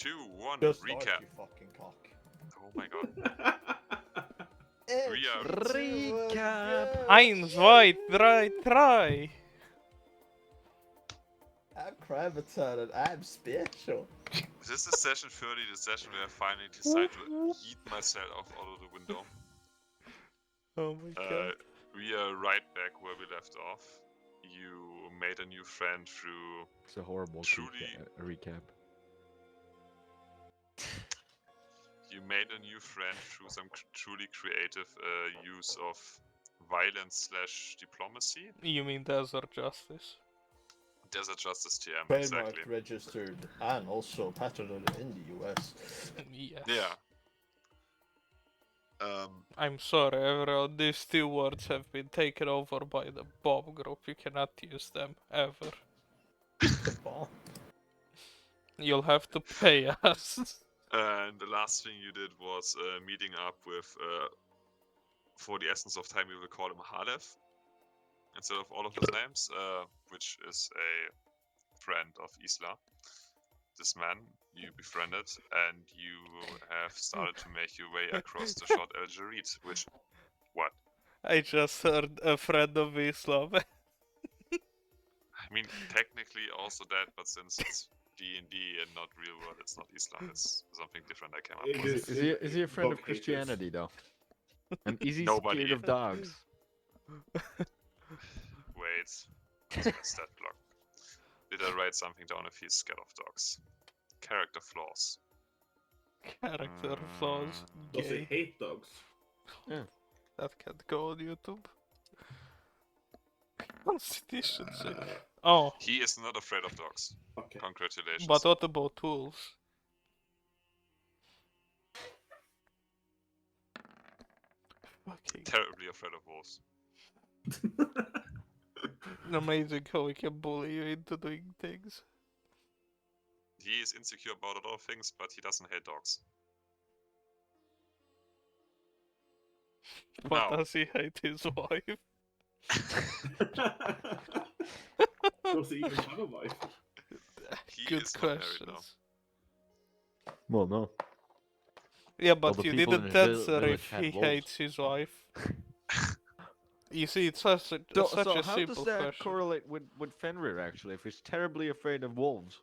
2, 1, Just recap. start, you fucking cock. Oh my god. We are... Recap. 1, 2, 3, 3. I'm Kravitz and I'm special. This is session 30, the session where I finally decide to yeet myself out of the window. Oh my god. We are right back where we left off. You made a new friend through... It's a horrible recap. You made a new friend through some truly creative use of violence/diplomacy. You mean Desert Justice? Desert Justice TM, Trademark exactly. registered and also patented in the US. Yes. Yeah. I'm sorry, everyone. These 2 words have been taken over by the B.O.B group. You cannot use them, ever. The bomb. You'll have to pay us. And the last thing you did was meeting up with, for the essence of time, we will call him Halef instead of all of his names, which is a friend of Isla. This man you befriended, and you have started to make your way across the short El Jarid, which... What? I just heard a friend of Islam. I mean, technically also that, but since it's D&D and not real world, it's not Islam, it's something different I came up with. Is he a friend of Christianity though? And is he Nobody. scared of dogs? Wait, it's my stat block. Did I write something down if he's scared of dogs? Character flaws. Character flaws. Does he Gay. hate dogs? That can't go on YouTube. Constitution check. Oh, He is not afraid of dogs. Okay. Congratulations. but what about tools? Fucking Terribly afraid of wolves. amazing how we can bully you into doing things. He is insecure about a lot of things, but he doesn't hate dogs. But Now. does he hate his wife? Does he even have a wife? He Good is not married now. questions. Well, no. Yeah, but the you people in didn't his answer village if had he wolves. hates his wife. You see, it's such a, So, such so a how simple does that question. correlate with Fenrir actually? If he's terribly afraid of wolves.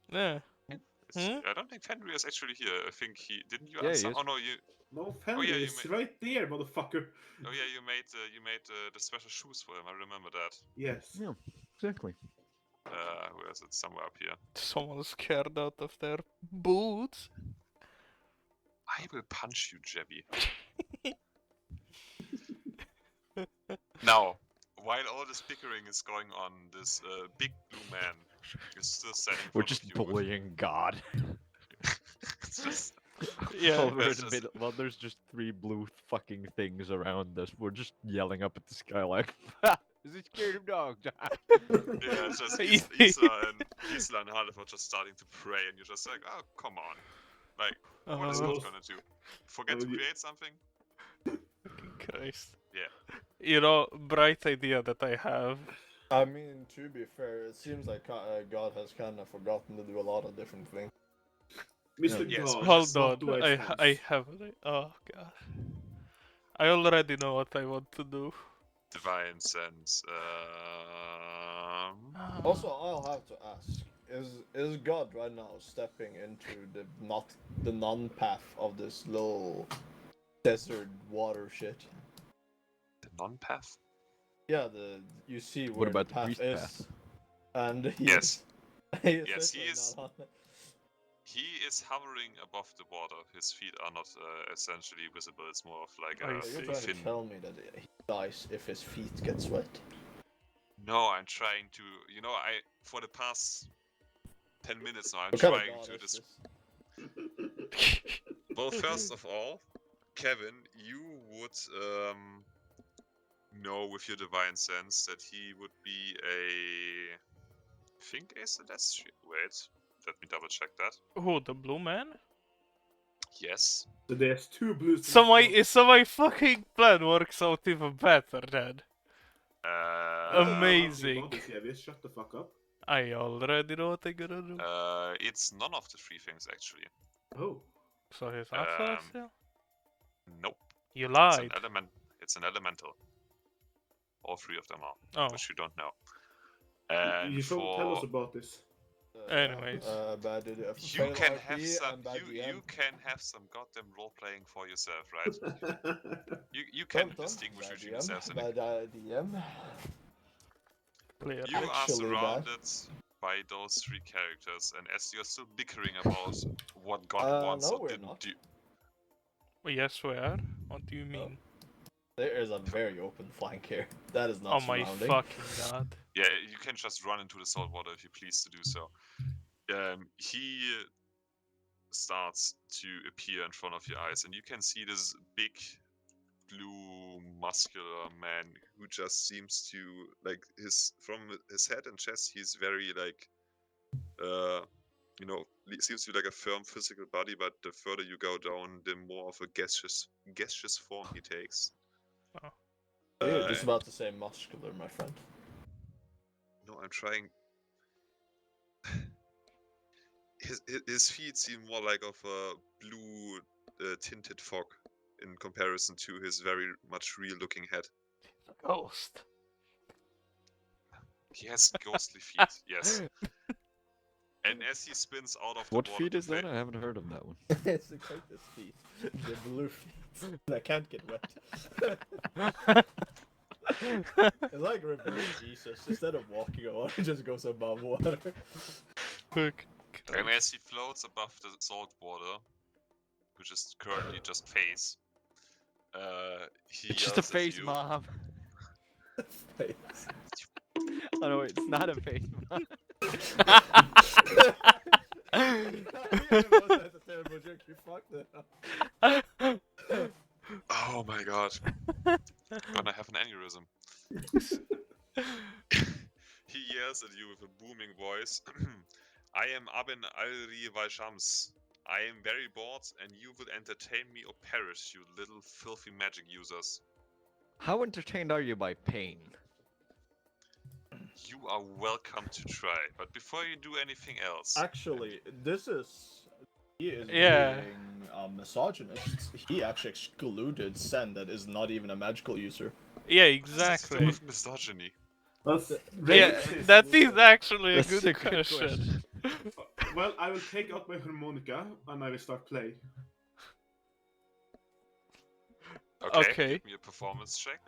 Yeah. I don't think Fenrir is actually here. I think he... Didn't you Yeah, he answer? is. Oh no, you... No, Fenrir yeah, you is right there, motherfucker. Oh yeah, you made the special shoes for him. I remember that. Yes. Yeah, exactly. Where is it? Somewhere up here. Someone's scared out of their boots. I will punch you, Jebby. Now, while all this bickering is going on, this big blue man is still standing in We're front just of you. bullying God. It's just... Yeah. While we're in It's the just- middle, well, there's just 3 blue fucking things around us. We're just yelling up at the sky like, "Is he scared of dogs?" Yeah, it's just Isla and Halef are just starting to pray, and you're just like, oh, come on. Like, what is Oh, God gonna do? Forget to create something? Christ. Yeah. You know, bright idea that I have. I mean, to be fair, it seems like God has kind of forgotten to do a lot of different things. Mr. Yes, God. Hold does not on, do I accents. have an oh god. I already know what I want to do. Divine sense. Also, I'll have to ask: is God right now stepping into the non-path of this little desert water shit? The non-path? Yeah, you see where about the the path priest is, path? and Yes. Yes, Yes, he is. He is hovering above the water. His feet are not essentially visible. It's more of like I a see. You're trying fin. to tell me that he dies if his feet get wet? No, I'm trying to. You know, for the past 10 minutes now, I'm What kind of trying God to. is this? Well, first of all, Kevin, you would know with your divine sense that he would be a. I think a celestial. Wait, let me double check that. Who, the blue man? Yes. So there's 2 blues. So my fucking plan works out even better then. Amazing. Shut the fuck up. I already know what I'm gonna do. It's none of the three things actually. Oh. So he's not um, celestial? Nope. You It's an lied. element. It's an elemental. All three of them are, Oh, which you don't know. And You should tell us for about this. Anyways. Bad idea. you Fail can RP have some. and bad DM. You can have some goddamn role playing for yourself, right? You can Don't, distinguish bad between DM, yourselves. And bad DM. clear. you are Actually bad. surrounded by those three characters, and as you're still bickering about what God wants No, or we're didn't not. do, Yes, we are. What do you mean? There is a very open flank here. That is not Oh my surrounding. fucking god. yeah, you can just run into the salt water if you please to do so. He starts to appear in front of your eyes, and you can see this big, blue, muscular man who just seems to from his head and chest. He's very seems to be like a firm physical body, but the further you go down, the more of a gaseous form he takes. Oh. You're just about to say muscular, my friend. No, I'm trying. His feet seem more like of a blue tinted fog in comparison to his very much real looking head. Ghost. He has ghostly feet, yes. And as he spins out of the What water feet to is that? fa- I haven't heard of that one. It's the cactus feet. The blue feet. That can't get wet. It's like reverse Jesus. Instead of walking on water, he just goes above water. Look. And as he floats above the salt water, which is currently just face, he It's just yells a face, at you. Mom. Face. Oh no, it's not a face, Mom. That's a terrible joke. You fucked it up. Oh my god. Gonna have an aneurysm. He yells at you with a booming voice. I am Abin Alri Valshams. I am very bored, and you will entertain me or perish, you little filthy magic users. How entertained are you by pain? You are welcome to try, but before you do anything else... Actually, he is Yeah. being a misogynist. He actually excluded Sen, that is not even a magical user. Yeah, What does this do exactly. with misogyny? That's Yeah, racist. that is actually a That's good question. Well, I will take out my harmonica and I will start playing. Okay, give me a performance check.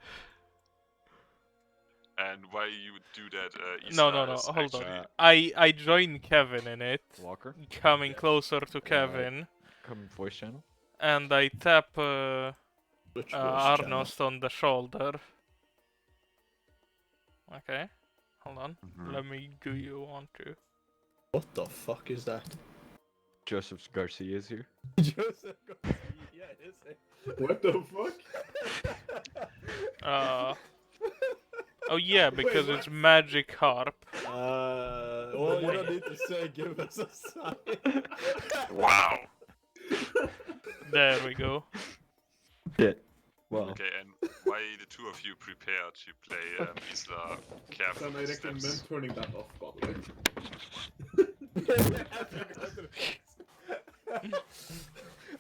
And while you do that, No, Isla no, is hold on. actually... I join Kevin in it, Walker, coming closer to Kevin, come voice channel. and I tap Which voice channel? Arnost on the shoulder. Okay, hold on. Mhm. Let me do you want to. What the fuck is that? Joseph Garcia is here. Joseph Garcia, yeah, it is. What the fuck? Oh yeah, because Wait, it's magic harp. Well, you don't need to say give us a sign. Wow! There we go. Yeah. Wow. Okay, and while the two of you prepare to play Isla Then I carefully recommend steps... turning that off, by the way.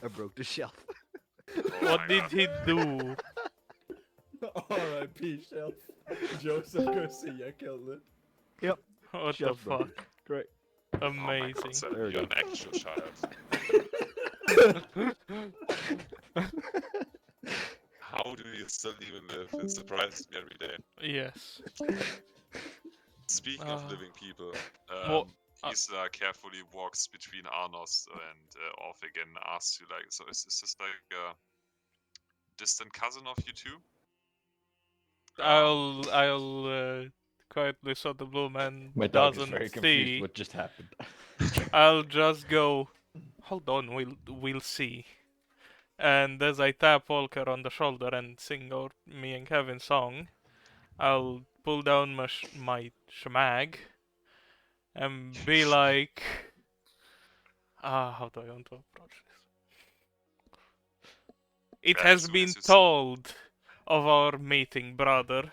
I broke the shelf. Oh What my did God. he do? R.I.P. Shelf. Joseph Garcia killed it. What Shelf the broke. fuck? Great. Oh my God, Amazing. Sam, There we you're go. an actual child. How do you still even live? It surprises me every day. Yes. Speaking of living people, Well, Isla carefully walks between Arnos and Orphic and asks you, like, so is this like a distant cousin of you two? I'll quietly so the blue man My dog is doesn't very confused. see. What just happened? I'll just go. Hold on, we'll see. And as I tap Volker on the shoulder and sing out me and Kevin's song, I'll pull down my shmag and be like, how do I want to approach this? It Yeah, has as soon been as you told of our meeting, brother.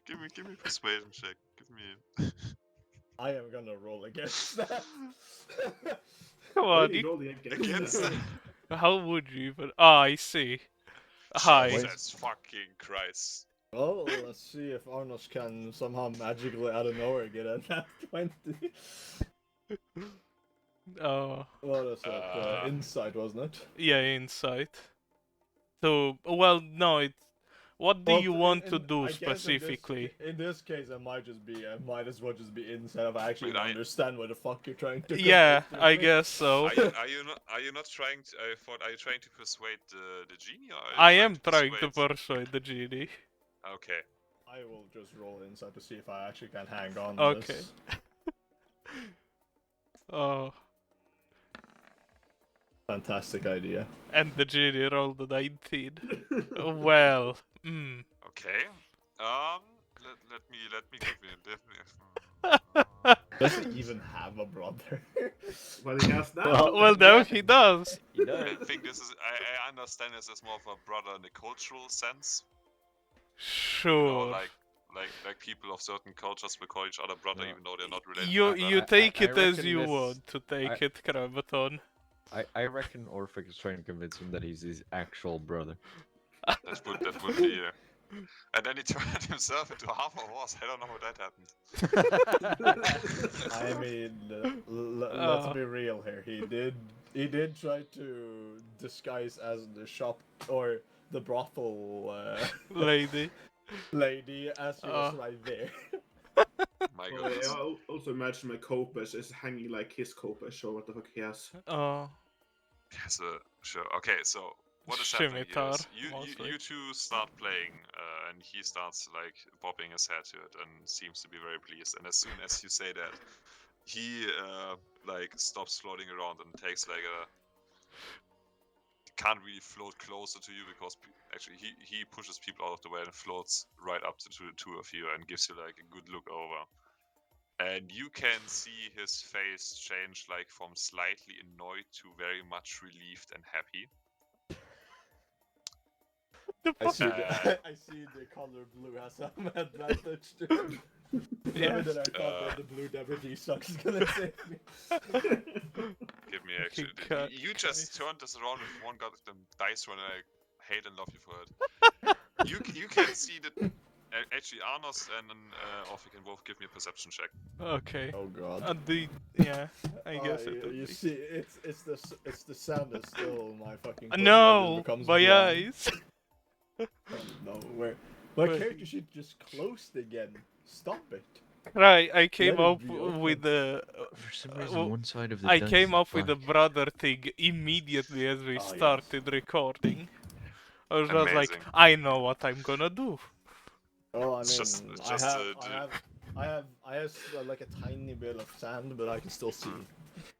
Give me persuasion check. Give me. I am gonna roll against that. Come Why are on, you you, rolling Against that? how would you even? Ah, I see. Hi. Jesus fucking Christ. Well, let's see if Arnos can somehow magically out of nowhere get a nat 20. Oh, What is that? Uh, Insight, wasn't it? yeah, insight. So, well, no, it's. What do Well, you want to I do guess specifically? In this case, I might as well just be insight if I actually Wait, I- understand what the fuck you're trying to Yeah, convey to I me. guess so. Are you not trying to? I thought. Are you trying to persuade the genie? Or are you I am trying to persuade- persuade the genie. Okay. I will just roll insight to see if I actually can hang on Okay. this. Oh, Fantastic idea. and the genie rolled a 19. Well, Okay. Let me give you Does he even have a brother? Well, he has now. well, now he does. He I does. think this is. I understand this as more of a brother in the cultural sense. You know, Sure. like people of certain cultures will call each other brother, No. even though they're not related. You I- take I it as reckon you this- want to take it, Krabaton. I reckon Orphic is trying to convince him that he's his actual brother. That would be. And then he turned himself into half a horse. I don't know how that happened. I mean, let's be real here. He did try to disguise as the shop or the brothel Lady. lady as he was right there. My Well, goodness. I also imagine my Kopes is hanging like his Kopes, or what the fuck he has. Oh, Yeah, so sure. Okay, so what is happening here Scimitar, is mostly. you two start playing, and he starts like bobbing his head to it and seems to be very pleased. And as soon as you say that, he like stops floating around and takes like a can't really float closer to you because actually he pushes people out of the way and floats right up to the two of you and gives you like a good look over. And you can see his face change like from slightly annoyed to very much relieved and happy. I see Uh, I see the color blue has some advantage too. Yeah. Never that I thought that the blue deputy sucks is gonna save me. Give me actually. God, You just Christ. turned this around with one goddamn dice roll, and I hate and love you for it. you can see that. Actually, Arnos and Orphic can both give me a perception check. Okay. Oh god. Yeah, I guess it would You be. see, it's the sound is still my fucking. No, becomes my blind. eyes. No, where my Wait. character sheet just closed again. Stop it. Right, I came Let it up be open. with the. For some Uh, reason, well, one side of the I dice came is up with the black. brother thing immediately as we Oh, yes. started recording. I was just like, Amazing. I know what I'm gonna do. Oh, I It's mean, just- it's I just, have, uh, I have like a tiny bit of sand, but I can still see.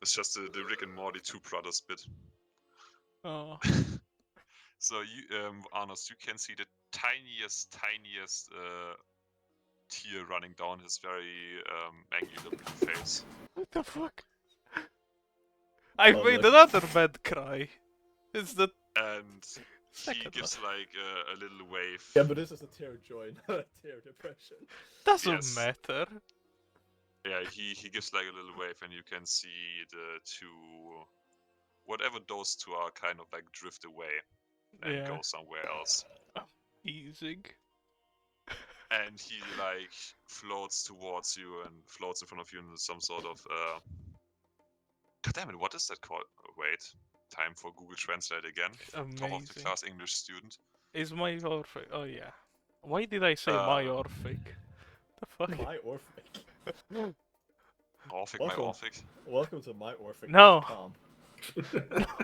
It's just the Rick and Morty two brothers bit. Oh, So you, Arnos, you can see the tiniest tear running down his very angular blue face. what the fuck? I Oh, made look. another bad cry. It's the And he second gives one. like a little wave. Yeah, but this is a tear joy, not a tear depression. Doesn't Yes. matter. Yeah, he gives like a little wave, and you can see the two, whatever those two are, kind of like drift away and Yeah. go somewhere else. Easing. And he like floats towards you and floats in front of you in some sort of God damn it, what is that called? Wait, time for Google Translate again. Top of the Amazing. class English student. Is my Orphic? Oh yeah. Why did I say my Orphic? The fuck? My Orphic. Orphic, my Welcome. Orphic. Welcome to my Orphic. No.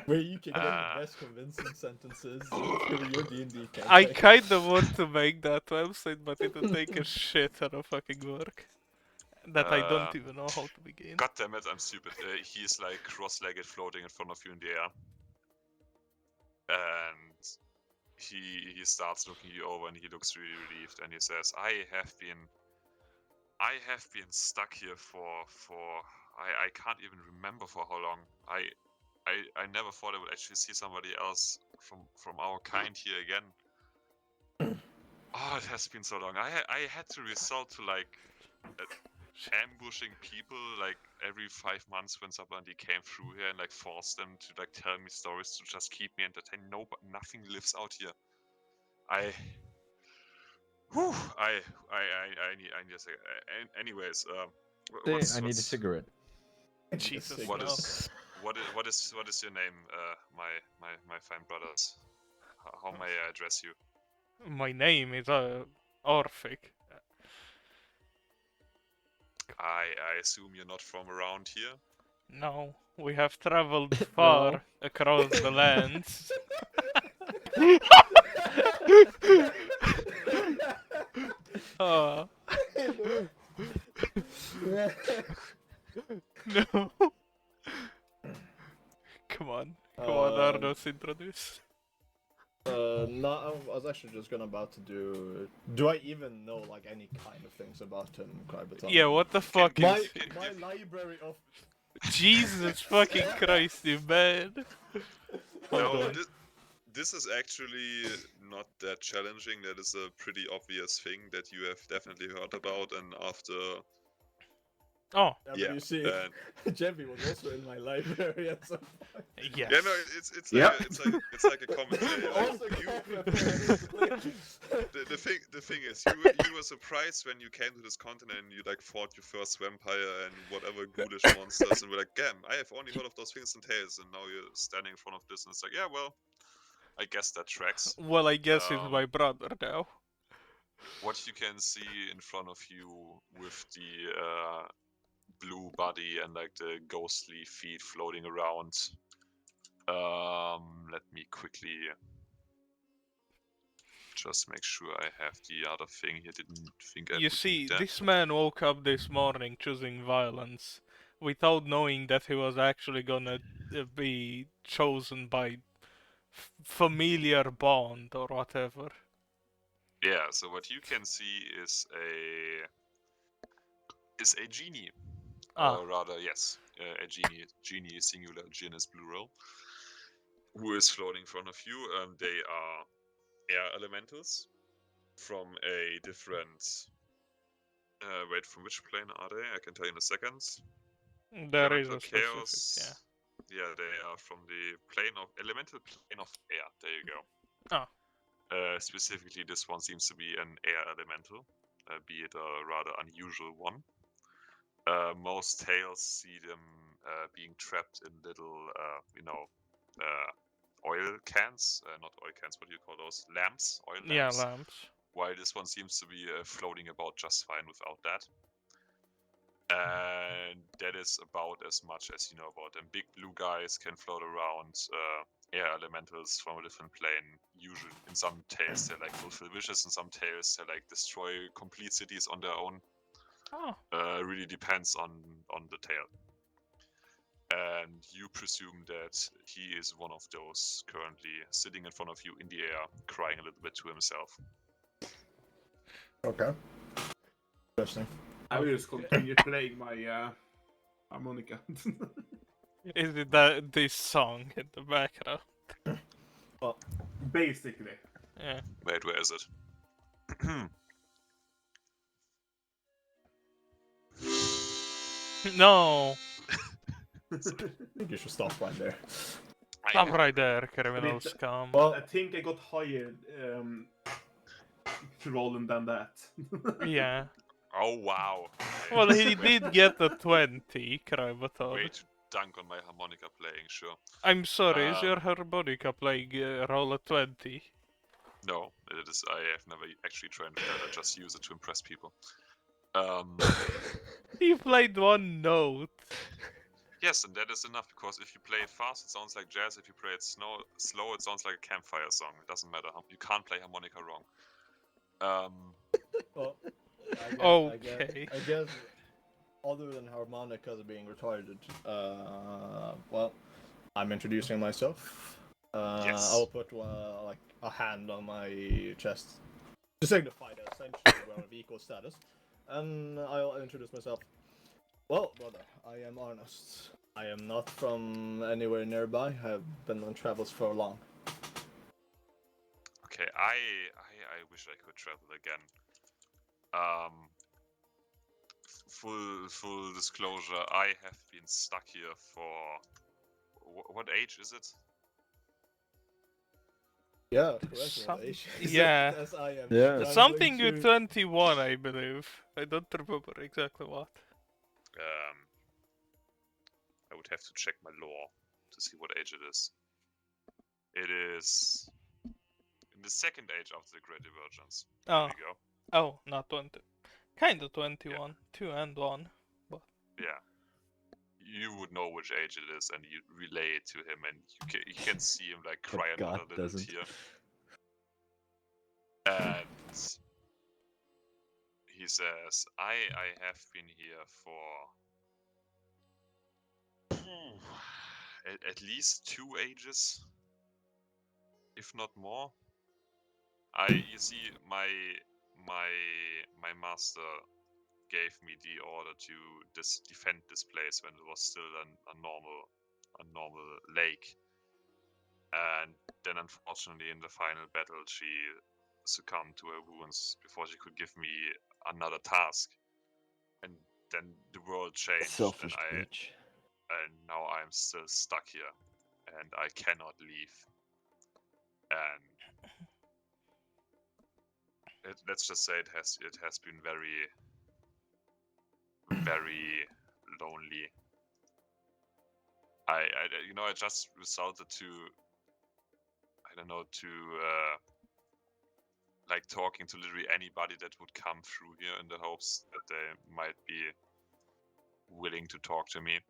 Where you can get Ah. the best convincing sentences through your D&D campaign. I kinda want to make that website, but it would take a shit ton of fucking work. That I don't even know how to begin. God damn it, I'm stupid. He's like cross-legged floating in front of you in the air. And he starts looking you over and he looks really relieved and he says, I have been stuck here for I can't even remember for how long. I never thought I would actually see somebody else from our kind here again. Oh, it has been so long. I had to resort to like ambushing people like every 5 months when somebody came through here and like forced them to like tell me stories to just keep me entertained. No, but nothing lives out here. Whew, I need a second. Anyways, I need a cigarette. Jesus, what no. is what is your name, my fine brothers? How may I address you? My name is Orphic. I assume you're not from around here. No, we have traveled far No. across the lands. Oh, no. Come on, Ardos, introduce. No, I was actually just about to do. Do I even know like any kind of things about him, Krybaton? Yeah, what the fuck My is... my library of. Jesus fucking Christ, you man. Hold No, on. this is actually not that challenging. That is a pretty obvious thing that you have definitely heard about, and after Oh, Yeah, but you see, and Jemmy was also in my library at some point. yes. yeah, no, it's like Yep. it's like a common thing. Like Also, you, apparently. the thing is, you were surprised when you came to this continent and you like fought your first vampire and whatever ghoulish monsters, and were like, damn, I have only heard of those things and tales, and now you're standing in front of this, and it's like, yeah, well, I guess that tracks. Well, I guess it's Um, my brother now. What you can see in front of you with the blue body and like the ghostly feet floating around. Let me quickly just make sure I have the other thing here. Didn't think I You would see, need that. this man woke up this morning choosing violence without knowing that he was actually gonna be chosen by familiar bond or whatever. Yeah. So what you can see is a genie, Ah, or rather, yes, a genie. Genie is singular. Jinn is plural. Who is floating in front of you? They are air elementals from a different. Wait, from which plane are they? I can tell you in a second. there is Elemental a specific, chaos. Yeah, they are from the elemental plane of air. There you go. Ah. Specifically, this one seems to be an air elemental, be it a rather unusual one. Most tales see them being trapped in little, oil cans. Not oil cans, what do you call those? Lamps, oil Yeah, lamps. lamps. While this one seems to be floating about just fine without that. And that is about as much as you know about them. Big blue guys can float around. Air elementals from a different plane. Usually, in some tales, they like fulfill wishes. In some tales, they like destroy complete cities on their own. Oh, Really depends on the tale. And you presume that he is one of those currently sitting in front of you in the air, crying a little bit to himself. Okay. Interesting. I will just continue playing my harmonica. is it that this song in the background? Basically. Yeah. Wait, where is it? No, I think you should stop right there. stop right there, criminal it- scum. Well, I think I got higher rolling than that. Yeah. Oh wow. Well, he Way- did get a 20, Krybator. Way to dunk on my harmonica playing, sure. I'm sorry, is Um, your harmonica playing roll a 20? No, it is. I have never actually tried that. I just use it to impress people. He played one note. Yes, and that is enough because if you play it fast, it sounds like jazz. If you play it slow, it sounds like a campfire song. It doesn't matter. You can't play harmonica wrong. well, Okay. I guess, other than harmonicas being retarded, well, I'm introducing myself. Yes. I'll put like a hand on my chest to signify that essentially we're of equal status, and I'll introduce myself. Well, brother, I am Arnost. I am not from anywhere nearby. I've been on travels for long. Okay, I I wish I could travel again. Full disclosure, I have been stuck here for what age is it? Yeah, correct. Some- What age yeah. as I am Yeah. scrambling Something through- with 21, I believe. I don't remember exactly what. I would have to check my lore to see what age it is. It is in the second age after the Great Divergence. There Oh, we go. oh, not 20. Kinda 21. 2 and 1. Yeah. You would know which age it is, and you relay it to him, and you can see him like cry God another little doesn't. tear. And he says, I have been here for at least 2 ages, if not more. You see, my master gave me the order to defend this place when it was still a normal lake. And then unfortunately in the final battle she succumbed to her wounds before she could give me another task. And then the world changed Selfish and bitch. and now I'm still stuck here and I cannot leave. And let's just say it has been very lonely. I just resulted to like talking to literally anybody that would come through here in the hopes that they might be willing to talk to me.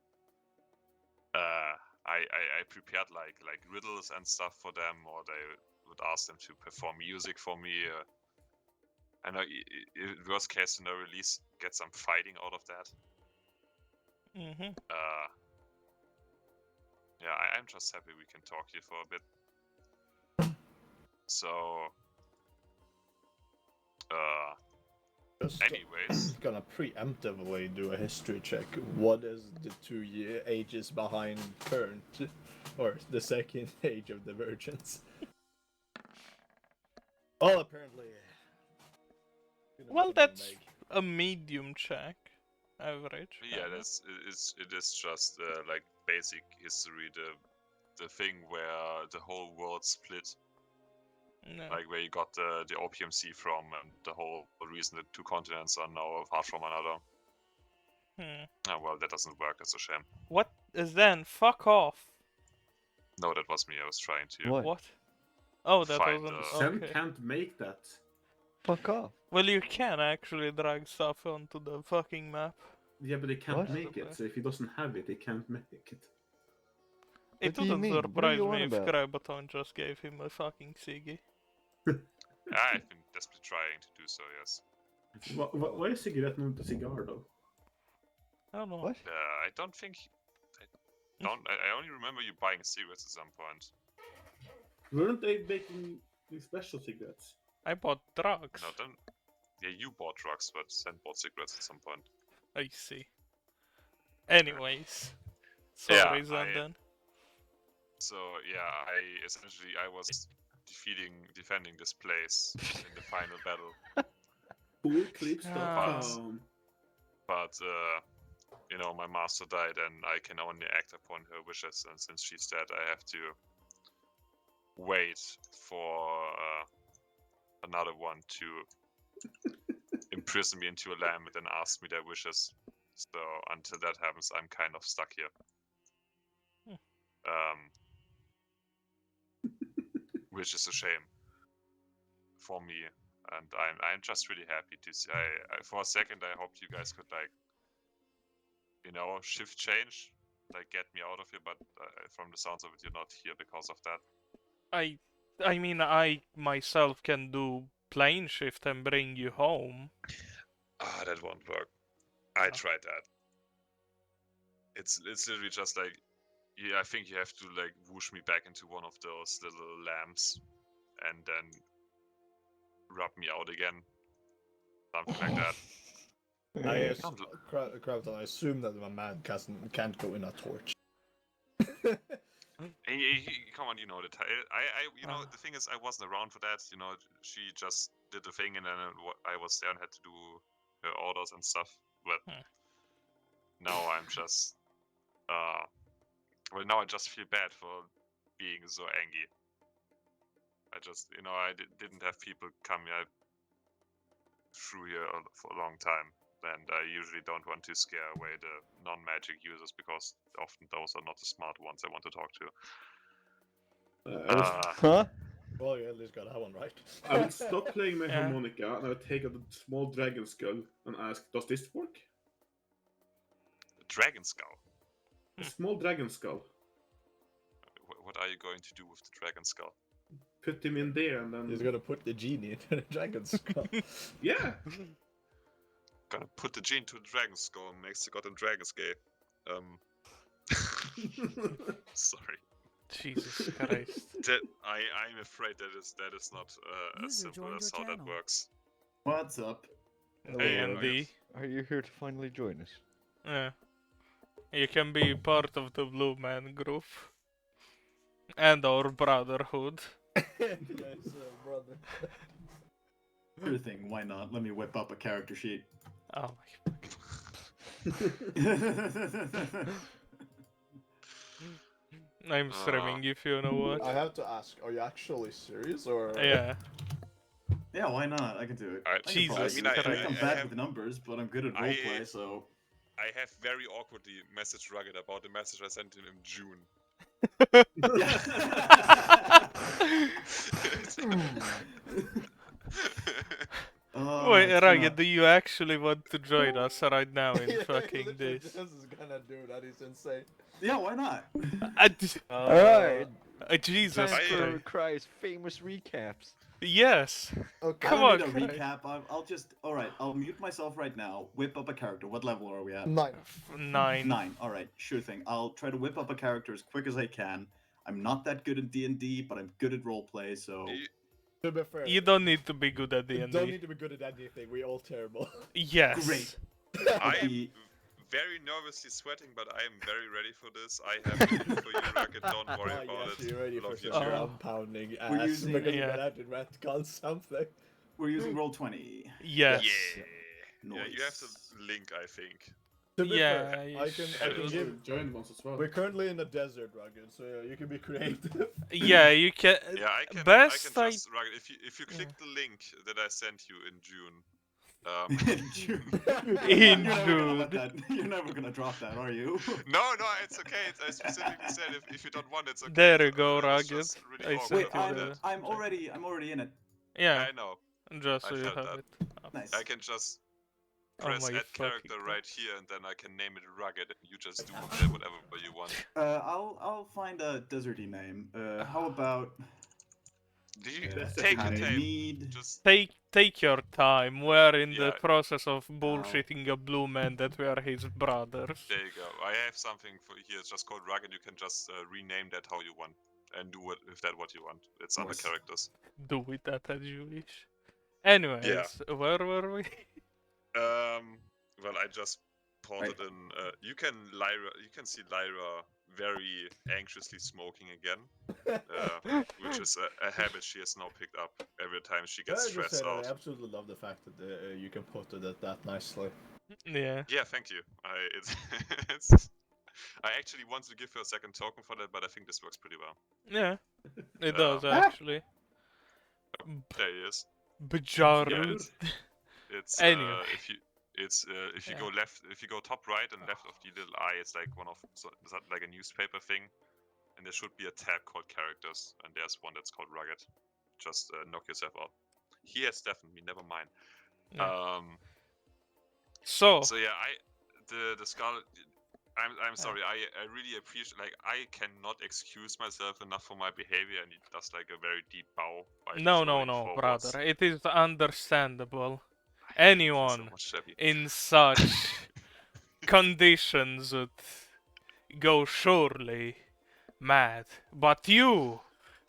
I prepared like riddles and stuff for them, or they would ask them to perform music for me. I know, worst case scenario, at least get some fighting out of that. Mm-hmm. Yeah, I'm just happy we can talk here for a bit. So, Just anyways, gonna preemptively do a history check. What is the 2 ages behind current, or the second age of divergence? Well, apparently. Well, that's a medium check. Average. yeah, kinda. it is just like basic history, the thing where the whole world split, No. like where you got the Opium Sea from, and the whole reason that 2 continents are now apart from another. Oh, well, that doesn't work. It's a shame. What is then? Fuck off. No, that was me. I was trying to. What? Oh, that Find, wasn't. Sen Okay. can't make that. Fuck off. Well, you can actually drag stuff onto the fucking map. Yeah, but he can't What? make it. So if he doesn't have it, he can't make it. It What do you wouldn't mean? What are surprise you me on if about? Grabaton just gave him a fucking Siggy. I've been desperately trying to do so. Yes. Why is cigarette not a cigar though? I don't know. What? I don't think. I only remember you buying cigarettes at some point. Weren't they making these special cigarettes? I bought drugs. No, then. Yeah, you bought drugs, but Sen bought cigarettes at some point. I see. Anyways. Yeah, Sorry, Zandan. So yeah, I was defending this place in the final battle. Coolclips.com. But my master died, and I can only act upon her wishes. And since she's dead, I have to wait for another one to imprison me into a lamp and then ask me their wishes. So until that happens, I'm kind of stuck here. Which is a shame for me, and I'm just really happy to see. I for a second I hoped you guys could shift change, like get me out of here. But from the sounds of it, you're not here because of that. I mean, I myself can do plane shift and bring you home. That won't work. I tried that. It's literally just like, I think you have to like whoosh me back into one of those little lamps, and then rub me out again. Something like that. I assume that my man can't go in a torch. Come on, you know the you know, the thing is, I wasn't around for that. You know, she just did the thing, and then I was there and had to do her orders and stuff. But now I'm just, well, now I just feel bad for being so angry. I just, you know, I didn't have people come here through here for a long time, and I usually don't want to scare away the non-magic users because often those are not the smart ones I want to talk to. Huh? Well, you at least got that one right. I would stop playing my Yeah. harmonica and I would take out a small dragon skull and ask, does this work? Dragon Skull. A small dragon skull. What are you going to do with the Dragon Skull? Put him in there and then... He's gonna put the genie into the dragon's skull. Yeah! Gonna put the gene to the Dragon Skull and makes the goddamn dragons gay. Sorry. Jesus Christ. I'm afraid that is not as simple as how that works. What's up? Hey, Andy. Are you here to finally join us? Yeah. You can be part of the Blue Man group. And our brotherhood. Yes, brother. Sure thing, why not? Let me whip up a character sheet. Oh my. I'm streaming if you know what. I have to ask, are you actually serious or? Yeah. Yeah, why not? I can do it. I- I can Jesus probably do it. Christ. I'm I bad have- with numbers, but I'm good at I- roleplay, so... I have very awkwardly messaged Rugged about the message I sent him in June. Oh, Wait, it's Rugged, not- do you actually want to join us right now in Yeah, fucking literally this? This is gonna do that. He's insane. Yeah, why not? Alright! Jesus I- Time Christ. for Cry's famous recaps. Yes. Okay. Come I on, don't need a Cry. recap. I'll just... Alright, I'll mute myself right now, whip up a character. What level are we at? 9. 9. 9. Alright, sure thing. I'll try to whip up a character as quick as I can. I'm not that good at D&D, but I'm good at roleplay, so... You- To be fair, You don't need to be good at you D&D. don't need to be good at anything. We're all terrible. Yes. Great. I am The- very nervously sweating, but I am very ready for this. I have it for you, Rugged. Don't worry Ah, about yes, it. you're ready for Love you some too. ground pounding We're ass. using- Because yeah. you had to retcon something. We're using Roll20. Yes. Yeah. Yeah, you have to Nice. link, I think. To be Yeah, fair, you I can should. give. Join once as well. We're currently in the desert, Rugged, so you can be creative. Yeah, you can. Yeah, I can. Best I I- can just Rugged. If you click the link that I sent you in June, In June. In You're never gonna let June. that- You're never gonna drop that, are you? no, it's okay. I specifically said if you don't want it, it's okay. There you go, It's Rugged. just really I awkward sent Wait, you about the- it. I'm already in it. Yeah, I know. just I so you felt have that. it. up. Nice. I can just Oh press my add character fucking right here, and then I can name it Rugged, and you just do whatever you want. I'll find a deserty name. How about Do you That's take okay. your I time? need... Just Take your time. We're in the Yeah. process of bullshitting a blue man that we are his brothers. there you go. I have something for here. It's just called Rugged. You can just rename that how you want and do it with that what you want. It's under Nice. characters. Do with that as you wish. Anyways, where were we? Well, I just ported in. You can see Lyra very anxiously smoking again, which is a habit she has now picked up every time she I gets just stressed said out. I absolutely love the fact that you can put it that nicely. Yeah. Yeah, thank you. It's. I actually wanted to give her a second token for that, but I think this works pretty well. Yeah. It Yeah. does actually. There he is. Bajar. Yeah, it's Anyway. if you Yeah. go left, if you go top right and left of the little eye, it's like it's like a newspaper thing, and there should be a tab called characters, and there's one that's called Rugged. Just knock yourself out. He has definitely, never mind. Yeah. Um. So, So yeah, the skull. I'm sorry. I really appreciate. Like, I cannot excuse myself enough for my behavior, and he does like a very deep bow. By no, just rolling no, forwards. brother. It is understandable. I hate you Anyone so much, Shabby. in such conditions would go surely mad. But you,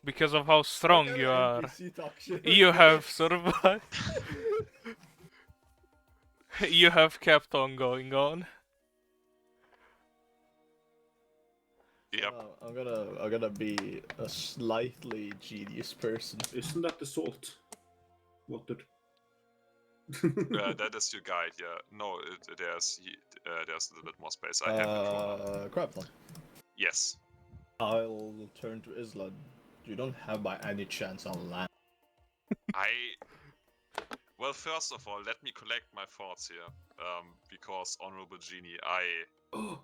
because of how strong you are, you have survived. You have kept on going on. Yep. I'm gonna be a slightly genius person. Isn't that the salt? Water. That is your guide. Yeah. No, there's a little bit more space. I have it drawn. Crap one. Yes. I'll turn to Isla. You don't have by any chance on land. Well, first of all, let me collect my thoughts here. Because Honorable Genie, I Oh.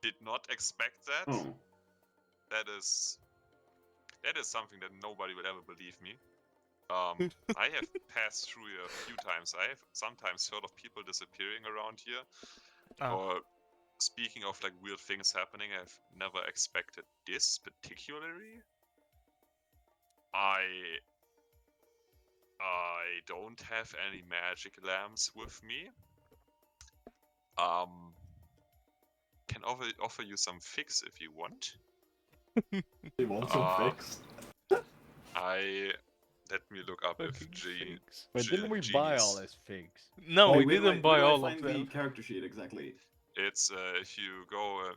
did not expect that. Oh. That is something that nobody will ever believe me. I have passed through here a few times. I have sometimes heard of people disappearing around here. Oh. Or speaking of like weird things happening, I've never expected this particularly. I don't have any magic lamps with me. Can offer you some fix if you want. You want some fix? Let me look up if Fucking G. figs. But G- didn't we buy all genies- his figs? No, Wait, we wait, didn't wait, buy where do I all of find them. the character sheet exactly? It's if you go,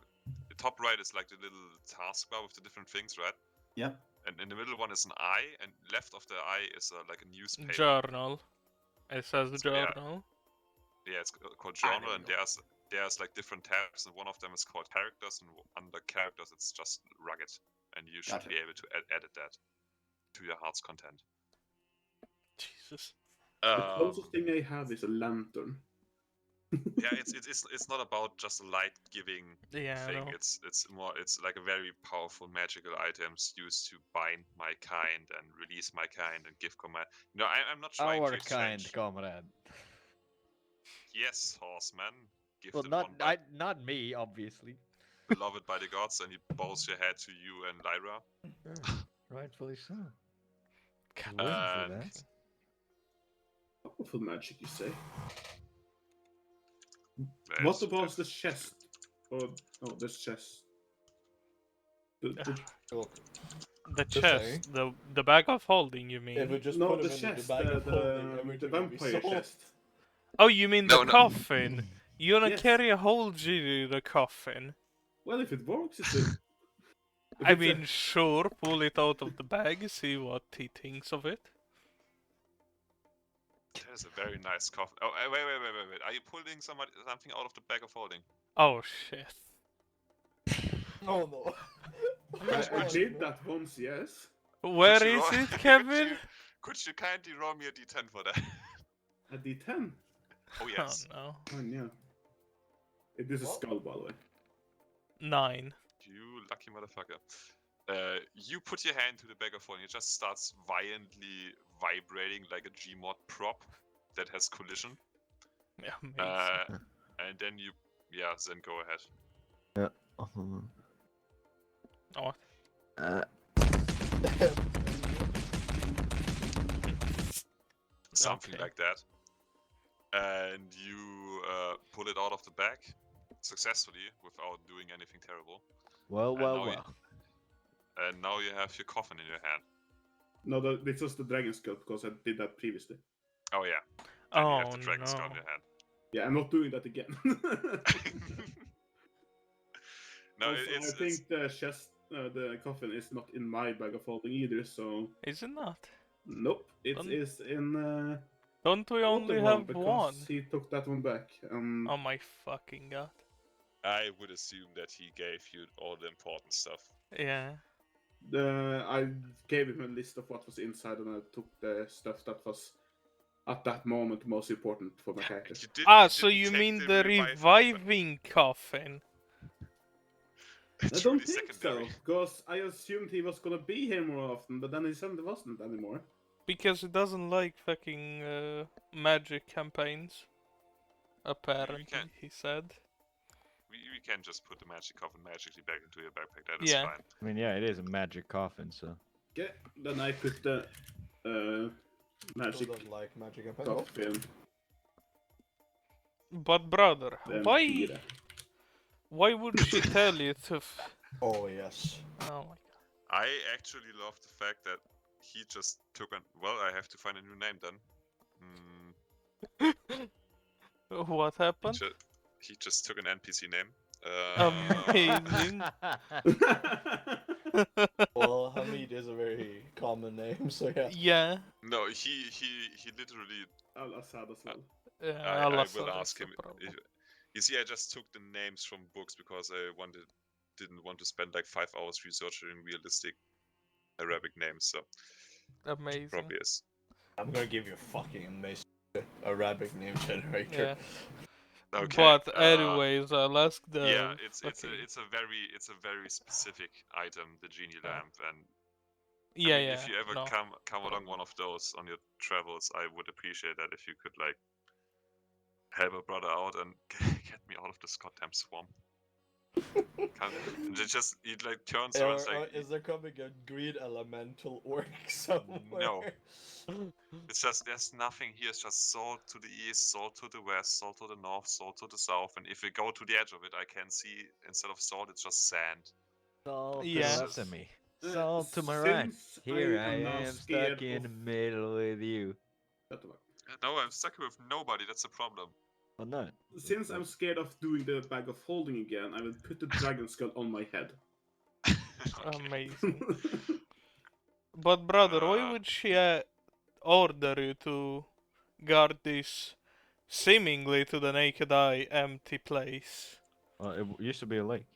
the top right is like the little taskbar with the different things, right? Yep. And in the middle one is an eye, and left of the eye is like a newspaper. Journal. It says So, yeah. journal. Yeah, it's called I journal, don't and know. there's like different tabs, and one of them is called characters, and under characters it's just rugged, and you should Gotcha. be able to edit that to your heart's content. Jesus. The closest thing I have is a lantern. Yeah, it's not about just a light giving Yeah, I thing. know. It's like a very powerful magical items used to bind my kind and release my kind and give command. No, I'm not trying Our to kind, exchange. comrade. Yes, horseman, Well, gifted one by not me, obviously. beloved by the gods, and he bows your head to you and Lyra. Rightfully so. God, Waiting for And- that. Powerful magic, you say? There's What about the chest? Oh, this chest. the Just chest, the bag of holding, you mean? If we just No, put the him into chest, the bag of holding, the everything will be vampire solved. chest. Oh, you mean the No. coffin? You wanna Yes. carry a whole Genie in the coffin? Well, if it works, it's a... if I it's a- mean, sure, pull it out of the bag, see what he thinks of it. That is a very nice coffin. Oh, wait. Are you pulling something out of the bag of holding? Oh shit. Oh no. I did that once, yes. Where Could you is roll- it, Kevin? Could you kindly roll me a d10 for that? A D10. Oh yes. Oh no. Oh, yeah. This is What? skull, by the way. 9. You lucky motherfucker. You put your hand to the bag of holding. It just starts violently vibrating like a Gmod prop that has collision. Yeah, amazing. And then you, then go ahead. Oh, Something Okay. like that. And you pull it out of the bag successfully without doing anything terrible. Well, And well, now you- well. And now you have your coffin in your hand. No, this was the dragon skull because I did that previously. Oh yeah. Then you have Oh, the dragon skull in no. your hand. Yeah, I'm not doing that again. No, Also, it's I think the chest, the coffin is not in my bag of holding either. So Is it not? nope, it Um, is in. Don't we only other have because one? he took that one back. Oh my fucking god. I would assume that he gave you all the important stuff. Yeah. I gave him a list of what was inside, and I took the stuff that was at that moment most important for my character. So didn't you take mean the the reviving coffin? I It's don't really think secondary. so, because I assumed he was gonna be here more often, but then he suddenly wasn't anymore. Because he doesn't like fucking magic campaigns. Apparently, can- he said. We can just put the magic coffin magically back into your backpack. That is Yeah. fine. I mean, yeah, it is a magic coffin, so. Okay, then I put the magic Who doesn't like magic appendix? coffin. But brother, Then why? here. Why would she tell you to? Oh yes. Oh my I actually love the fact that he just took an. Well, I have to find a new name then. god. What happened? He just took an NPC name. Amazing. Well, Hamid is a very common name, so yeah. Yeah. No, he literally. Al-Assad as well. I will Al-Assad is ask the him. problem. You see, I just took the names from books because I didn't want to spend like 5 hours researching realistic Arabic names. So Amazing. probably is. I'm gonna give you a fucking amazing Arabic name generator. Yeah. Okay. But anyways, I'll ask the. Yeah, it's fucking- a very specific item, the genie lamp, and Yeah, I mean, yeah. if you ever no. come along one of those on your travels, I would appreciate that if you could like help a brother out and get me out of this goddamn swamp. And it like turns around Or like is there coming a green elemental orc somewhere? No. It's just there's nothing here. It's just salt to the east, salt to the west, salt to the north, salt to the south. And if we go to the edge of it, I can see instead of salt, it's just sand. Salt to Yeah. the left of me. Salt to my right. Since Here I I am now am scared stuck in the of- middle with you. No, I'm stuck with nobody. That's the problem. Oh no. Since I'm scared of doing the bag of holding again, I will put the dragon skull on my head. Okay. Amazing. But brother, why Uh, would she order you to guard this seemingly to the naked eye empty place? Well, it used to be a lake.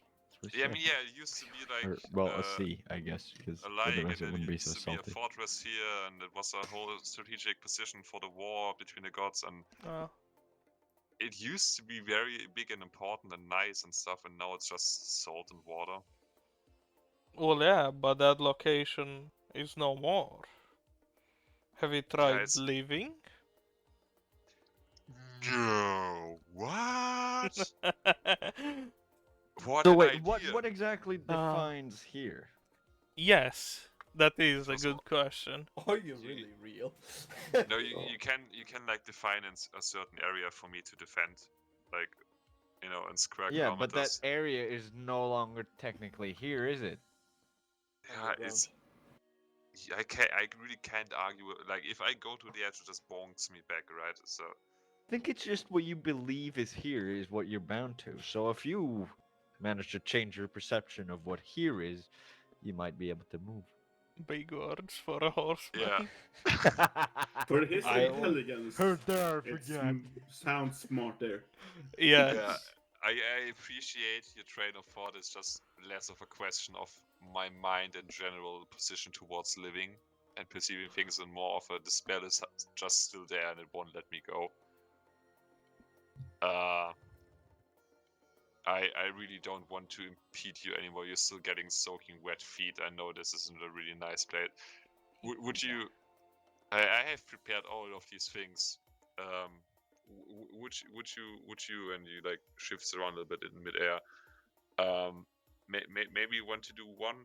That's what she Yeah, I said. mean, yeah, it used to be like Or, well, a sea, I guess, because a lake, otherwise and it it wouldn't be so used to be a salty. fortress here, and it was a whole strategic position for the war between the gods, and it used to be very big and important and nice and stuff, and now it's just salt and water. Well, yeah, but that location is no more. Have you tried it's- leaving? No, what? What So an wait, idea! what exactly defines here? Yes, that is a First of good question. Are you really real? No, you can like define a certain area for me to defend, like in square Yeah, but that kilometers. area is no longer technically here, is it? Yeah, it's. I really can't argue. Like if I go to the edge, it just bonks me back, right? So I think it's just what you believe is here is what you're bound to. So if you manage to change your perception of what here is, you might be able to move. Big words for a horseman. yeah. For his I- intelligence, dare sounds smart there. Yes. Yeah, I appreciate your train of thought. It's just less of a question of my mind in general position towards living and perceiving things, and more of a the spell is just still there and it won't let me go. I really don't want to impede you anymore. You're still getting soaking wet feet. I know this isn't a really nice place. Would you? I have prepared all of these things. Would you, and you like shifts around a little bit in midair. Maybe you want to do one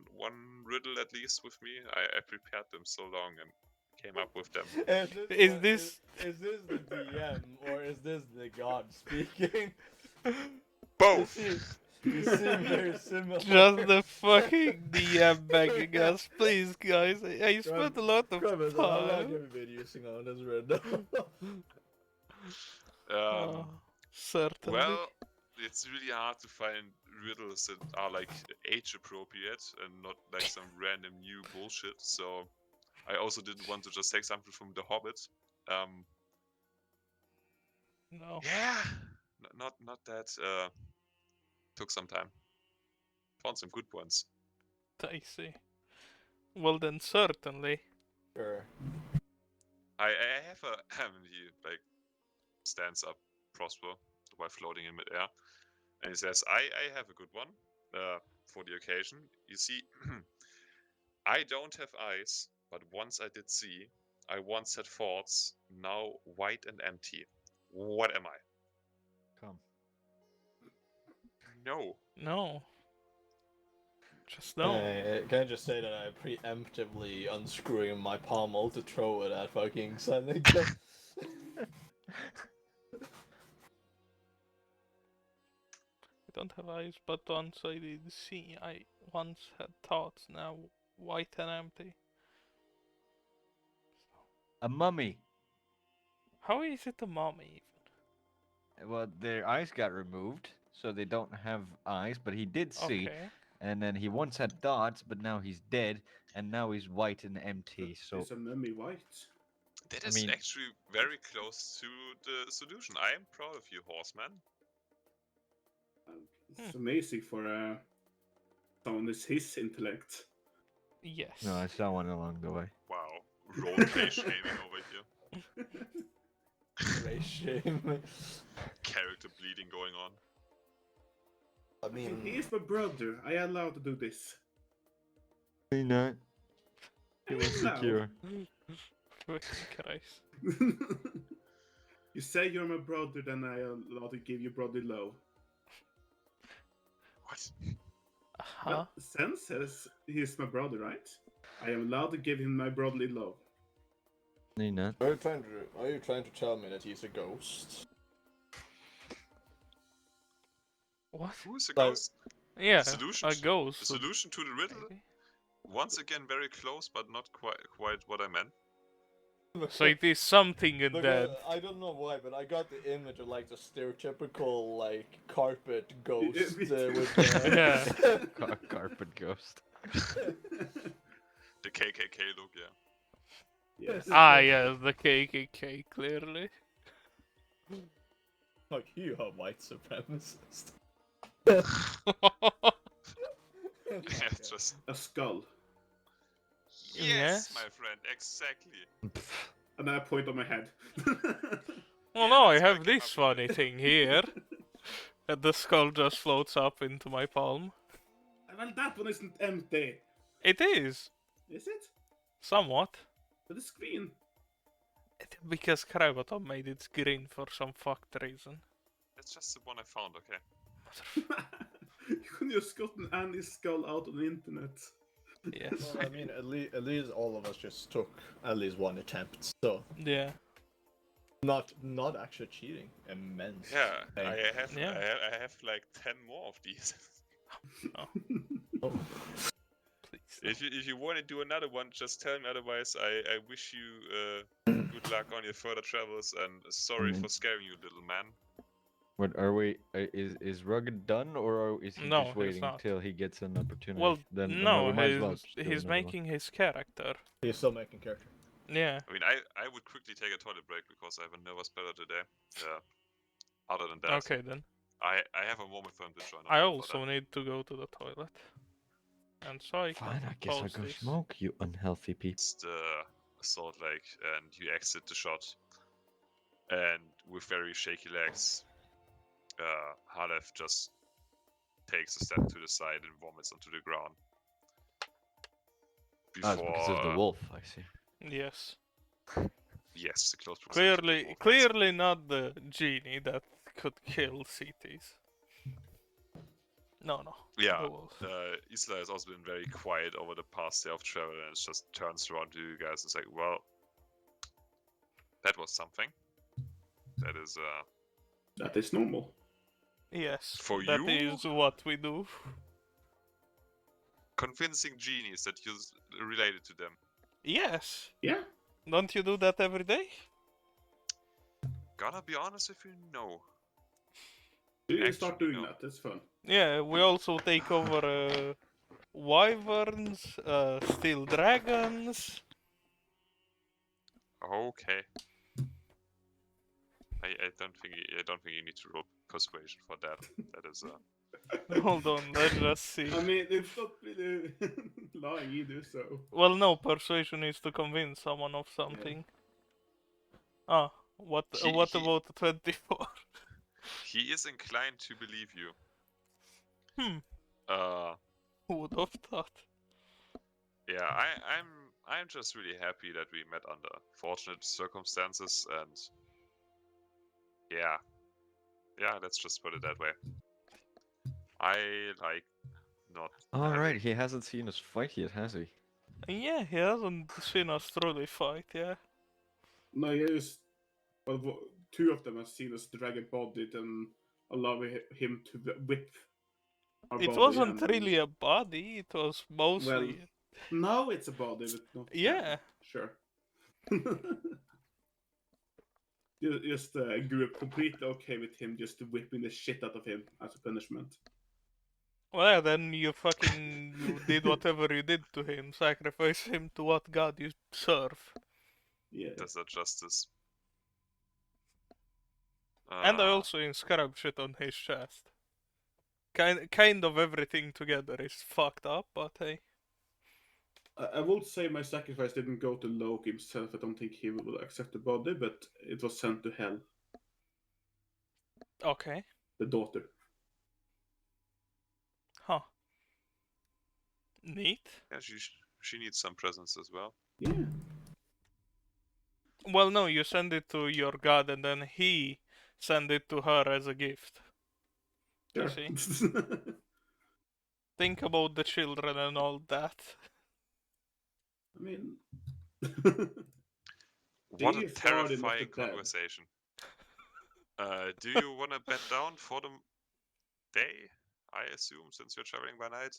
riddle at least with me. I prepared them so long and came up with them. Is this- is this the DM or is this the god speaking? Both. You seem very similar. Just the fucking DM begging us, please, guys. I spent a lot of Promise, how long have time. you been using on this riddle? Certainly. Well, it's really hard to find riddles that are like age appropriate and not like some random new bullshit. So I also didn't want to just take something from The Hobbit. No. Yeah, not that. Took some time. Found some good ones. I see. Well then, certainly. Sure. I have a he like stands up, Prosper, while floating in midair, and he says, "I have a good one for the occasion. You see, I don't have eyes, but once I did see. I once had thoughts, now white and empty. What am I? Come. No. No. Just no. Can I just say that I preemptively unscrewing my pommel to throw it at fucking Seneca? I don't have eyes, but once I did see. I once had thoughts, now white and empty. A mummy. How is it a mummy even? Well, their eyes got removed, so they don't have eyes, but he did see. Okay. And then he once had thoughts, but now he's dead, and now he's white and empty. So Is a mummy white? That I is mean- actually very close to the solution. I am proud of you, horseman. It's amazing for someone with his intellect. Yes. no, I saw one along the way. Wow. Roleplay shaming over here. Race shame. Character bleeding going on. I mean, He is my brother. I am allowed to do this. Maybe not. I It was am allowed. secure. Fucking Christ. You say you're my brother, then I am allowed to give you brotherly love. What? Huh? Well, Sen says he's my brother, right? I am allowed to give him my brotherly love. Maybe not. are you trying to tell me that he's a ghost? What? Who is the So- ghost? Yeah, a Solutions- ghost. The solution to the riddle? maybe. Once again, very close, but not quite what I meant. So it is something in Because that. I don't know why, but I got the image of like the stereotypical like carpet ghost me too. with Yeah. Carpet ghost. The KKK look, yeah. Yes. Ah, yes, the KKK, clearly. like you are white supremacist. Yeah, just A skull. yes, Yes. my friend, exactly. And I point on my head. Well, no, I that's why I have came this up with funny thing here. And the skull just floats up into my palm. Well, that one isn't empty. It is, Is it? somewhat. But it's green. Because Krabaton made it green for some fucked reason. That's just the one I found, okay? You could just gotten Andy's skull out on the internet. Yes. Well, I mean, at least all of us just took at least one attempt, so Yeah. not actually cheating. Immense. Yeah, thing. I have like 10 more of these. Oh. Please. If you want to do another one, just tell me. Otherwise, I wish you good luck on your further travels, and sorry for scaring you, little man. What are we? Is Rugged done, or is he No, just he's waiting not. till he gets an opportunity? Well, then we no, might as well just do he's another one. making his character. He's still making character. Yeah. I mean, I would quickly take a toilet break because I have a nervous better today. Other than that, Okay then. I have a moment for him to join. I up for also that. need to go to the toilet. And so I can Fine, I guess I'll post go this. smoke, you unhealthy people. It's the Salt Lake, and you exit the shot. And with very shaky legs, Halef just takes a step to the side and vomits onto the ground. Ah, it's because of the wolf, I see. Yes. Yes, the close proximity of the Clearly, wolf, yes. clearly not the genie that could kill cities. No. Yeah, The wolf. Isla has also been very quiet over the past day of travel, and it just turns around to you guys and is like, well, that was something. That is, That is normal. Yes. For That you? is what we do. convincing genies that you're related to them. Yes. Yeah. Don't you do that every day? Gotta be honest with you, no. You start Actually, doing no. that. That's fun. Yeah, we also take over wyverns, steel dragons. Okay. I don't think you need to roll persuasion for that. That is Hold on, let's just see. I mean, it's not really lying either, so. Well, no, persuasion is to convince someone of something. Ah, what He- what he- about 24? he is inclined to believe you. Hmm, Uh who would have thought? yeah, I'm just really happy that we met under fortunate circumstances, and yeah. Yeah, let's just put it that way. I like not All having- right, he hasn't seen us fight yet, has he? Yeah, he hasn't seen us truly fight, yeah. No, yes. Well, two of them have seen us drag a body and allow him to whip our It body wasn't and- really a body, it was mostly... Now it's a body, but not. Yeah. Sure. grew up completely okay with him just whipping the shit out of him as a punishment. Well, then you fucking did whatever you did to him. Sacrifice him to what god you serve. Yeah. Desert justice. And I also inscribed shit on his chest. Kind of everything together is fucked up, but hey. I would say my sacrifice didn't go to Loki himself. I don't think he will accept the body, but it was sent to Hell, Okay. the daughter. Huh. Neat. Yeah, she needs some presents as well. Yeah. Well, no, you send it to your god and then he send it to her as a gift. You Sure. see? Think about the children and all that. I mean, What a Dear Orden of terrifying the dead. conversation. Do you want to bed down for the day? I assume, since you're traveling by night.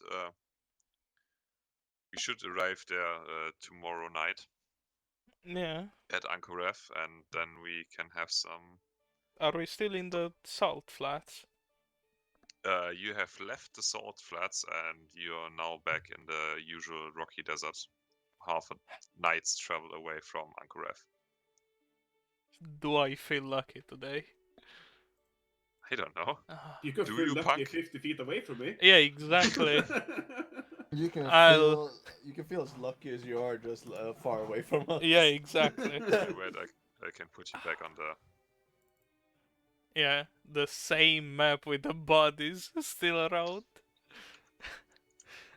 We should arrive there tomorrow night Yeah. at Anchoref, and then we can have some. Are we still in the salt flats? You have left the salt flats, and you are now back in the usual rocky desert, half a night's travel away from Anchoref. Do I feel lucky today? I don't know. You could Do feel you, lucky punk? 50 feet away from me. Yeah, exactly. You can I'll- feel as lucky as you are just far away from us. Yeah, exactly. Okay, wait, I can put you back on the. Yeah, the same map with the bodies still around.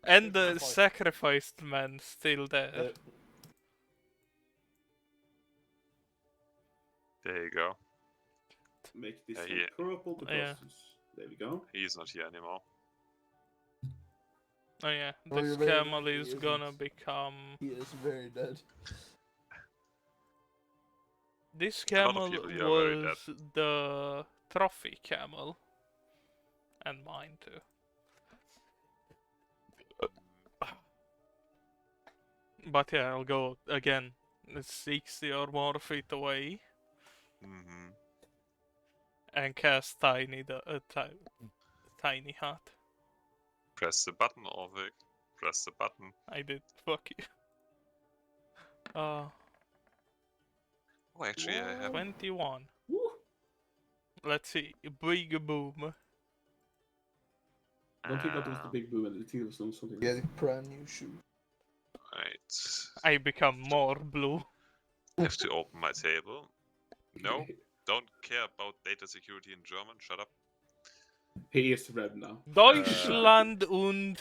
And the sacrificed man still there. There you go. Make this Yeah, one purple because Yeah. there we go. He's not here anymore. Oh yeah, Oh, this you're very camel right, he is isn't. gonna become... He is very dead. This A lot of camel people here are very dead. was the trophy camel. And mine too. But yeah, I'll go again. It's 60 or more feet away. Mm-hmm. And cast tiny tiny hut. Press the button, Orvik. Press the button. I did. Fuck you. Oh, actually, I have. 21. Woo. Let's see. Big boom. I don't think that was the big boom. I think it was something. Get brand new shoes. Right. I become more blue. Have to open my table. No, don't care about data security in German. Shut up. He is red now. Deutschland und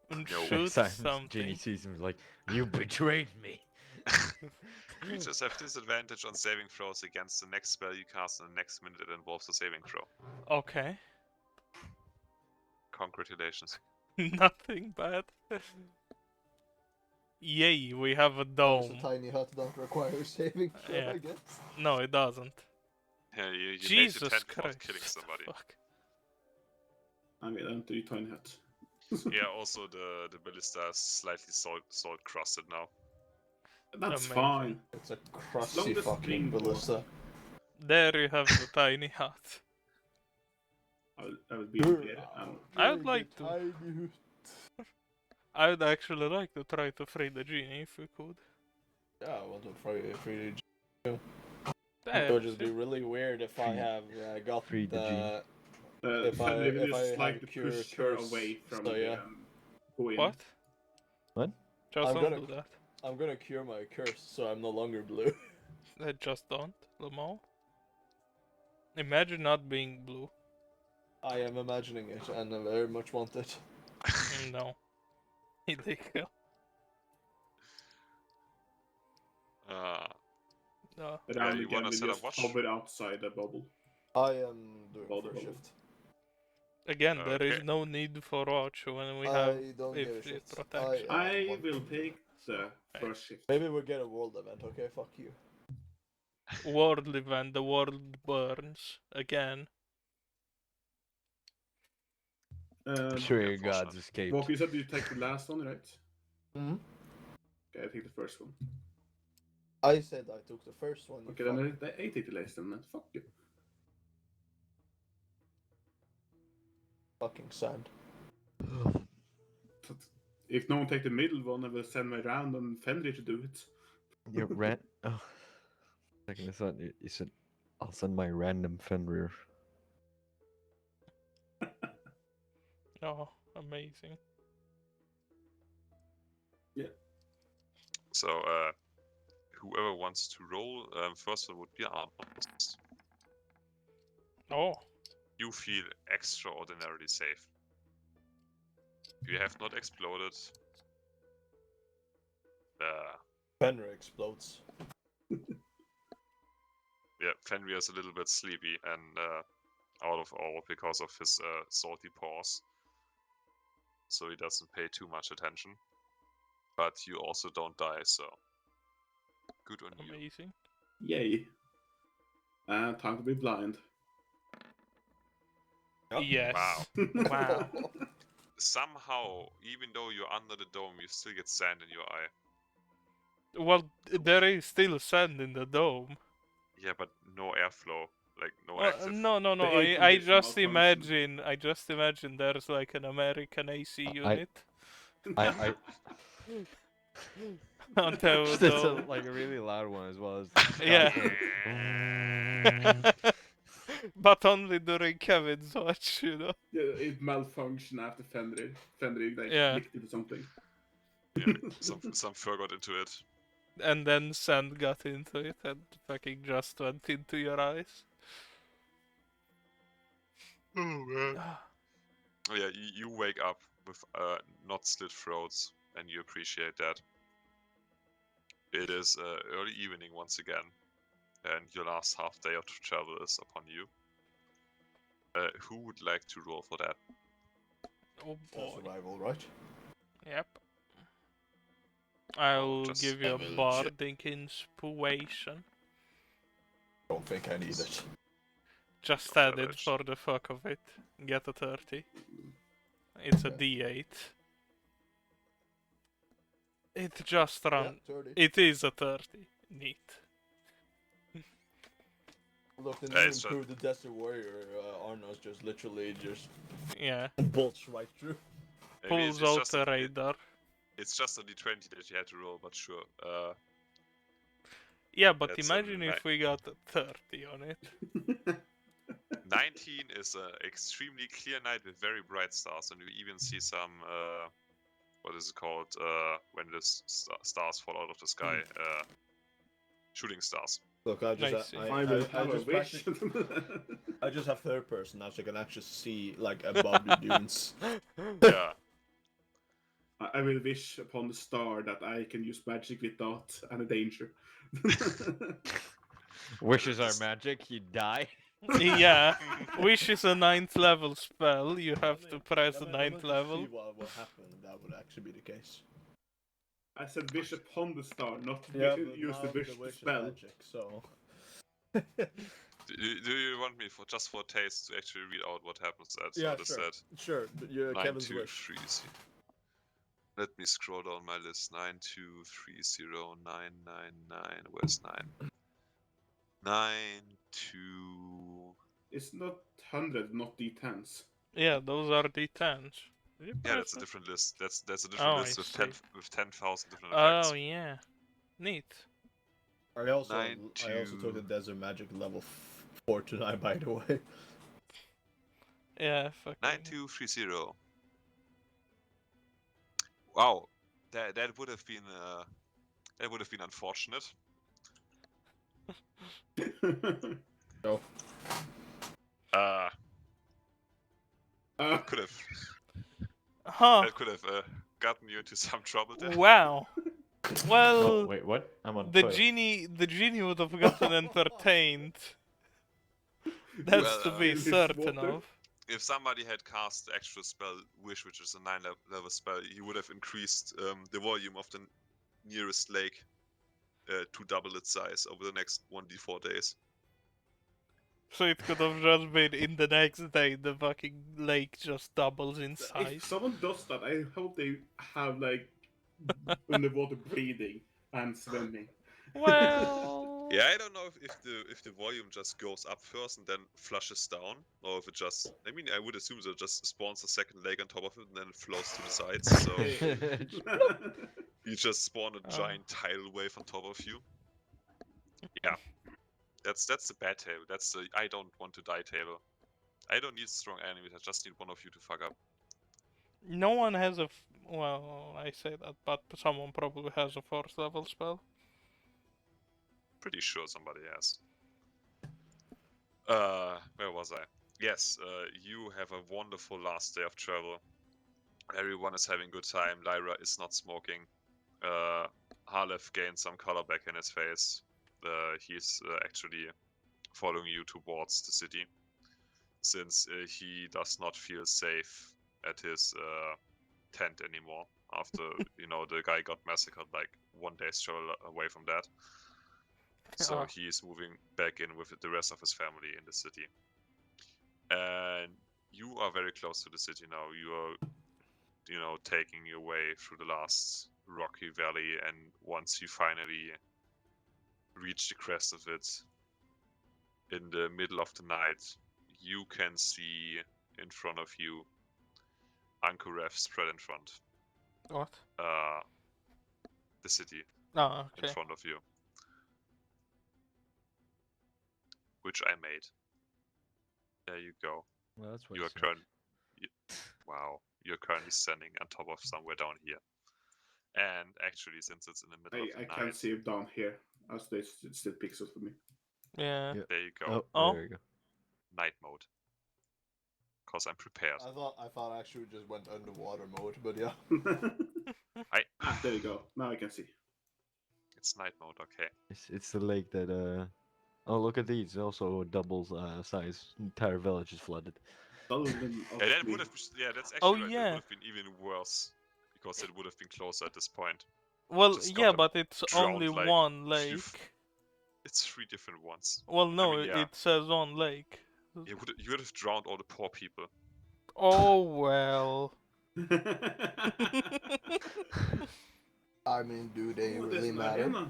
No. shoot Simon something. Genie sees him like, you betrayed me. Creatures have disadvantage on saving throws against the next spell you cast in the next minute that involves a saving throw. Okay. Congratulations. Nothing bad. Yay, we have a There's a dome. tiny hut don't require a saving throw, Yeah. I guess. No, it doesn't. Yeah, you made Jesus the tent without Christ. killing somebody. Fuck. I mean, I'm the tiny hat. Yeah, also the ballista is slightly salt crusted now. That's Amazing. fine. It's a long crusty as fucking green ballista. There you have the tiny hut. I will be here. I would like to. Tiny hut. I would actually like to try to free the genie if we could. Yeah, I want to free There, it would just see? be really weird if I Free- have got free the genie. If I- Maybe if just I like have to cure push her curse, away from so yeah. going. What? What? Just I'm don't gonna- do that. I'm gonna cure my curse, so I'm no longer blue. Just don't, Lamau. Imagine not being blue. I am imagining it, and I very much want it. No. Illegal. No. But Yeah, I'm you again, wanna we set a just watch? hover outside the bubble. I am doing Bubble. first shift. Again, there is Okay. no need for watch when we have I don't give a infinite shit. protection. I want will to. take the first shift. Maybe we'll get a world event, okay? Fuck you. World event, the world burns again. I'm sure your unfortunate. gods escaped. Walk, you said you take the last one, right? Mm-hmm. Okay, I take the first one. I said I took the first one. Okay, then the 80 delays then. Fuck you. Fucking sad. But if no one take the middle one, I will send my round on Fenrir to do it. Your oh. Second, I thought you said I'll send my random Fenrir. Oh, amazing. So, whoever wants to roll, first one would be Arnold. Oh, You feel extraordinarily safe. You have not exploded. Fenrir explodes. Yeah, Fenrir is a little bit sleepy and out of awe because of his salty paws. So he doesn't pay too much attention. But you also don't die, so good on you. amazing. Yay. Time to be blind. Yes. Wow. Wow. Somehow, even though you're under the dome, you still get sand in your eye. Well, there is still sand in the dome. Yeah, but no airflow, like no Well, active. no. The air I conditioner just malfunction. imagine there's like an American AC unit I on the That's dome. like a really loud one as well as Yeah. But only during Kevin's watch, you know. Yeah, it malfunctioned after Fenrir. Fenrir like Yeah. licked it or something. Yeah, some fur got into it. And then sand got into it and fucking just went into your eyes. Oh man. Oh yeah, you wake up with not slit throats, and you appreciate that. It is early evening once again, and your last half day of travel is upon you. Who would like to roll for that? Oh boy. Survival, right? Yep. I'll just give you a have a bardic inspiration. Don't think I need it. Just Okay, add it that's- for the fuck of it. Get a 30. It's a D8. It just ran. Yeah, 30. It is a 30. Neat. Look, the Yeah, new it's just- improved the Desert Warrior, Arno's just literally just Yeah. bolts right through. Maybe Pulls out just the a- radar. It's just a d20 that you had to roll, but sure. Yeah, but That's a imagine if we got a 30 on it. 19 is an extremely clear night with very bright stars, and you even see some, what is it called, when the stars fall out of the sky, shooting stars. Look, I just, Nice. I will have a just wish. I just have third person now, so I can actually see like above the dunes. Yeah, I will wish upon the star that I can use magic without any danger. wishes are magic. You die. Yeah. Wish is a 9th level spell. You have Let to me- press let the me 9th just level. See what happened if that would actually be the case. I said wish upon the star, not Yeah, use the wish wish spell. is magic, so. do you want me for just for a taste to actually read out what happens at Yeah, what is sure. that? Sure, you're 9, Kevin's 2, wish. 3, 0. Let me scroll down my list. 9, 2, 3, 0, 9, 9, 9. Where's 9? 9, 2. It's not 100, not D10s. Yeah, those are D10s. Did you Yeah, press that's a it? different list. That's a different Oh, list I with see. 10,000 different effects. Oh, yeah. Neat. I also 9, took the 2. Desert Magic level 4 tonight, by the way. Yeah, fucking. 9230. Wow, that would have been unfortunate. No. Could have Huh. that could have gotten you into some trouble there. Wow. Well, Oh, wait, what? I'm on the foot. genie would have gotten entertained. That's Well, to be His certain water. of. If somebody had cast the actual spell Wish, which is a 9-level spell, he would have increased the volume of the nearest lake to double its size over the next 1d4 days. So it could have just been in the next day the fucking lake just doubles in If size. someone does that, I hope they have like underwater breathing and swimming. Well. Yeah, I don't know if the volume just goes up first and then flushes down, or if it just. I mean, I would assume that it just spawns a second leg on top of it and then it flows to the sides. So you just spawn a giant tidal wave on top of you. Yeah, that's the bad table. That's the I don't want to die table. I don't need strong enemies. I just need one of you to fuck up. No one has a. Well, I say that, but someone probably has a 4th level spell. Pretty sure somebody has. Where was I? Yes, you have a wonderful last day of travel. Everyone is having a good time. Lyra is not smoking. Halef gained some color back in his face. He's actually following you towards the city, since he does not feel safe at his tent anymore after the guy got massacred like 1 day's travel away from that. So he is moving back in with the rest of his family in the city. And you are very close to the city now. You are, taking your way through the last rocky valley, and once you finally reach the crest of it, in the middle of the night, you can see in front of you Ankurev spread in front. What? The city Oh, in okay. front of you. Which I made. There you go. Well, that's what You are currently. Wow. You're currently standing on top of somewhere down here. And actually, since it's in the middle of the I night. can't see it down here, as it's still pixels for me. Yeah. There you go. Oh, there you go. Night mode. Because I'm prepared. I thought actually we just went underwater mode, but yeah. There you go. Now I can see. It's night mode, okay. It's the lake that Oh, look at these! Also doubles size. Entire village is flooded. That would have. Yeah, that's actually Oh, right. yeah. That would have been even worse, because it would have been closer at this point. Well, Just yeah, got but it's only drowned, like, one lake. It's 3 different ones. Well, no, mean, yeah. it says one lake. You would have drowned all the poor people. Oh well. I mean, do they Oh, really there's an matter? arena.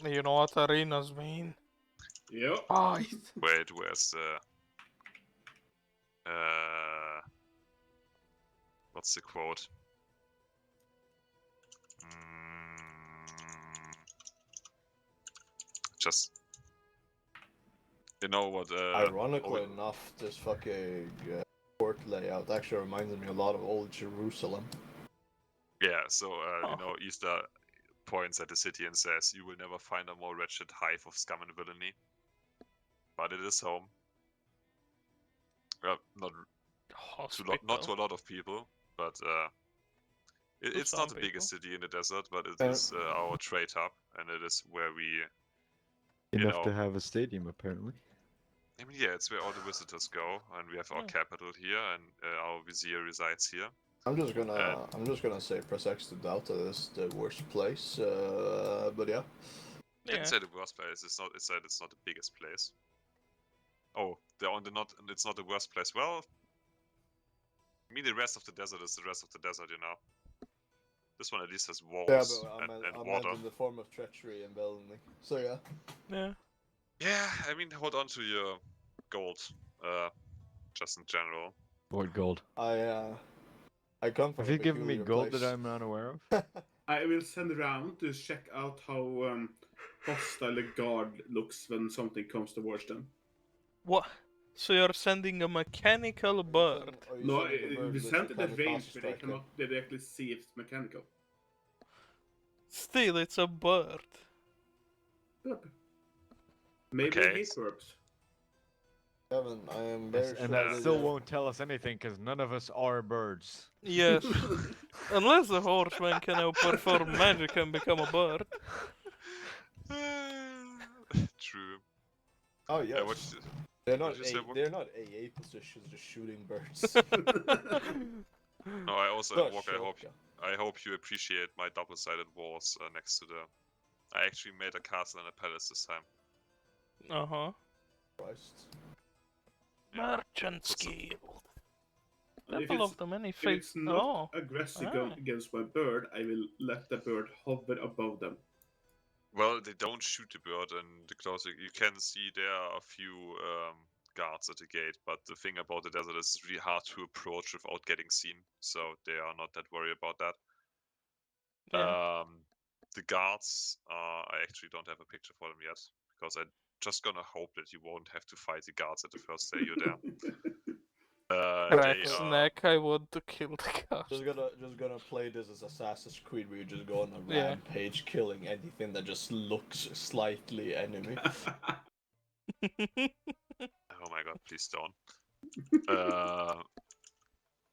You know what arenas mean? Yep. Fight. Wait, where's the... What's the quote? Just... You know what, Ironically enough, this fucking port layout actually reminds me a lot of old Jerusalem. Yeah, so, Easter points at the city and says, "You will never find a more wretched hive of scum and villainy." But it is home. Well, not to a lot of people, but it's not the biggest city in the desert, but it is our trade hub, and it is where we... Enough to have a stadium, apparently. I mean, yeah, it's where all the visitors go, and we have our capital here, and our vizier resides here. I'm just gonna say press X to doubt that is the worst place, but yeah. I didn't say the worst place. It's not the biggest place. Oh, it's not the worst place. Well, I mean, the rest of the desert is the rest of the desert, This one at least has walls and water. Meant in the form of treachery and villainy. So yeah. Yeah. Yeah, I mean, hold on to your gold, just in general. What gold? I come from. Have you given me gold place. that I'm not aware of? I will send around to check out how hostile a guard looks when something comes towards them. What? So you're sending a mechanical bird? No, we sent it at range where they cannot directly see if it's mechanical. Still, it's a bird. Maybe Okay. hate verbs. Kevin, I am very And sure that still won't tell us anything, because none of us are birds. Yes. Unless the horseman can now perform magic and become a bird. True. Oh yes. Yeah, they're not did you say, they're not AA positions, just shooting birds. No, I also Not Walker, I hope you appreciate my double-sided walls next to the... I actually made a castle and a palace this time. Uh-huh. Christ. Yeah. Merchant skill. And if Couple it's of them, any if fake? it's not Oh, aggressive ah. against my bird, I will let the bird hover above them. Well, they don't shoot the bird, and the closer you can see, there are a few guards at the gate. But the thing about the desert is it's really hard to approach without getting seen, so they are not that worried about that. Yeah. The guards, I actually don't have a picture for them yet, because I'm just gonna hope that you won't have to fight the guards at the first day you're there. They Crack's are. neck. I want to kill the guard. Just gonna play this as Assassin's Creed, where you just go on a Yeah. rampage, killing anything that just looks slightly enemy. Oh my god, please don't.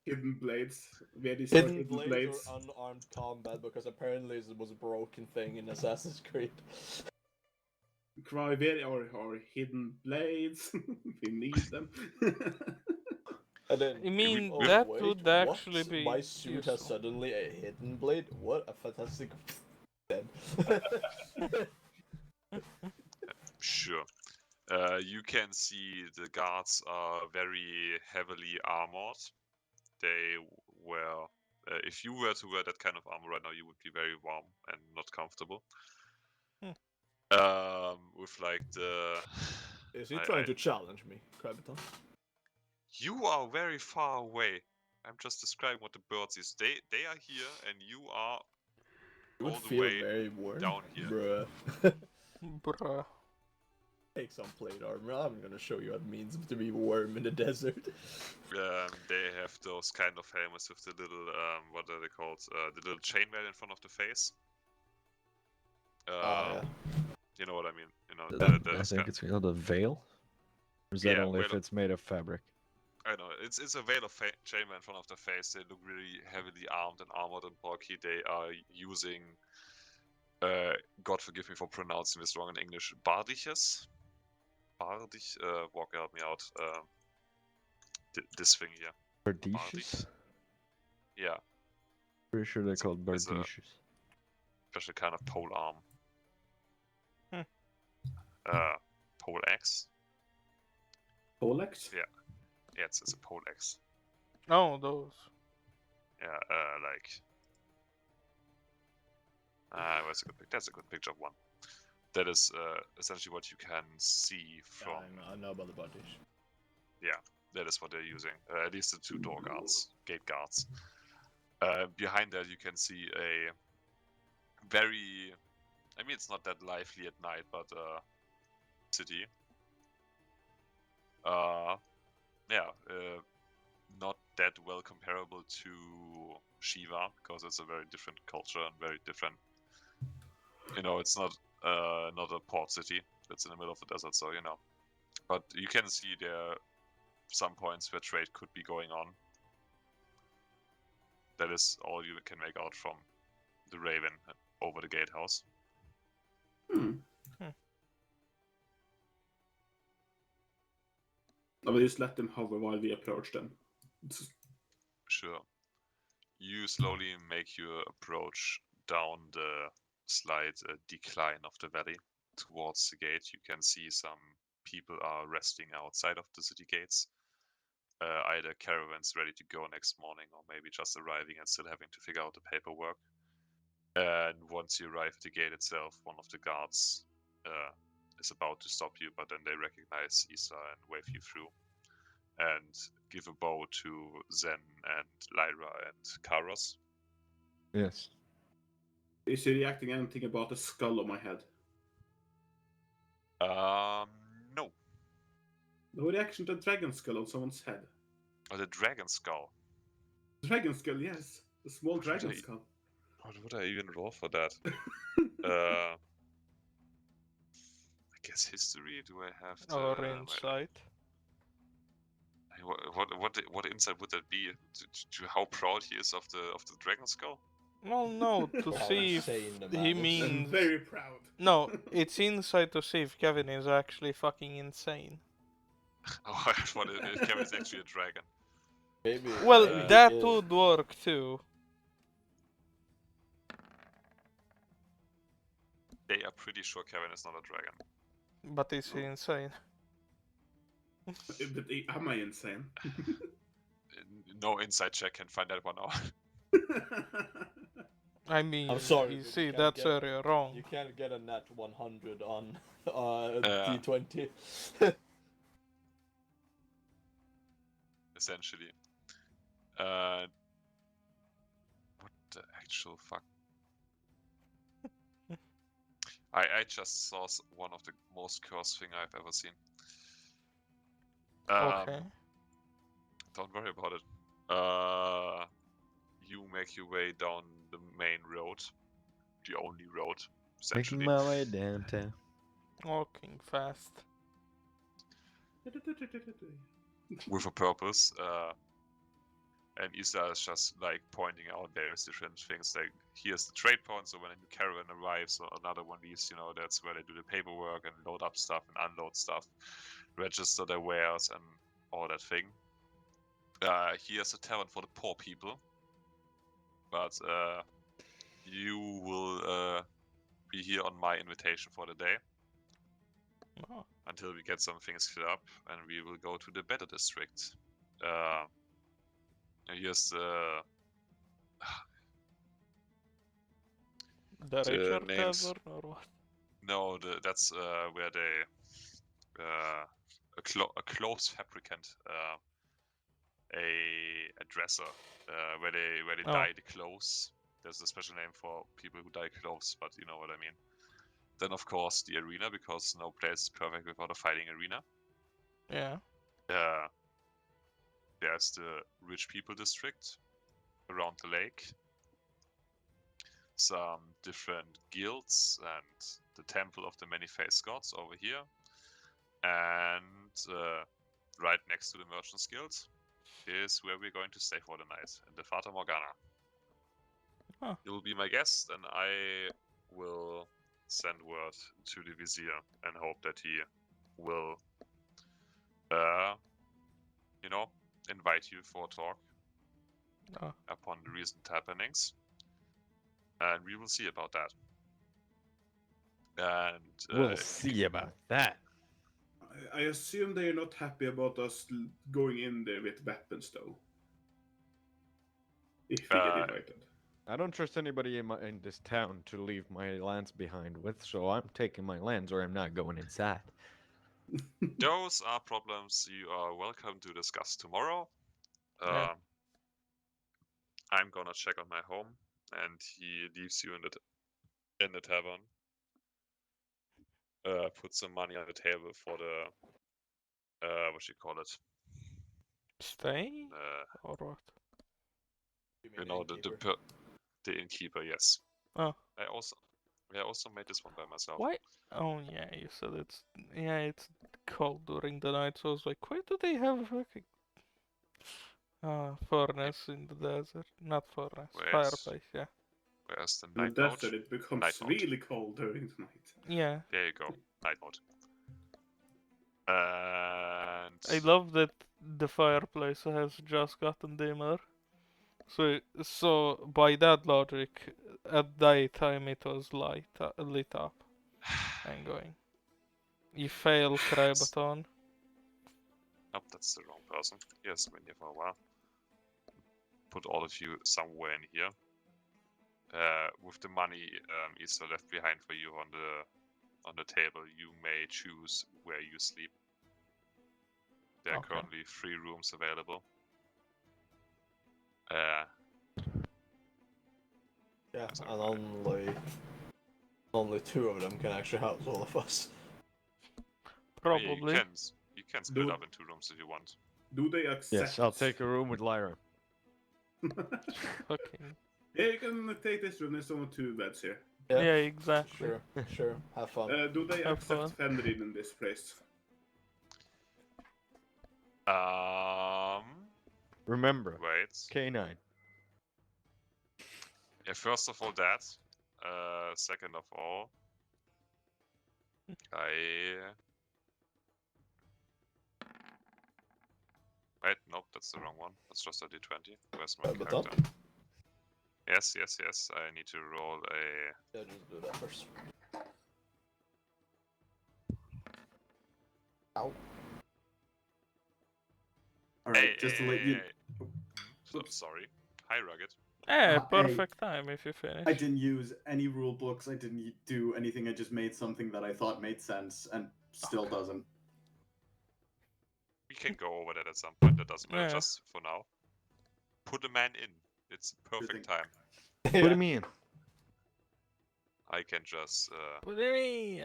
Hidden blades. Very Hidden hidden blades blades. or unarmed combat, because apparently it was a broken thing in Assassin's Creed. Cry very or hidden blades. We need them. And then, I mean, oh, that wait, would what? actually be My suit has useful. suddenly a hidden blade? What a fantastic... Dead. Sure. You can see the guards are very heavily armored. They wear. If you were to wear that kind of armor right now, you would be very warm and not comfortable. With like the. Is he trying to challenge me, Krabiton? You are very far away. I'm just describing what the birds is. They are here, and you are You would all the feel way very warm. down here. Bruh. Bruh. Take some plate armor. I'm gonna show you what it means to be warm in the desert. They have those kind of helmets with the little what are they called? The little chainmail in front of the face. Yeah. You know what I mean? You know, I those think kind. it's called a veil. Or is that Yeah, only if veil- it's made of fabric? I know it's a veil of chainmail in front of the face. They look really heavily armed and armored and bulky. They are using. God forgive me for pronouncing this wrong in English. Bardiches. Bardich. Walker, help me out. This thing here. Bardishes? Yeah, Pretty sure they're called it's a bardishes. special kind of pole arm. Hmm. Pole axe. Polex? Yeah. Yeah, it's a pole axe. Oh, those. Yeah, where's a good pic? That's a good picture of one. That is essentially what you can see from. I know about the bodies. That is what they're using. At least the two door guards, gate guards. Behind that, you can see a very. I mean, it's not that lively at night, but city. Not that well comparable to Shiva, because it's a very different culture and very different. You know, it's not a port city. It's in the middle of the desert, so you know. But you can see there are some points where trade could be going on. That is all you can make out from the Raven over the gatehouse. I will just let them hover while we approach them. Sure. You slowly make your approach down the slight decline of the valley towards the gate. You can see some people are resting outside of the city gates. Either caravans ready to go next morning, or maybe just arriving and still having to figure out the paperwork. And once you arrive at the gate itself, one of the guards is about to stop you, but then they recognize Isa and wave you through. And give a bow to Zen and Lyra and Karos. Yes. Is he reacting anything about the skull on my head? No. No reaction to a dragon skull on someone's head. Oh, the dragon skull. Dragon skull, yes. The small What would dragon I- skull. What would I even roll for that? I guess history. Do I have to? Or insight. What insight would that be? To how proud he is of the dragon skull? Well, no, to How see if insane the he man is. I'm means. very proud. No, it's insight to see if Kevin is actually fucking insane. Oh, I thought Kevin's actually a dragon. Maybe. Well, maybe he that is. would work too. They are pretty sure Kevin is not a dragon. But is he insane? But am I insane? No inside check can find that one out. I mean, I'm sorry, you but see, you can't that's get- area wrong. You can't get a nat 100 on Yeah. D20. Essentially. What the actual fuck? I just saw one of the most cursed thing I've ever seen. Okay. Don't worry about it. You make your way down the main road, the only road, Making essentially. my way downtown. Walking fast. With a purpose. And Isa is just like pointing out various different things. Like here's the trade point, so when a new caravan arrives or another one leaves, you know, that's where they do the paperwork and load up stuff and unload stuff, register their wares and all that thing. Here's a tavern for the poor people, but you will be here on my invitation for the day Oh, until we get some things cleared up, and we will go to the better district. Here's the the The Richer names- Tavern or what? no, that's where they a clothes fabricant, a dresser, where they Oh. dye the clothes. There's a special name for people who dye clothes, but you know what I mean. Then of course the arena, because no place is perfect without a fighting arena. Yeah. There's the rich people district around the lake. Some different guilds and the temple of the many-faced gods over here. And right next to the Merchants Guild is where we're going to stay for the night, in the Fata Morgana. Huh. You will be my guest, and I will send word to the Vizier and hope that he will, you know, invite you for a talk Oh. upon the recent happenings. And we will see about that. And We'll see about that. I assume they're not happy about us going in there with weapons, though. If we get invited. I don't trust anybody in this town to leave my lands behind with, so I'm taking my lands or I'm not going inside. those are problems you are welcome to discuss tomorrow. Yeah. I'm gonna check on my home, and he leaves you in the tavern. Put some money on the table for the what you call it? Stay? Uh, Or what? you know the innkeeper. Yes. Oh. I also made this one by myself. Why? Oh yeah, you said it's cold during the night, so I was like, why do they have a fucking furnace in the desert? Not furnace, Where's- fireplace, yeah. Where's the In night the mode? desert, it becomes Night mode. really cold during the night. Yeah. There you go, night mode. And I love that the fireplace has just gotten dimmer. So by that logic, at daytime it was lit up and going. You fail, Crybaton. Nope, that's the wrong person. He hasn't been here for a while. Put all of you somewhere in here. With the money Issa left behind for you on the table, you may choose where you sleep. There are Okay. currently 3 rooms available. Yeah, That's and alright. only 2 of them can actually house all of us. Probably. You can split Dude. up in 2 rooms if you want. Do they accept? Yes, I'll take a room with Lyra. Fucking. Yeah, you can take this room. There's only 2 beds here. Yeah, exactly. Sure, have fun. Do they Have accept Fenrir in this place? Remember, Wait. K9. Yeah, first of all that. Second of all, Wait, nope, that's the wrong one. That's just a d20. Where's my But character? Yes. I need to roll a... Yeah, just do that first. Ow. All right, just to let you. I'm sorry. Hi, Rugged. Eh, Hey. perfect time if you finish. I didn't use any rule books. I didn't do anything. I just made something that I thought made sense and still doesn't. We can go over that at some point. That doesn't matter. Yeah. Just for now. Put a man in. It's perfect thing. time. What do you mean? I can just. What do you mean?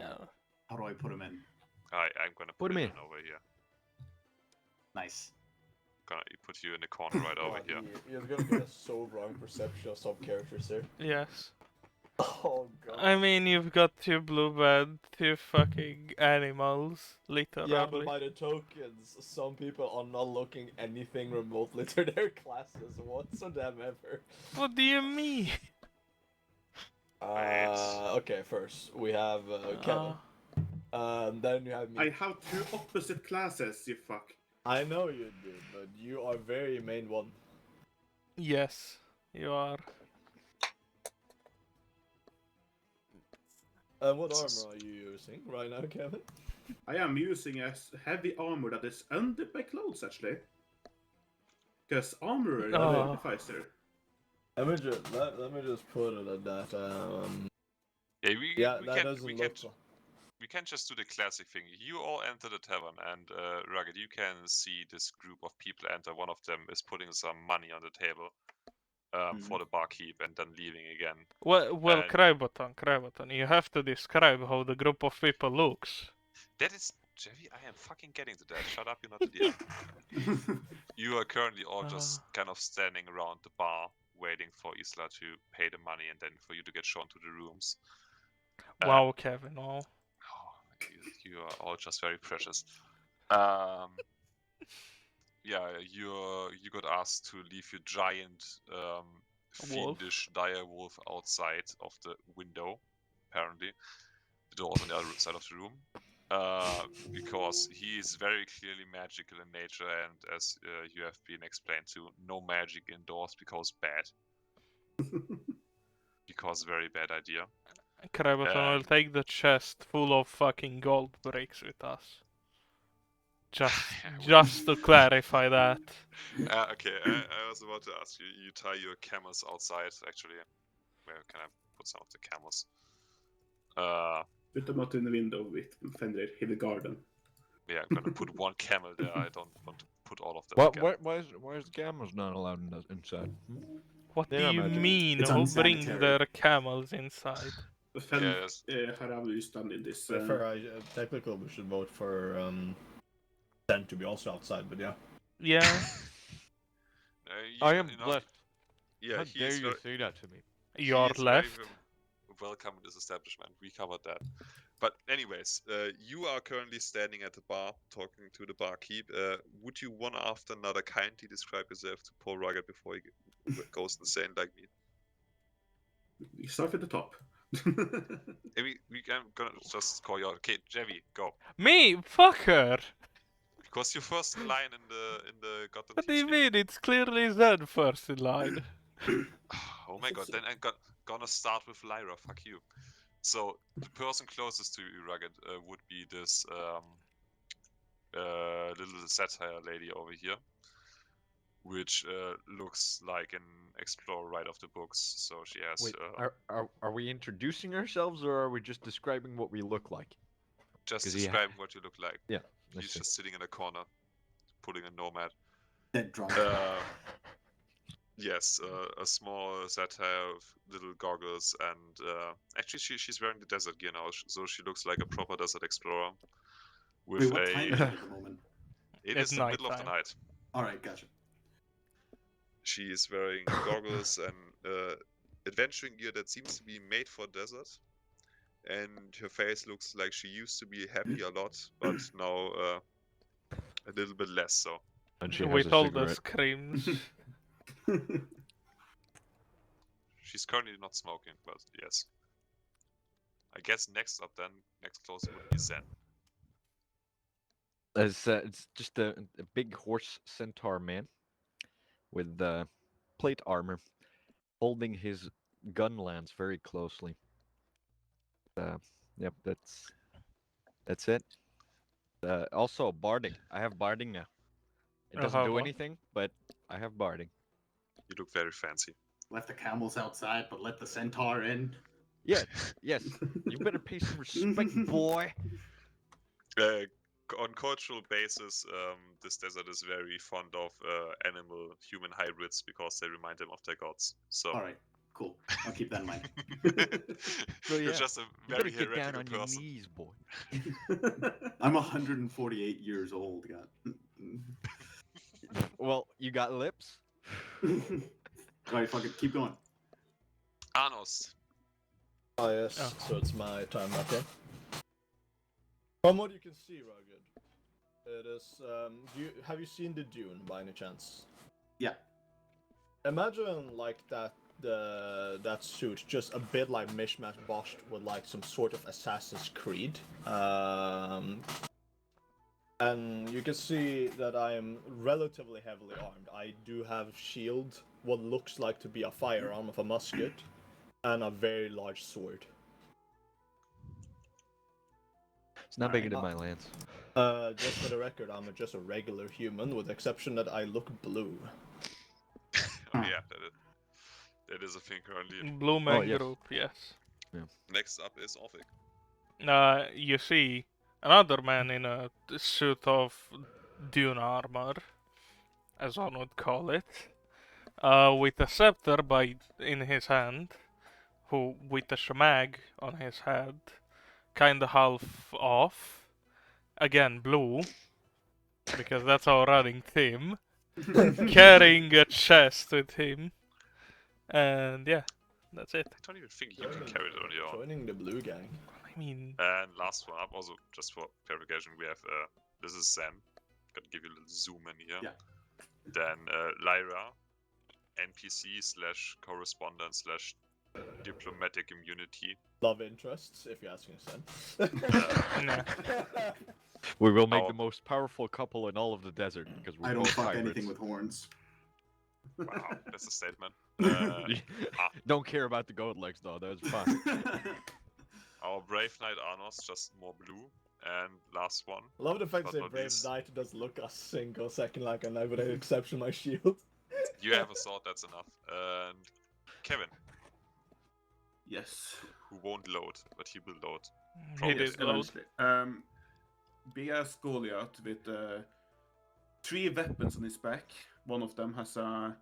How do I put him in? I'm gonna What put do it you in over here. Nice. Gonna put you in the corner right over God, here. You're gonna get a so wrong perception of some characters here. Yes. Oh god. I mean, you've got two blue bed, two fucking animals, literally. Yeah, but by the tokens, some people are not looking anything remotely to their classes whatsoever. What do you mean? Okay, first we have Kevin. Then you have me. I have two opposite classes, you fuck. I know you do, but you are very main one. Yes, you are. What armor are you using right now, Kevin? I am using a heavy armor that is under my clothes, actually. Because armor identifies there. Let me just put it at that. Yeah, we that can doesn't we look. can we can just do the classic thing. You all enter the tavern, and Rugged, you can see this group of people enter. One of them is putting some money on the table for the barkeep, and then leaving again. Well, And- Cryboton, you have to describe how the group of people looks. That is, Jevi, I am fucking getting to that. Shut up, you're not the DM. You are currently all just kind of standing around the bar, waiting for Isla to pay the money, and then for you to get shown to the rooms. Wow, Kevin, wow. Oh, you are all just very precious. Yeah, you got asked to leave your giant, fiendish dire wolf outside of the window. Apparently, the door is on the other side of the room. Because he is very clearly magical in nature, and as you have been explained to, no magic indoors because bad. Because very bad idea. Cryboton will take the chest full of fucking gold bricks with us. Just to clarify that. Okay, I was about to ask you. You tie your camels outside, actually. Where can I put some of the camels? Put them out in the window with Fenrir in the garden. Yeah, I'm gonna put one camel there. I don't want to put all of them What? together. Why is the camels not allowed inside? What They're do not you magic. mean? It's Who brings unsanitary. their camels inside? Yes. How have you done in this? Technically, we should vote for Sen to be also outside, but yeah. Yeah, I am you know, blessed. Yeah, How he dare is you very, say that to me? you're he is very left. welcome in this establishment. We covered that. But anyways, you are currently standing at the bar talking to the barkeep. Would you one after another kindly describe yourself to Paul Rugged before he goes insane like me? We start at the top. We can gonna just call you out. Okay, Jevi, go. Me, fucker. Because you're first in line in the Gotham What do you Teach mean? It's clearly Zed first in line. Oh my god, then I'm gonna start with Lyra, fuck you. So, the person closest to you, Rugged, would be this little satire lady over here. Which looks like an explorer right off the books, so she has... Wait, are we introducing ourselves or are we just describing what we look like? just 'cause he ha- describing what you look like. Yeah, He's let's see. just sitting in a corner, pulling a nomad. Dead drunk. Yes, a small satire with little goggles, and actually she's wearing the desert gear now, so she looks like a proper desert explorer. With Wait, what time is it at the moment? It At is the middle of the nighttime. night. Alright, gotcha. She is wearing goggles and adventuring gear that seems to be made for desert. And her face looks like she used to be happy a lot, but now a little bit less so. And she has With a all the cigarette. screams. She's currently not smoking, but yes. I guess next closest would be Zen. It's just a big horse centaur man with plate armor, holding his gun lance very closely. Yep, that's it. Also barding. I have barding now. It You doesn't have do what? anything, but I have barding. You look very fancy. Left the camels outside, but let the centaur in. Yeah, yes. You better pay some respect, boy. On cultural basis, this desert is very fond of animal-human hybrids because they remind them of their gods. So. All right, cool. I'll keep that in mind. So yeah, You're just a you better very get down heretical on your person. knees, boy. I'm 148 years old. God. Well, you got lips? All right, fuck it. Keep going. Anos. Ah, yes. Oh. So it's my time, okay. From what you can see, Rugged, it is. Have you seen the Dune by any chance? Yeah. Imagine like that suit, just a bit like mishmash boshed with like some sort of Assassin's Creed. And you can see that I am relatively heavily armed. I do have shield, what looks like to be a firearm of a musket, and a very large sword. It's not bigger Alright. than my lance. Just for the record, I'm just a regular human, with the exception that I look blue. Oh yeah, that is a thing currently. Blue man yes. group, yes. Next up is Orphic. You see another man in a suit of dune armor, as one would call it, with a scepter in his hand, who with a shemag on his head, kinda half off, again blue, because that's our running theme, carrying a chest with him, and yeah, that's it. I don't even think you can carry it on your own. Joining the blue gang. I mean, And last one up, also just for clarification, we have this is Sam. Gotta give you a little zoom in here. Yeah. Then Lyra, NPC slash correspondent slash diplomatic immunity. Love interests, if you're asking Sen. nah. We will make Oh. the most powerful couple in all of the desert because we're I don't both fuck hybrids. anything with horns. Wow, that's a statement. Don't care about the goat legs though. That's fine. Our Brave Knight Arnos, just more blue. And last one. Love the fact But that not Brave least. Knight does look a single second like an with the exception my shield. You have a sword, that's enough. And Kevin, Yes. who won't load, but he will load. He Probably did load. eventually. Big ass Goliath with 3 weapons on his back. One of them has a.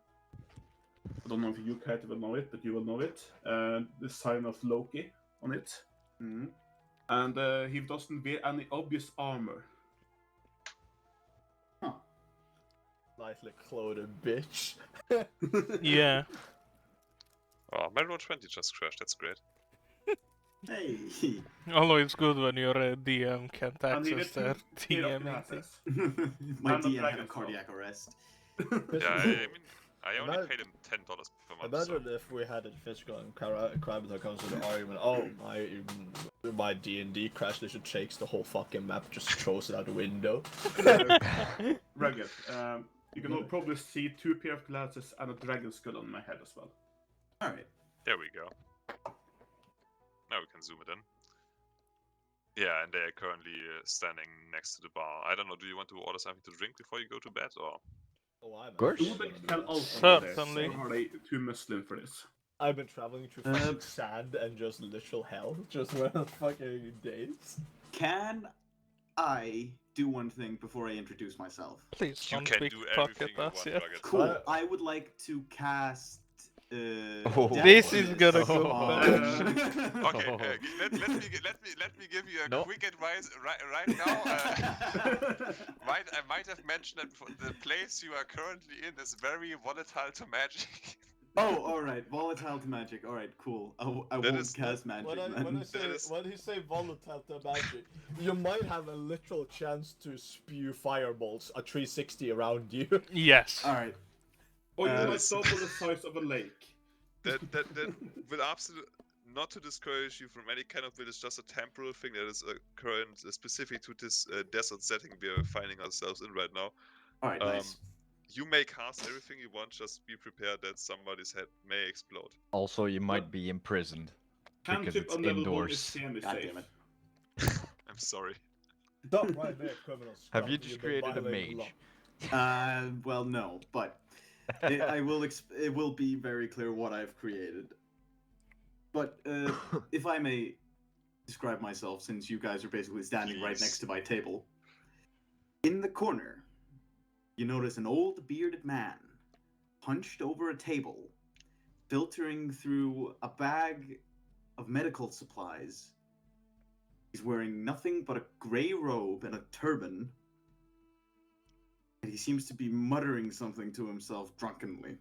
I don't know if you Kate will know it, but you will know it. The sign of Loki on it. Mhm. And he doesn't wear any obvious armor. Nicely clothed bitch. Yeah. Oh, my roll 20 just crashed, that's great. Hey. Always good when your DM can't And he access did their 2 pair of TM meeting. glasses. My I'm a DM had dragon a cardiac arrest. Yeah, I mean, I only Imagine- paid him $10 per month. So. Imagine if we had a physical and crab that comes to the argument. Oh, my D&D crash literally shakes the whole fucking map, just throws it out the window. Rugged. You can probably see 2 pair of glasses and a dragon skull on my head as well. Alright. There we go. Now we can zoom it in. Yeah, and they are currently standing next to the bar. I don't know, do you want to order something to drink before you go to bed, or? Oh, I'm course. actually Ubek gonna can do that. also do this, Certainly. or are they too Muslim for this? I've been traveling through fucking sand and just literal hell just for fucking days. Can I do one thing before I introduce myself? Please You don't can pick do everything pocket you us want, yet. Rugged. Cool. Uh, I would like to cast. Oh. This is gonna go on- Okay, let me give you a No. quick advice right now. I might have mentioned that before. The place you are currently in is very volatile to magic. Oh, alright. Volatile to magic. Alright, cool. I won't is- cast magic. When then. he say volatile to magic, you might have a literal chance to spew fireballs a 360 around you. Yes. Alright. Or you might Yes. double the size of a lake. that will absolutely not to discourage you from any kind of build. It's just a temporal thing that is specific to this desert setting we are finding ourselves in right now. Alright, nice. You may cast everything you want, just be prepared that somebody's head may explode. Also, you might be imprisoned because Cantrip it's on level 1 is indoors. semi-safe. God damn it. I'm sorry. Stop right there, criminals. Have Stop. you just You've been created a violating the mage? law. Well, no, but It will be very clear what I've created. But if I may describe myself, since you guys are basically standing right next to my table, in the corner, you notice an old bearded man hunched over a table, filtering through a bag of medical supplies. He's wearing nothing but a grey robe and a turban, and he seems to be muttering something to himself drunkenly.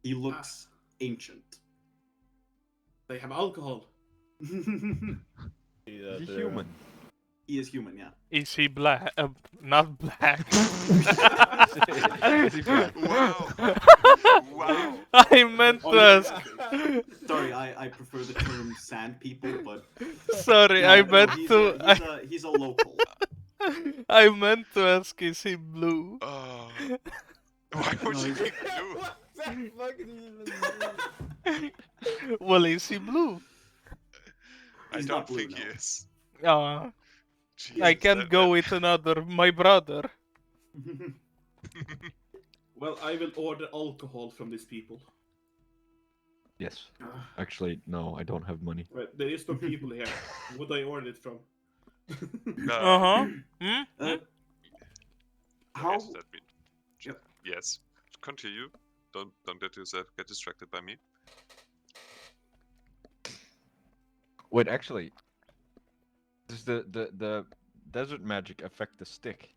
He looks ancient. They have alcohol. He's human. He is human, yeah. Is he black? Not black. Is he black? Wow. Wow. I meant to ask. Sorry, I prefer the term sand people, but Sorry, no, I no, meant he's to. he's a local. I meant to ask, is he blue? Why would No, you he's- pick blue? What the fuck did he even do? Well, is he blue? I He's don't not blue, think he no. is. I Jesus, can't go with another. My brother. Well, I will order alcohol from these people. Yes. Actually, no, I don't have money. Right, there is no people here. Would I order it from? Uh huh. How? Yes, that mean- Yep. Yes. Continue. Don't let yourself get distracted by me. Wait, actually, does the desert magic affect the stick?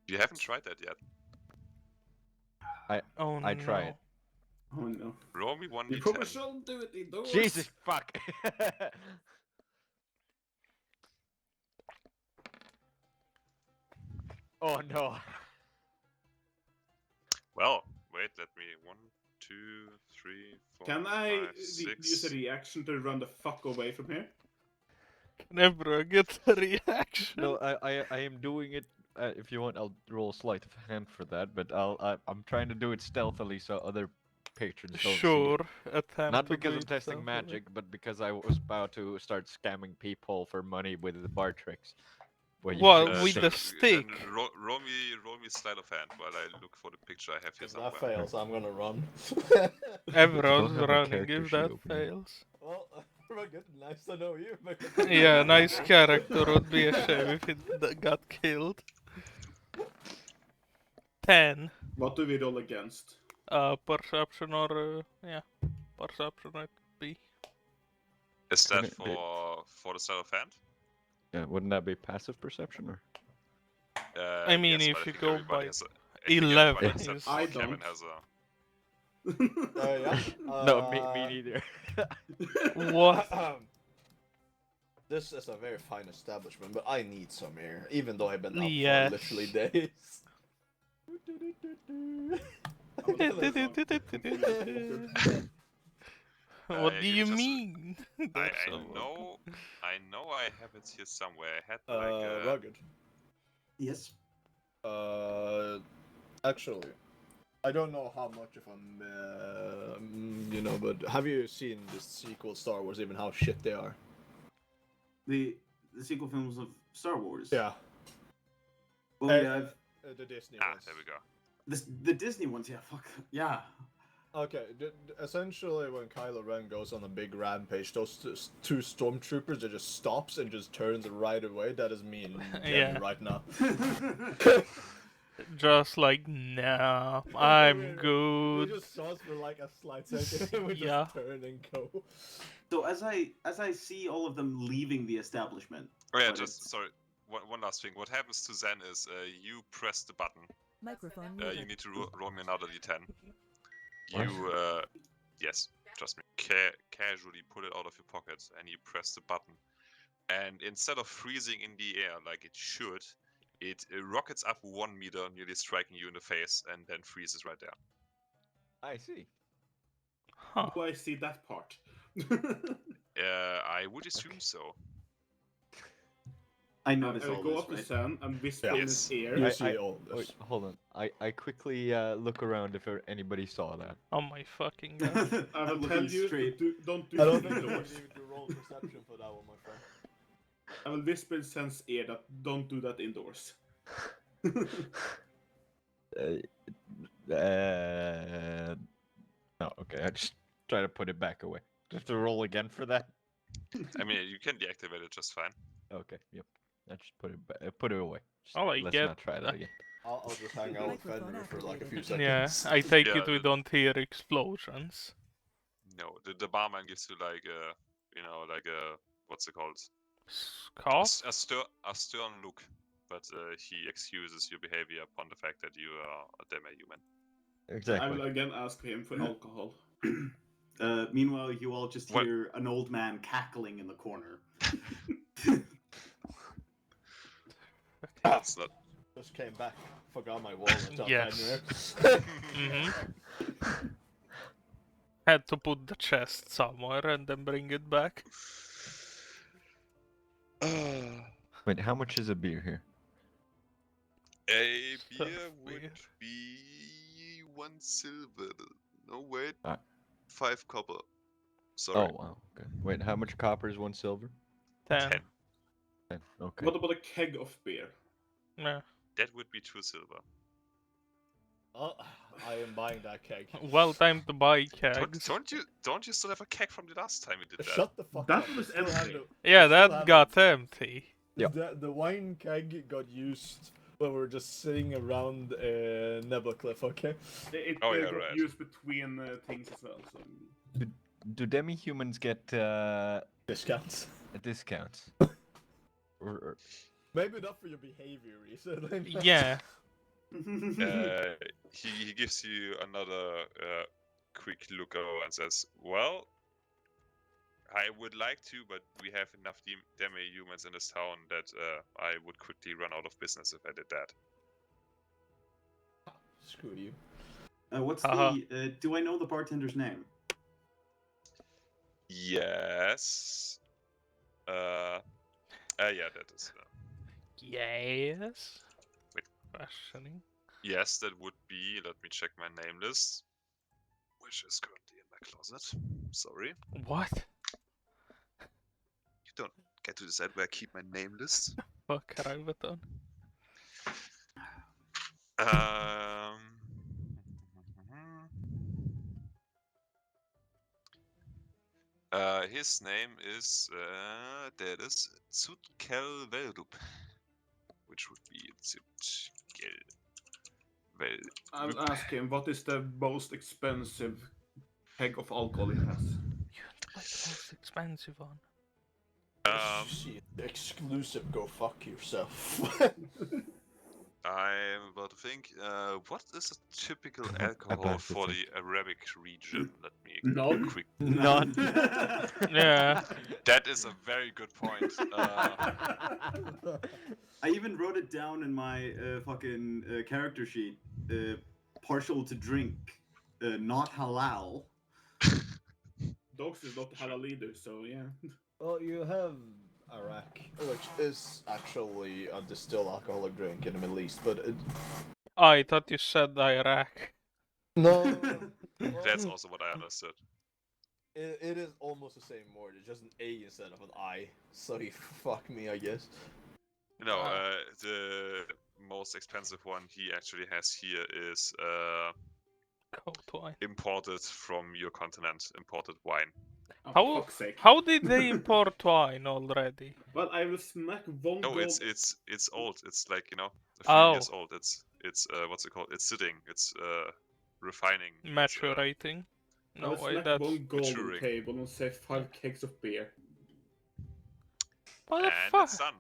You haven't tried that yet. Oh I try it. Oh no. Roll me You probably 1d10. shouldn't do it indoors. Jesus fuck! Oh no. Well, wait, let me. 1, 2, 3, 4, Can I 5, 6. use a reaction to run the fuck away from here? Never get a reaction. No, I am doing it. If you want, I'll roll sleight of hand for that. But I'm trying to do it stealthily so other patrons don't see Sure, it. attempt Not to because do I'm it testing stealthily. magic, but because I was about to start scamming people for money with the bar tricks. Where you Well, shoot with shit. the Then stick. roll me sleight of hand while I look for the picture I have here If somewhere. that fails, I'm gonna run. Everyone's have a running character if sheet that open yet. fails. Well, good. Nice to know you. Yeah, nice character. Would be a shame if it got killed. 10. What do we roll against? Perception or yeah, perception it could be. Is that Wouldn't it- for the sleight of hand? Yeah, wouldn't that be passive perception or? I mean, yes, if but you think go everybody by has I think 11 everybody except is- for I Kevin don't. has a. Yeah. No, me neither. What? This is a very fine establishment, but I need some air, even though I've been up Yes. for literally days. What Yeah, do give you me just a- mean? I There's someone. know I have it here somewhere. I had like Rugged. Yes. Actually, I don't know how much of a, but have you seen the sequel Star Wars? Even how shit they are. The sequel films of Star Wars. Yeah. Well, Uh, yeah. The Disney ones. there we go. The Disney ones, yeah. Fuck. Yeah. Okay, essentially when Kylo Ren goes on a big rampage, those two stormtroopers, it just stops and just turns right away. That is me and Jenny Yeah. right now. Just like, nah, I'm We good. just saw us for like a slight second, and we just Yeah. turn and go. So as I see all of them leaving the establishment. Oh yeah, but just it's- sorry. One last thing. What happens to Zen is you press the button. Microphone You muted. need to roll me another d10. What? You yes, trust me. Casually pull it out of your pocket and you press the button. And instead of freezing in the air like it should, it rockets up 1 meter, nearly striking you in the face, and then freezes right there. I see. Huh. Do I see that part? I would assume so. I I noticed all go this, up to right? Sam and whisper in his Yes. ear. You I- see all this. Wait, hold on. I quickly look around if anybody saw that. Oh my fucking god. I will Looking tell you, straight. don't do I it don't think you indoors. need to roll perception for that one, my friend. I will whisper in Sam's ear that don't do that indoors. No, okay. I just try to put it back away. Do I have to roll again for that? I mean, you can deactivate it just fine. Okay. Yep. I just put it away. Just Oh, I let's get not try that that. again. I'll just hang out with Fenrir for like a few Yeah, seconds. I take Yeah, it we don't hear explosions. No, the barman gives you like a, like a, what's it called? Cough? A stern look, but he excuses your behavior upon the fact that you are a demi-human. I Exactly. will again ask him for alcohol. Meanwhile, you all just What? hear an old man cackling in the corner. That's not. Just came back, forgot my wallet. Yes. Mm-hmm. Had to put the chest somewhere and then bring it back. Wait, how much is a beer here? A So beer would weird. be 1 silver. No, wait. Ah. 5 copper. Sorry. Oh wow. Okay. Wait, how much copper is 1 silver? 10. 10. 10. Okay. What about a keg of beer? Yeah. That would be 2 silver. Oh, I am buying that keg. Well, time to buy kegs. Don't you still have a keg from the last time you did that? Shut the fuck That up. was I still have empty. the- Yeah, I still that have got the- empty. Yep. The wine keg got used when we were just sitting around Nebula Cliff, okay? It Oh, yeah, got right. used between things as well. So. Do demi-humans get Discounts. discounts? Or Maybe not for your behavior reason. Yeah. He gives you another quick look over and says, "Well, I would like to, but we have enough demi-humans in this town that I would quickly run out of business if I did that." Screw you. What's Haha. the? Do I know the bartender's name? Yes. Yeah, that is. Yes. Wait. Questioning. Yes, that would be. Let me check my name list, which is currently in my closet. Sorry, What? you don't get to decide where I keep my name list. Fuck Riveton. His name is that is Zutkel Veldup, which would be Zutkel Veldup. I'll ask him what is the most expensive keg of alcohol he has. You have to buy the most expensive one. Shit, exclusive, go fuck yourself. I'm about to think. What is a typical I alcohol passed for it. the Arabic region? Let me None. quick. None. Yeah. That is a very good point. I even wrote it down in my fucking character sheet. Partial to drink, not halal. Dogs is not halal either, so yeah. Well, you have Iraq, which is actually a distilled alcoholic drink in the Middle East, but I thought you said Iraq. no. That's also what I understood. It is almost the same word. It's just an A instead of an I. So you fuck me, I guess. No, the most expensive one he actually has here is Cold wine. imported from your continent, imported wine. Oh, How- for fuck's sake. How did they import wine already? Well, I will smack one No, gold. it's old. It's like a few Oh. years old. It's what's it called? It's sitting. It's refining. It's, Maturating. I No will way, smack that's... one gold on maturing. the table and say 5 kegs of beer. What the and fuck? it's done.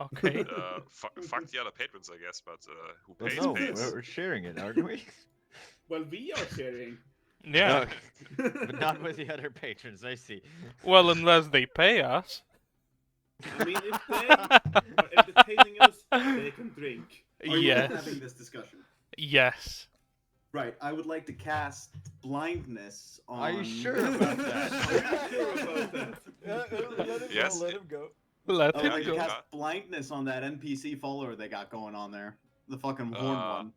Okay. Fuck the other patrons, I guess, but who Well, pays no, pays. we're sharing it, aren't we? Well, we are sharing. Yeah. Okay. But not with the other patrons, I see. Well, unless they pay us. I mean, if they are entertaining us, they can drink. Are you Yes. having this discussion? Yes. Right. I would like to cast blindness on. Are you sure about that? I'm sure about that. Let him Yes, go, let it- him go. Let I Yeah, would it like to go. yeah. cast blindness on that NPC follower they got going on there. The fucking horn one.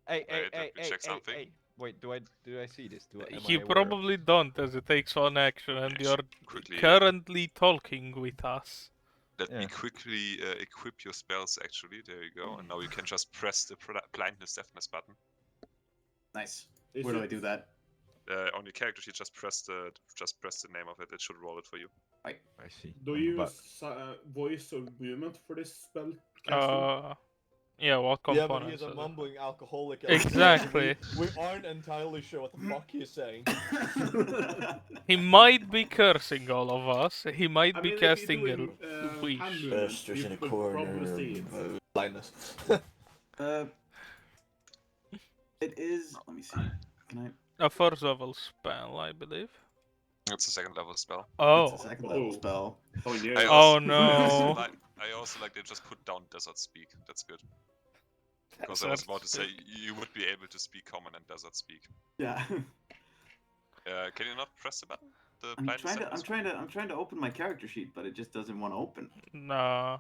Hey, Wait, let me check something. hey. Wait, do I see this? Am I You aware of- probably don't, as it takes one action, and Actu- you're quickly. currently talking with us. Let me Yeah. quickly equip your spells. Actually, there you go. And now you can just press the blindness deafness button Nice. Is Where do I it- do that? on your character sheet. Just press the name of it. It should roll it for you. I see. Do I'm you about- use voice or movement for this spell casting? Yeah, what Yeah, but components? he's a is it? mumbling alcoholic. Exactly. We aren't entirely sure what the fuck he's saying. He might be cursing all of us. He might I be mean, if you're casting doing a wish. hand movements, you would probably see it. Blindness. It is. Let me see. Can I? A first level spell, I believe. It's a second level spell. It's a Oh. second level Oh. spell. Oh I yeah. Oh, also, no. I also like they just put down desert speak. That's good. Because I was about to say you would be able to speak common and desert speak. Yeah. Can you not press the button? The I'm blindness trying to. deafness I'm trying to open my character sheet, but it just doesn't want to open. Nah.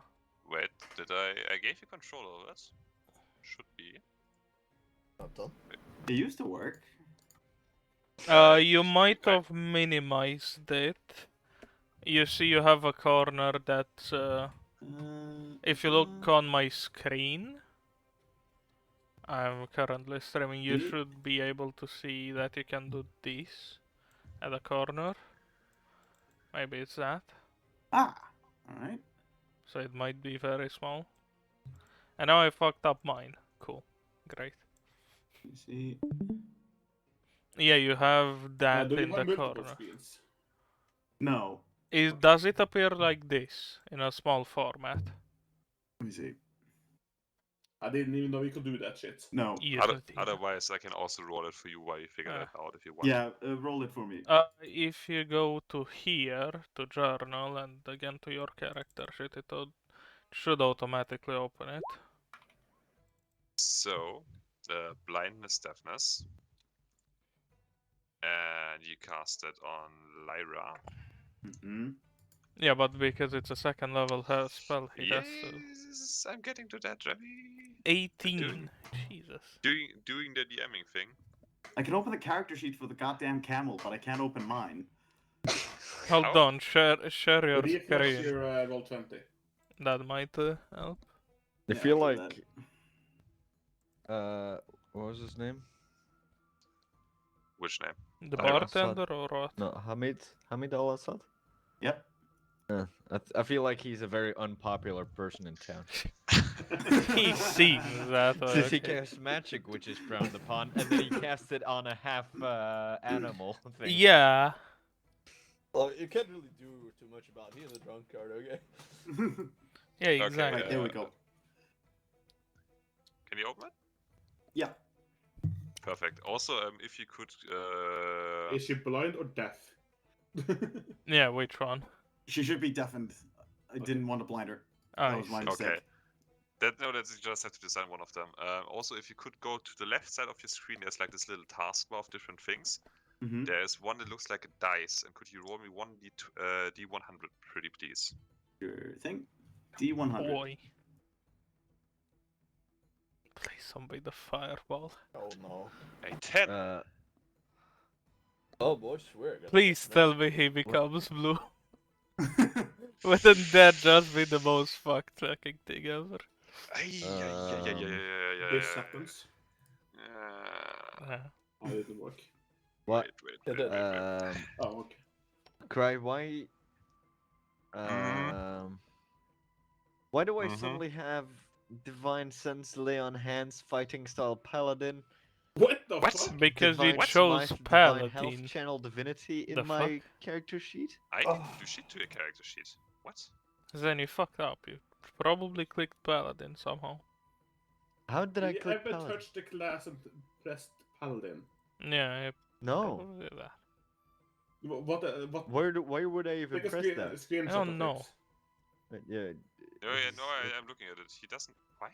Wait, did I gave you control over it? Should be. Not done. It used to work. You might I- have minimized it. You see, you have a corner that, if you look on my screen, I'm currently streaming, you Ye- should be able to see that you can do this at the corner. Maybe it's that. All right. So it might be very small. And now I fucked up mine. Cool. Great. Let me see. Yeah, you have that Do you in have the multiple corner. screens? No. Does it appear like this in a small format? Let me see. I didn't even know you could do that shit. No. Yes, it is. Otherwise, I can also roll it for you while you figure Ah. that out if you want. Yeah. Roll it for me. If you go to here, to journal, and again to your character sheet, it should automatically open it. So, blindness, deafness, and you cast it on Lyra. Mm-hmm. Yeah, but because it's a second level spell, he has to. Yes, I'm getting to that, Remy. 18. Jesus. Doing the DMing thing. I can open the character sheet for the goddamn camel, but I can't open mine. Hold How? on, share your Refresh screen. your roll 20. That might help. I Yeah, feel I'll do like. What was his name? Which name? The Lyra. bartender or what? No, Hamid Al Assad. Yep. I feel like he's a very unpopular person in town. He seems that way. Since he okay. casts magic, which is frowned upon, and then he casts it on a half animal thing. Yeah. Well, you can't really do too much about it. He's a drunkard, okay? Yeah, exactly. Right, there we go. Can you open it? Yeah. Perfect. Also, if you could. Is she blind or deaf? Yeah, which one? She should be deafened. I didn't want to blind her. Oh, That was my mistake. Okay. That's you just have to design one of them. Also, if you could go to the left side of your screen, there's like this little taskbar of different things. Mm-hmm. There is one that looks like a dice, and could you roll me one D100, pretty please? Sure thing. D100. boy. Please, somebody the fireball. Oh no. A 10. Oh boy, swear. Please tell me he becomes blue. Wouldn't that just be the most fucked fucking thing ever? This happens. Yeah. Oh, it didn't work. What? Wait. Oh, okay. Cry, why? Why do I Mhm. suddenly have Divine Sense lay on hands fighting style paladin? What the What? fuck? Because you Divine chose Smite, Divine Health, paladin. channel divinity in The my character sheet? I didn't do shit to your character sheet. What? Then you fucked up. You probably clicked paladin somehow. How did I You click ever paladin? touched the class and pressed paladin? Yeah, you No. probably did that. What? Where would I even Take a press screen, that? screenshot I don't of know. it. Yeah. I'm looking at it. He doesn't. Why?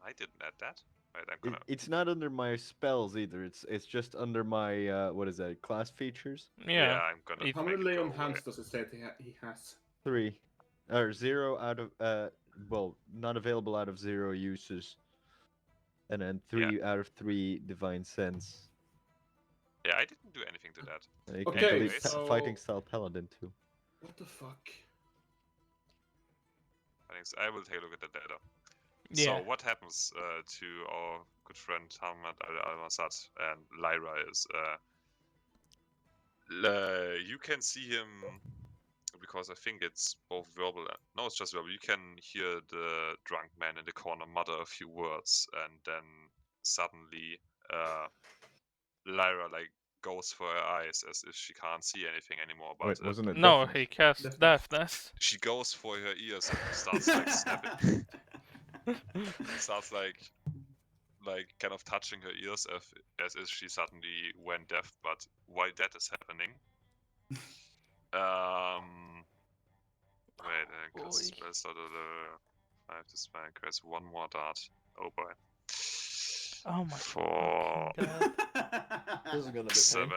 I didn't add that. Right, I'm gonna. It's not under my spells either. It's just under my what is that? Class features. Yeah. I'm gonna. It- How make many it lay go on hands away. does it say he has? 3, or 0 out of well, not available out of 0 uses, and then 3 out of 3 divine sense. Yeah, I didn't do anything to that. You can Okay, delete so- fighting style paladin too. What the fuck? findings. I will take a look at that later. Yeah. So what happens to our good friend Hamad Al-Masad and Lyra is you can see him because I think it's both verbal. No, it's just verbal. You can hear the drunk man in the corner mutter a few words, and then suddenly Lyra like goes for her eyes as if she can't see anything anymore. But Wait, wasn't it? No, deafness? he cast Deafness. deafness. she goes for her ears and starts like snapping. Starts like kind of touching her ears as if she suddenly went deaf. But while that is happening, wait, cast Boy. spell slot. I have to spell quest one more dart. Oh boy. Oh my For fucking god. This is gonna be pain. 7.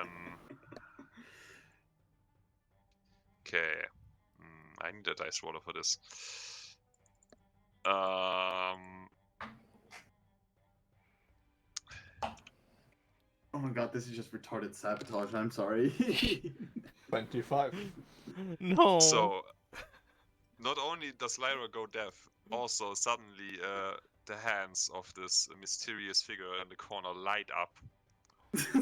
Okay. I need a dice roller for this. Oh my god, this is just retarded sabotage. I'm sorry. 25. No. So, not only does Lyra go deaf, also suddenly the hands of this mysterious figure in the corner light up with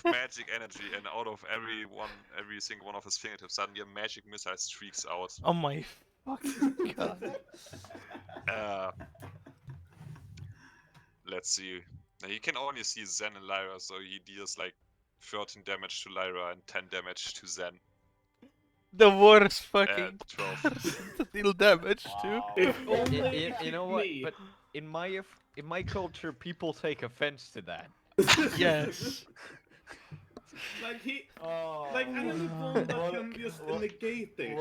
magic energy, and out of every single one of his fingertips, suddenly a magic missile streaks out. Oh my fucking god. Let's see. Now, you can only see Zen and Lyra, so he deals like 13 damage to Lyra and 10 damage to Zen. The worst fucking 12. person to deal damage to. If only You know what? me. But in my culture, people take offense to that. Yes. Like he, Oh, like I am the one that can just negate it.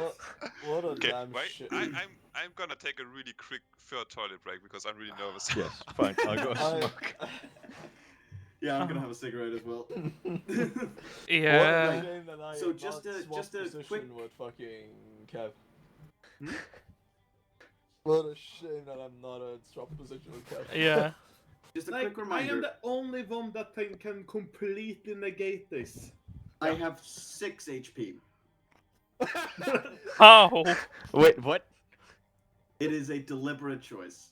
what a Okay, damn wait. shit. I'm gonna take a really quick third toilet break because I'm really nervous. Yes, fine. I'll go smoke. Yeah, I'm gonna have a cigarette as well. Yeah. Shame that I So am just not a- swap just a position quick- with fucking Kev. Hmm? What a shame that I'm not in swap position with Kev. Yeah. Just a Like quick I am reminder. the only one that can completely negate this. I have 6 HP. How? Wait, what? It is a deliberate choice.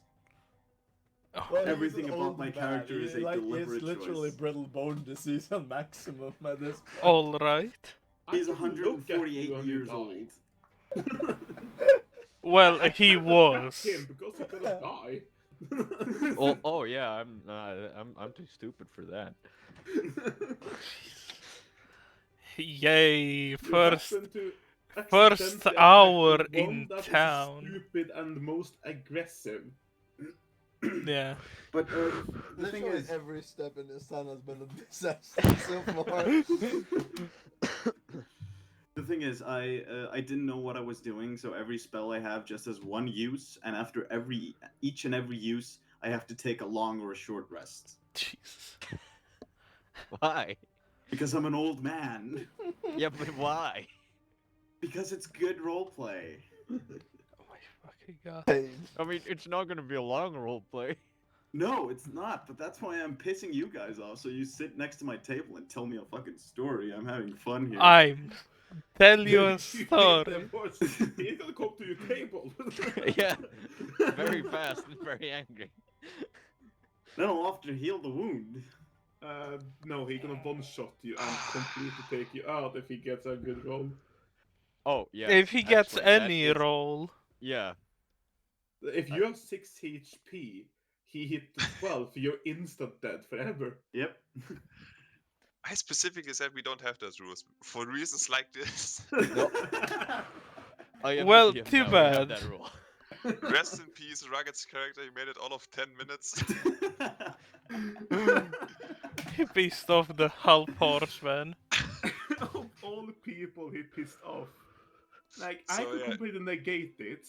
Well, he's Everything an about old my man. character is a deliberate He's literally choice. brittle bone disease on maximum at this point. All right. He's I can look at 148 you and years die. old. Well, he was. Him because he's gonna die. Oh yeah, I'm too stupid for that. Yay! You First. happen to first accidentally hour attack the one in that is town. Stupid and most aggressive. Yeah. But the thing Literally is, every step in this town has been a disaster so far. the thing is, I didn't know what I was doing, so every spell I have just has one use, and after each and every use, I have to take a long or a short rest. Jesus. Why? Because I'm an old man. Yeah, but why? Because it's good roleplay. Oh my fucking god. Pain. I mean, it's not gonna be a long role play. No, it's not, but that's why I'm pissing you guys off, so you sit next to my table and tell me a fucking story. I'm having fun here. I'm tell you a You story. hit them first. He's gonna come to your table. Yeah, very fast and very angry. Then I'll have to heal the wound. No, he's gonna one-shot you and completely take you out if he gets a good roll. Oh yeah. If he gets actually, that any is- roll. Yeah. If you have 6 HP, he hit 12, you're instant dead forever. Yep. I specifically said we don't have those rules for reasons like this. I am the Well, DM too now, we have bad. that rule. Rest in peace, Rugged's character. He made it all of 10 minutes. He pissed off the half horseman. Of all the people he pissed off. Like, I So, could yeah. completely negate it.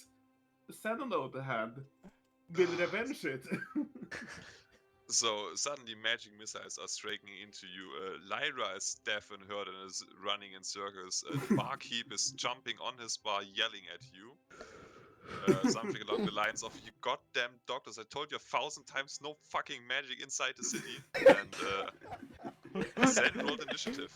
Sen, on the other hand, will revenge it. So suddenly magic missiles are striking into you. Lyra is deaf and hurt and is running in circles. The barkeep is jumping on his bar yelling at you. Something along the lines of, "You goddamn doctors, I told you 1,000 times no fucking magic inside the city." And Zen rolled initiative.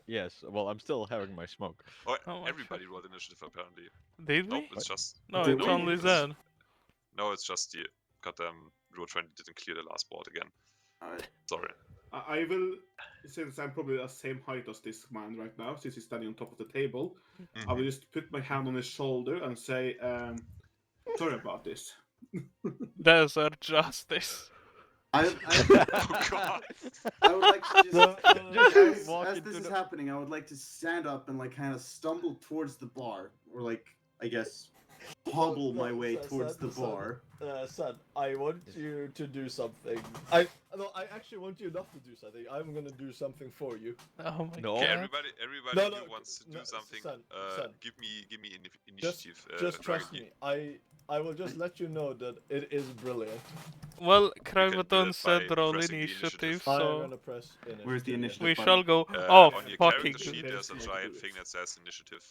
Yes. Well, I'm still having my smoke. Oh, Oh my everybody rolled initiative apparently. Did Nope, we? it's just No, Did it's we? only Zen. no, it's just the goddamn rule 20 didn't clear the last board again. Alright. Sorry. I will, since I'm probably the same height as this man right now, since he's standing on top of the table, I will just put my hand on his shoulder and say, sorry about this. Desert justice. I Oh god. I would like to Just as, walk as into this is the- happening, I would like to stand up and like kind of stumble towards the bar, or like I guess hobble my way towards the bar. Son, I want you to do something. No, I actually want you not to do something. I'm gonna do something for you. Oh my No. Okay, god. everybody No, who wants to do no, something, son. give me Just, initiative. just Dragon. trust me. I will just let you know that it is brilliant. Well, do Kravaton it said by roll pressing the initiative, initiative. I am so gonna press initiative. Where's the yes. initiative? we button? shall go. Oh, On your fucking character sheet, good. there's a There's giant no thing that says initiative.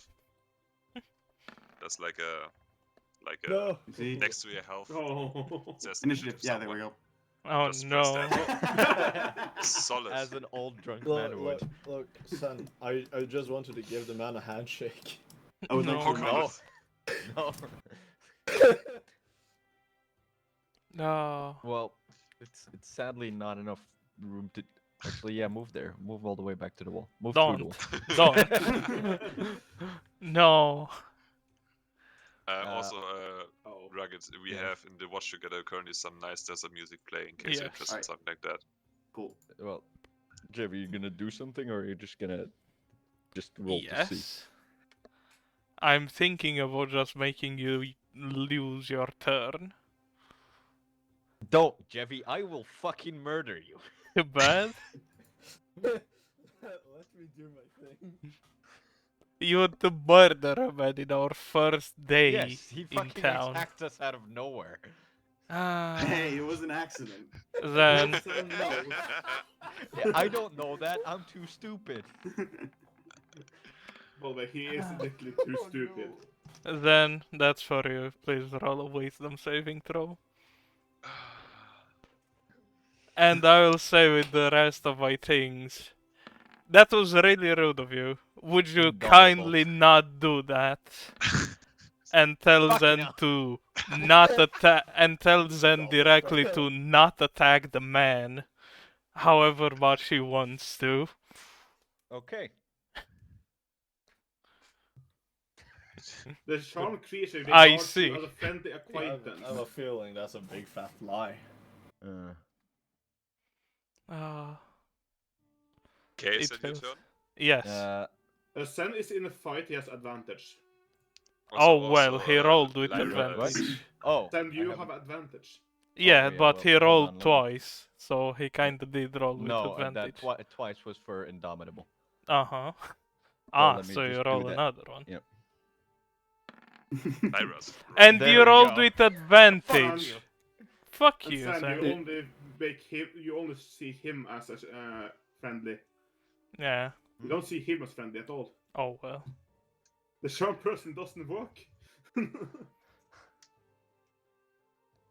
That's like a No. See? next to your health. Oh. It says Initiative. Yeah, there we somewhere. go. Oh Just press no. that. Solid. As an old drunk man Look, would. look, son. I just wanted to give the man a handshake. I would like Oh to god. No. No. Well, it's sadly not enough room to. Actually, yeah, move there. Move all the way back to the wall. Move through the Don't. wall. Don't. No. Also, Oh. Rugged, we yeah. have in the Watch Together currently some nice desert music playing in case you're Yes. interested in Alright. something like that. Cool. Well, Jeff, are you gonna do something, or are you just gonna just roll to see? Yes. I'm thinking about just making you lose your turn. Don't, Jeffy. I will fucking murder you. Bad? Let me do my thing. You want to murder a man in our first day Yes, he in fucking town. attacked us out of nowhere. Ah. Hey, it was an accident. Then So no. Yeah, I don't know that. I'm too stupid. Well, but he is literally too Oh, stupid. Then that's for you. Please roll a wisdom saving throw. And I will say with the rest of my things. That was really rude of you. Would you Indomitable. kindly not do that? And tell Fucking Zen hell. to not attack, and tell Zen directly to not attack the man, however much he wants to. Okay. The charmed creature I regards see. you as a friendly I acquaintance. have a feeling that's a big fat lie. Ah, Okay, is It that your fails. turn? yes. Sen is in a fight, he has advantage. Oh, well, he rolled with Lyra, advantage. Oh. Sen, you I have haven't- advantage. Yeah, yeah, but well, he hold rolled on, let me- twice, so he kinda did roll with No, advantage. that twice was for Indomitable. Uh-huh. Ah, let me so you just do roll that. another one. Yep. Lyra's. And There you we rolled go. with advantage. Fuck And you, Sen, Zen. you only make him, you only see him as a friendly. Yeah. You don't see him as friendly at all. Oh well. The charmed person doesn't work.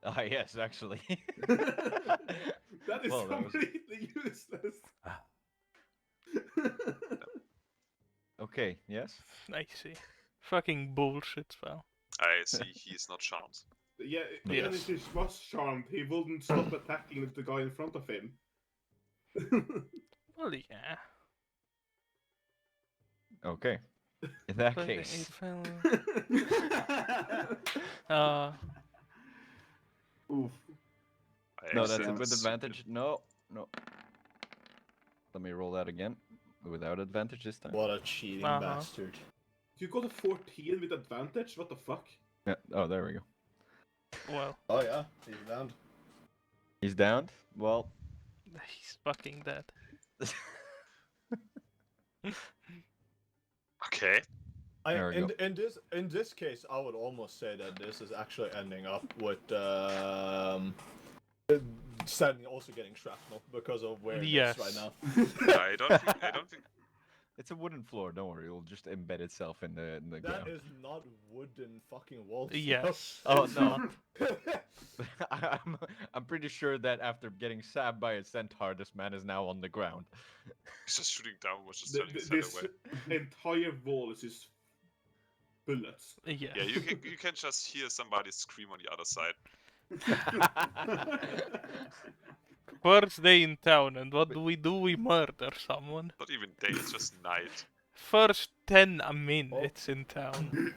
Ah, yes, actually. That is Well, that was- completely useless. Okay, yes. I see. Fucking bullshit spell. I see he's not charmed. Yeah, even Yes. if he was charmed, he wouldn't stop attacking the guy in front of him. Well, yeah. Okay. In that But case. it fell. Oof. I No, actually that's haven't with seen it. advantage. No. Let me roll that again. Without advantage this time. What a cheating Uh-huh. bastard. You got a 14 with advantage? What the fuck? Yeah. Oh, there we go. Well, Oh yeah, he's down. He's down. Well, he's fucking dead. Okay. There we go. In this case, I would almost say that this is actually ending up with Sen also getting shrapnel because of where it Yes. is right now. I don't think It's a wooden floor. Don't worry, it'll just embed itself in the That ground. is not wooden fucking walls. Yes. Oh it's no, not. I'm pretty sure that after getting stabbed by a centaur, this man is now on the ground. He's just shooting downwards, just The- turning the- his head this away. entire wall is just bullets. Yeah. Yeah, you can just hear somebody scream on the other side. First day in town, and what do? We murder someone. Not even day, it's just night. First 10 minutes in town.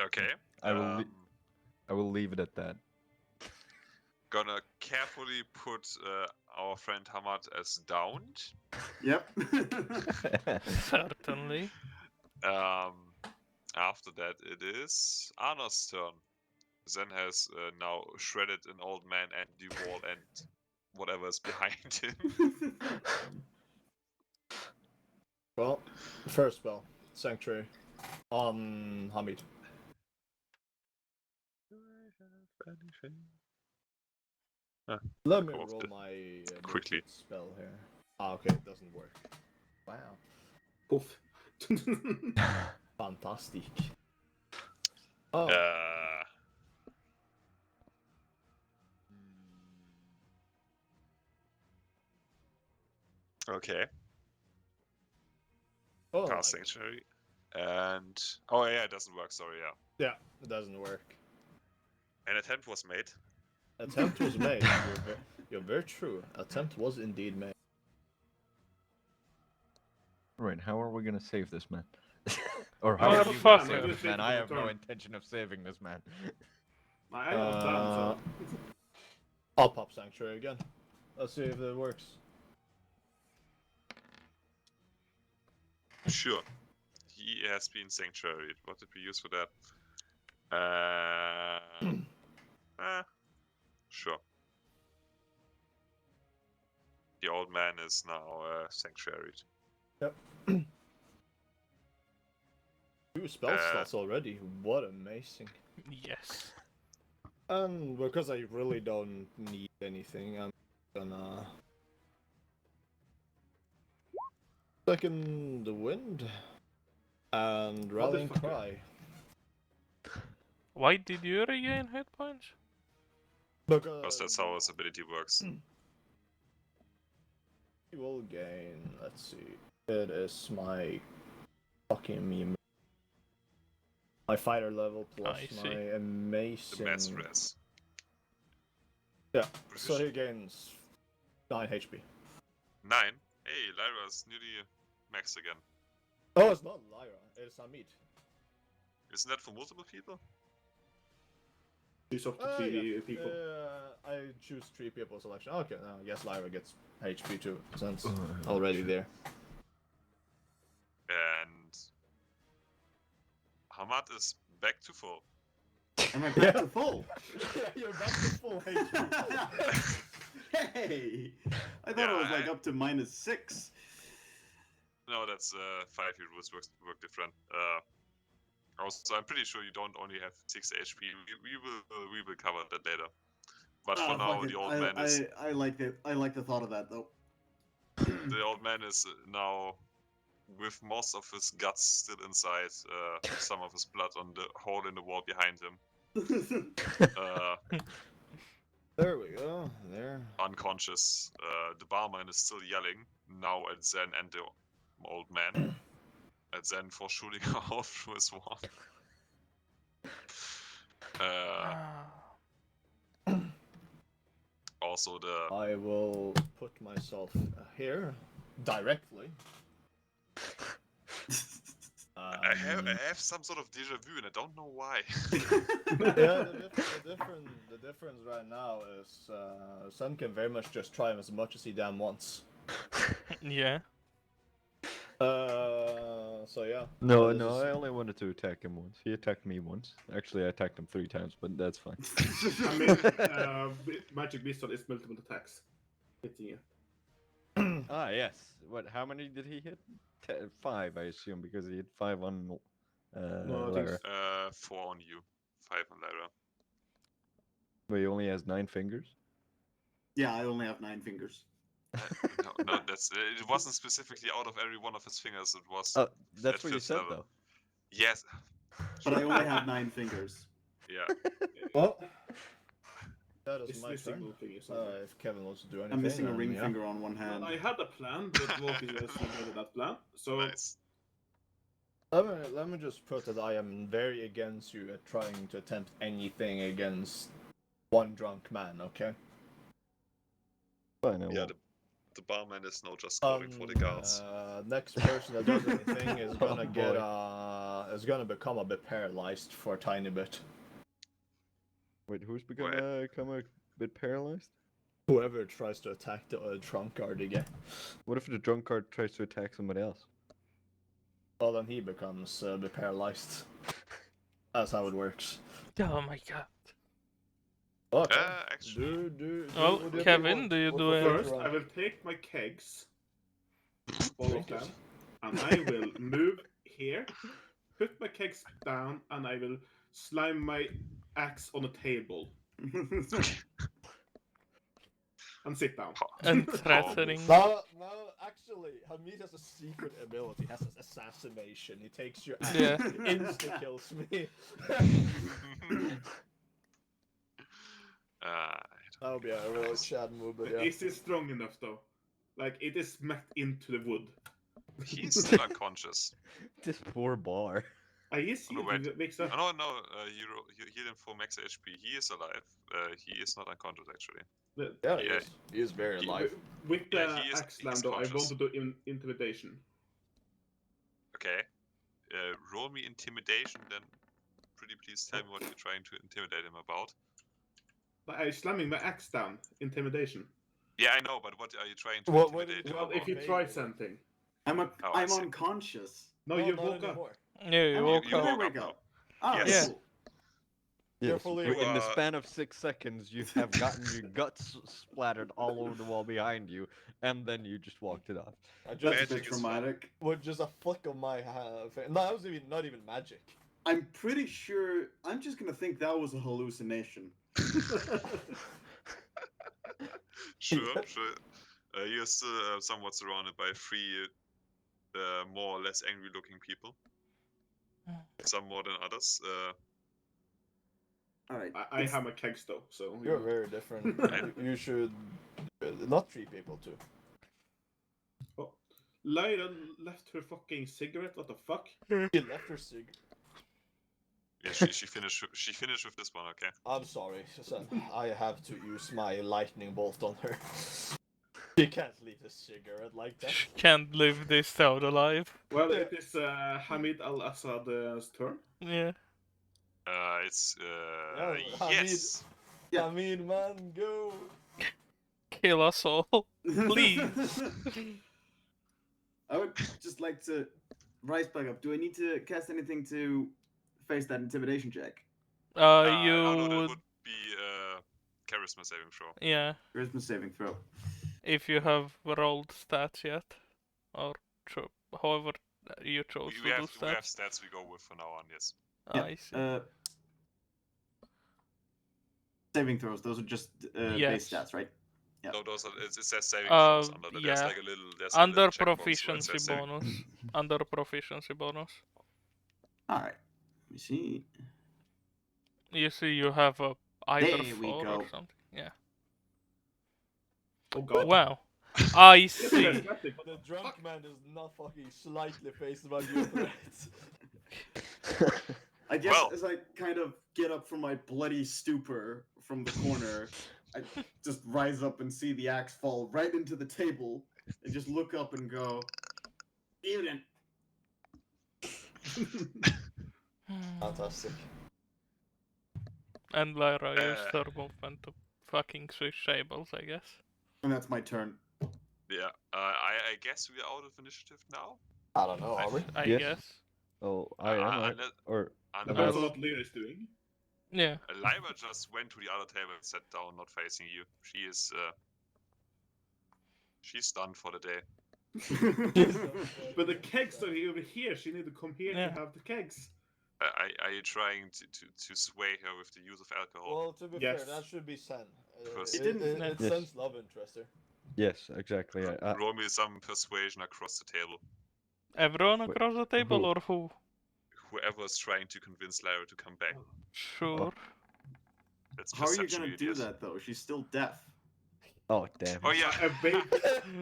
Okay. I will leave it at that. Gonna carefully put our friend Hamad as downed. Yep. Certainly. After that, it is Anna's turn. Zen has now shredded an old man and the wall and whatever is behind him. Well, first spell, Sanctuary, on Hamid. Let me Come off roll the- my quickly. bullshit spell here. Ah, okay, it doesn't work. Wow, Poof. fantastic. Oh, Okay. oh, Pass Sanctuary. And oh yeah, it doesn't work, sorry, yeah. yeah, it doesn't work. An attempt was made. Attempt was made. You're very true. Attempt was indeed made. Right, how are we gonna save this man? Or I how have are a you plan. gonna I save just this man? waited I for have the no turn. intention of saving this man. I have a plan, so. I'll pop Sanctuary again. Let's see if it works. Sure. He has been sanctuaried. What did we use for that? Sure. The old man is now sanctuaried. Yep. 2 spell slots already. What amazing. Yes. And because I really don't need anything, I'm gonna second the wind and rallying Motherfucker. cry. Why did you regain hit points? Because that's how his ability works. You will gain. Let's see. It is my fucking meme. My fighter level plus I my see. The amazing. mass res. Yeah. So Precision. he gains 9 HP. 9. Hey, Lyra's nearly max again. Oh, it's not Lyra. It's Hamid. Isn't that for multiple people? Choose up to 3 people. I choose 3 people selection. Okay, now yes, Lyra gets HP too, since already there. And Hamad is back to full. Am I back to full? Yeah, you're back to full HP. Hey! I thought it was like up to -6. No, that's 5-year rules work different. Also, I'm pretty sure you don't only have 6 HP. We will cover that later. But for now, fuck it. the old man is I like the thought of that though. the old man is now with most of his guts still inside, some of his blood on the hole in the wall behind him. There we go. There. Unconscious. The barman is still yelling now at Zen and the old man. At Zen for shooting a hole through his wall. Also the I will put myself here directly. I have some sort of deja vu and I don't know why. Yeah, the difference right now is Sun can very much just try him as much as he damn wants. Yeah. So yeah. No, this no, is- I only wanted to attack him once. He attacked me once. Actually, I attacked him 3 times, but that's fine. I mean, Magic Missile is multiple attacks. Hitting you. Ah, yes. What? How many did he hit? 5, I assume, because he hit 5 on I think Lara. 4 on you, 5 on Lyra. But he only has 9 fingers. Yeah, I only have 9 fingers. No, that's it. Wasn't specifically out of every one of his fingers. It was Oh, at that's what you fifth said, level. though. Yes. But I only have 9 fingers. Yeah. Well, that is It's my missing turn. one finger somewhere. If Kevin wants to do anything, I'm missing a then, ring yeah. finger on one hand. Well, I had a plan, but Wolfie has negated that plan. So Nice. Let me just put that I am very against you at trying to attempt anything against one drunk man, okay? Fine, I Yeah, won't. the barman is now just calling for the guards. Next person that does anything is gonna Oh, get is gonna become a bit paralyzed for a tiny bit. Wait, who's Wait. become a bit paralyzed? Whoever tries to attack the drunk guard again, What if the drunk guard tries to attack somebody else? well then he becomes a bit paralyzed. That's how it works. Oh my god. Okay. Actually, Well, what do you Kevin, want? do you What do the it? fuck first, you want? I will take my kegs, all of Drink it. them, and I will move here, put my kegs down, and I will slime my axe on a table and sit down. And threatening. No, actually, Hamid has a secret ability. He has assassination. He takes your axe. Yeah. Insta kills me. That would be a real Chad move, but yeah. Is it strong enough though? Like it is smacked into the wood. he's still unconscious. This poor bar. Is Oh, no, he wait. mixed up? Oh, no, you healed him for max HP. He is alive. He is not unconscious, actually. Yeah, Yeah. he is very alive. With the Yeah, axe he's slam though, I want conscious. to do intimidation. Okay. Roll me intimidation, then pretty please tell me what you're trying to intimidate him about. But I'm slamming my axe down. Intimidation. Yeah, I know, but what are you trying to What are intimidate you him Well, about? if you try something. I'm Oh, I I'm see. unconscious. No, No, you not woke up. anymore. Yeah, you woke you Did I up. woke wake up up? Oh, Yeah. cool. You're Yes, fully in the awake. span of 6 seconds, you have gotten your guts splattered all over the wall behind you, and then you just walked it off. I That's just a Magic bit is fun. traumatic. with just a flick of my hand. No, that was not even magic. I'm pretty sure. I'm just gonna think that was a hallucination. Sure. You're still somewhat surrounded by 3 more or less angry-looking people. Some more than others. All right. I have my kegs though, so You're very different. You should not treat people too. Oh, Lyra left her fucking cigarette. What the fuck? She left her cig. Yeah, she finished. She finished with this one. Okay. I'm sorry, Susan. I have to use my lightning bolt on her. She can't leave a cigarette like that. Can't live this out alive. Well, it is Hamid al-Assad's turn. Yeah. It's Yeah, yes. Yeah. I mean, man, go. Kill us all. Please. I would just like to rise back up. Do I need to cast anything to face that intimidation check? You Oh no, that would. would be charisma saving throw. Yeah. Charisma saving throw. If you have rolled stats yet, or however you chose We to do have stats. stats we go with from now on. Yes. I see. Saving throws. Those are just base Yes. stats, right? Yeah. No, those are. It says saving throws under. There's Yeah. like a little. There's Under a little checkbox where it proficiency says saving. bonus. Under proficiency bonus. All right. Let me see. You see, you have a either There we 4 go. or something. Yeah. Oh god. Wow. I It's see. aesthetic, what The the drunk fuck? man is not fucking slightly phased about your threats. I guess Well. as I kind of get up from my bloody stupor from the corner, I just rise up and see the axe fall right into the table, and just look up and go, "Evening." Fantastic. And Lyra used her movement to fucking switch tables, I guess. And that's my turn. Yeah. I guess we are out of initiative now. I don't know, are we? I Yes. guess. Oh, I am. Unless, Or That's Unless- what Lyra is doing. Yeah. Lyra just went to the other table and sat down, not facing you. She is. She's done for the day. But the kegs are over here. She need to come here Yeah. to have the kegs. Are you trying to sway her with the use of alcohol? Well, to be Yes. fair, that should be Sen. Because- It didn't- It's Yes. Sen's love interest here. Yes, exactly. Roll me some persuasion across the table. Everyone Wait, across the table, who? or who? Whoever is trying to convince Lyra to come back. Sure. That's How are you perception, gonna do idiot. that though? She's still deaf. Oh damn. Oh yeah. A baby.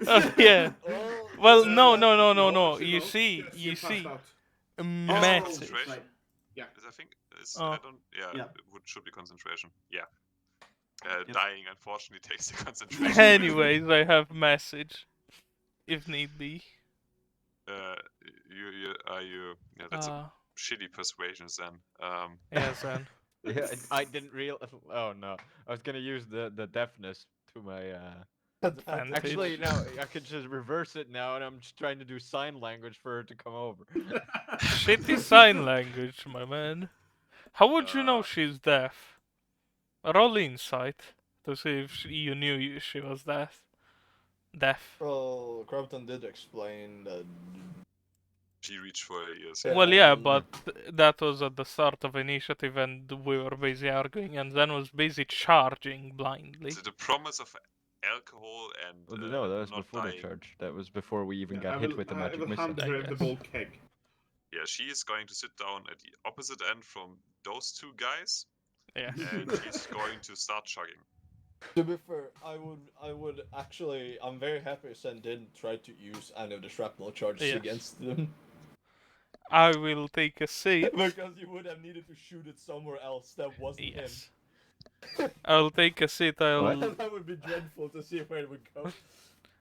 Oh yeah. Oh, Well, uh, no. she You knows. see, She you passed see, out. Yes, message. concentration. right. Yeah. I think is Oh. I don't. Yeah, Yeah. it should be concentration. Yeah. Yep. Dying unfortunately takes the concentration. away. Anyways, I have message, if need be. You. Yeah, that's a shitty persuasion then. Yes, then. Yeah, I didn't real. Oh no, I was gonna use the deafness to my. Advantage. Actually, no, I could just reverse it now, and I'm just trying to do sign language for her to come over. Shitty sign language, my man. How would you know Uh, she's deaf? Roll insight to see if you knew she was deaf. Well, Crompton did explain that. she reached for her ears. Yeah. Well, yeah, and- but that was at the start of initiative, and we were busy arguing, and then was busy charging blindly. So the promise of alcohol and Well, no, that was not before the dying. charge. That was before we even Yeah, got hit with the I magic will hand missile. I her the guess. gold keg. Yeah, she is going to sit down at the opposite end from those two guys, Yes. and she's going to start chugging. To be fair, I would actually. I'm very happy Sen didn't try to use any of the shrapnel charges Yes. against them. I will take a seat. Because you would have needed to shoot it somewhere else that wasn't Yes. I'll take a seat. him. That would be dreadful to see where it would go.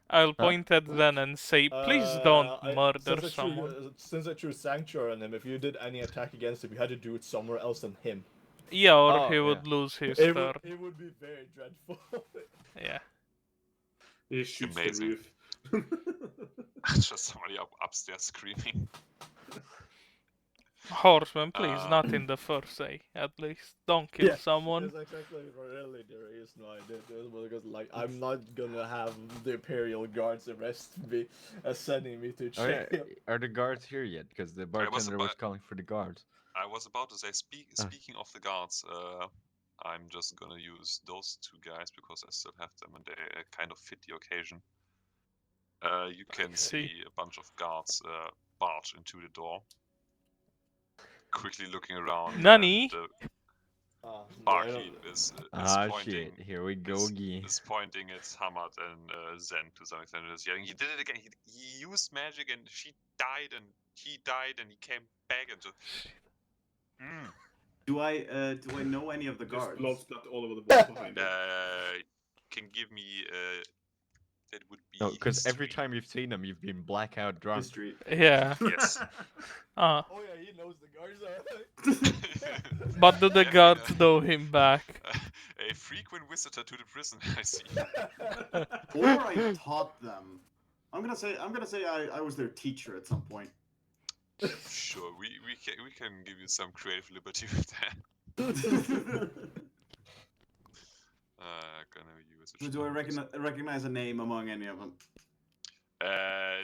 I'll point at Zen and say, please don't murder someone. Since I threw Sanctuary on him, if you did any attack against him, you had to do it somewhere else than him. Yeah, or Oh, he yeah. would lose his It turn. would be very dreadful. Yeah. He shoots the Amazing. roof. Just somebody upstairs screaming. Horseman, please, not in the first day, at least. Don't kill someone. That's exactly really the reason why I did this, because like I'm not gonna have the Imperial Guards arrest me, sending me to Oh, yeah. jail. Are the guards here yet? Because the bartender was calling for the guards. I was about to say, speaking of the guards, I'm just gonna use those two guys because I still have them and they kind of fit the occasion. You can see. see a bunch of guards barge into the door, quickly looking around. Nani? And the No, barkeep is pointing. Shit! Here we go again. Is pointing at Hamad and Zen to some extent. Is yelling, he did it again. He used magic and she died and he died and he came back and just. Do I know any of the There's guards? blood splat all over the wall behind him. Can give me that would be. No, because every history. time you've seen them, you've been blackout drunk. History. Yeah. Yes. Oh yeah, he knows the guards. But do the guards know him back? A frequent visitor to the prison, I see. Or I taught them. I'm gonna say I was their teacher at some point. Sure, we can give you some creative liberty with that. Gonna use So do I recognize a name among any of them?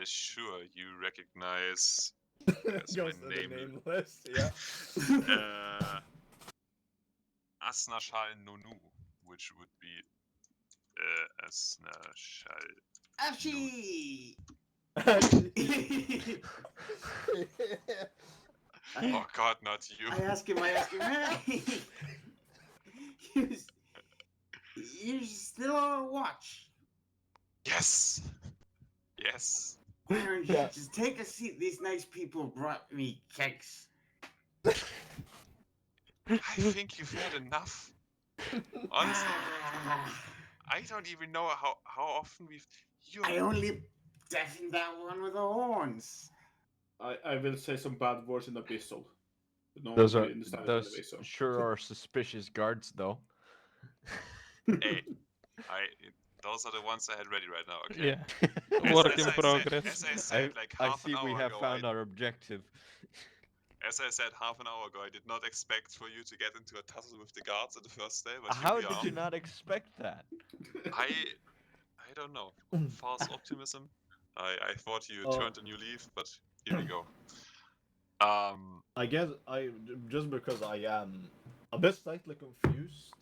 Sure, you recognize. Goes my to the name. name list, yeah. Asnashal Nonu, which would be Asnashal. Ashi! Oh God, not you. I ask him, hey! You're still on watch. Yes. Yes. Why don't you Yeah. just take a seat? These nice people brought me cakes. I think you've had enough. Honestly, Ah, I don't even know how often we've. I only deafened that one with the horns. I will say some bad words in Abyssal. But no Those one are will understand it those anyway, so. sure are suspicious guards, though. Hey, those are the ones I had ready right now. Okay. Yeah. As- Work as in I said- progress. as I said, like I half see an hour we have ago, found our objective. As I said half an hour ago, I did not expect for you to get into a tussle with the guards at the first day, but How here we did are. you not expect that? I don't know. False optimism. I thought you Oh. turned a new leaf, but here we go. I guess just because I am a bit slightly confused,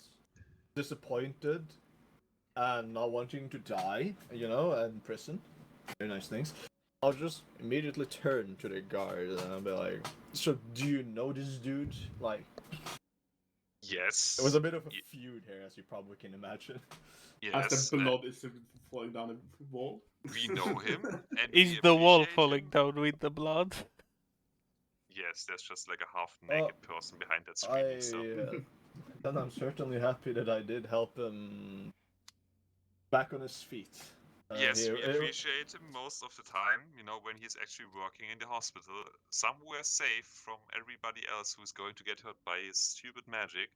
disappointed, and not wanting to die, in prison, very nice things, I'll just immediately turn to the guard and I'll be like, "So, do you know this dude?" Like, Yes. there was a bit of a feud here, as you probably can imagine. As Yes. the blood is falling down the wall. We know him, and Is we the wall appreciate falling him. down with the blood? Yes, there's just like a half-naked person behind that I, screaming still. and I'm certainly happy that I did help him back on his feet. Yes, we appreciate him most of the time, when he's actually working in the hospital, somewhere safe from everybody else who's going to get hurt by his stupid magic.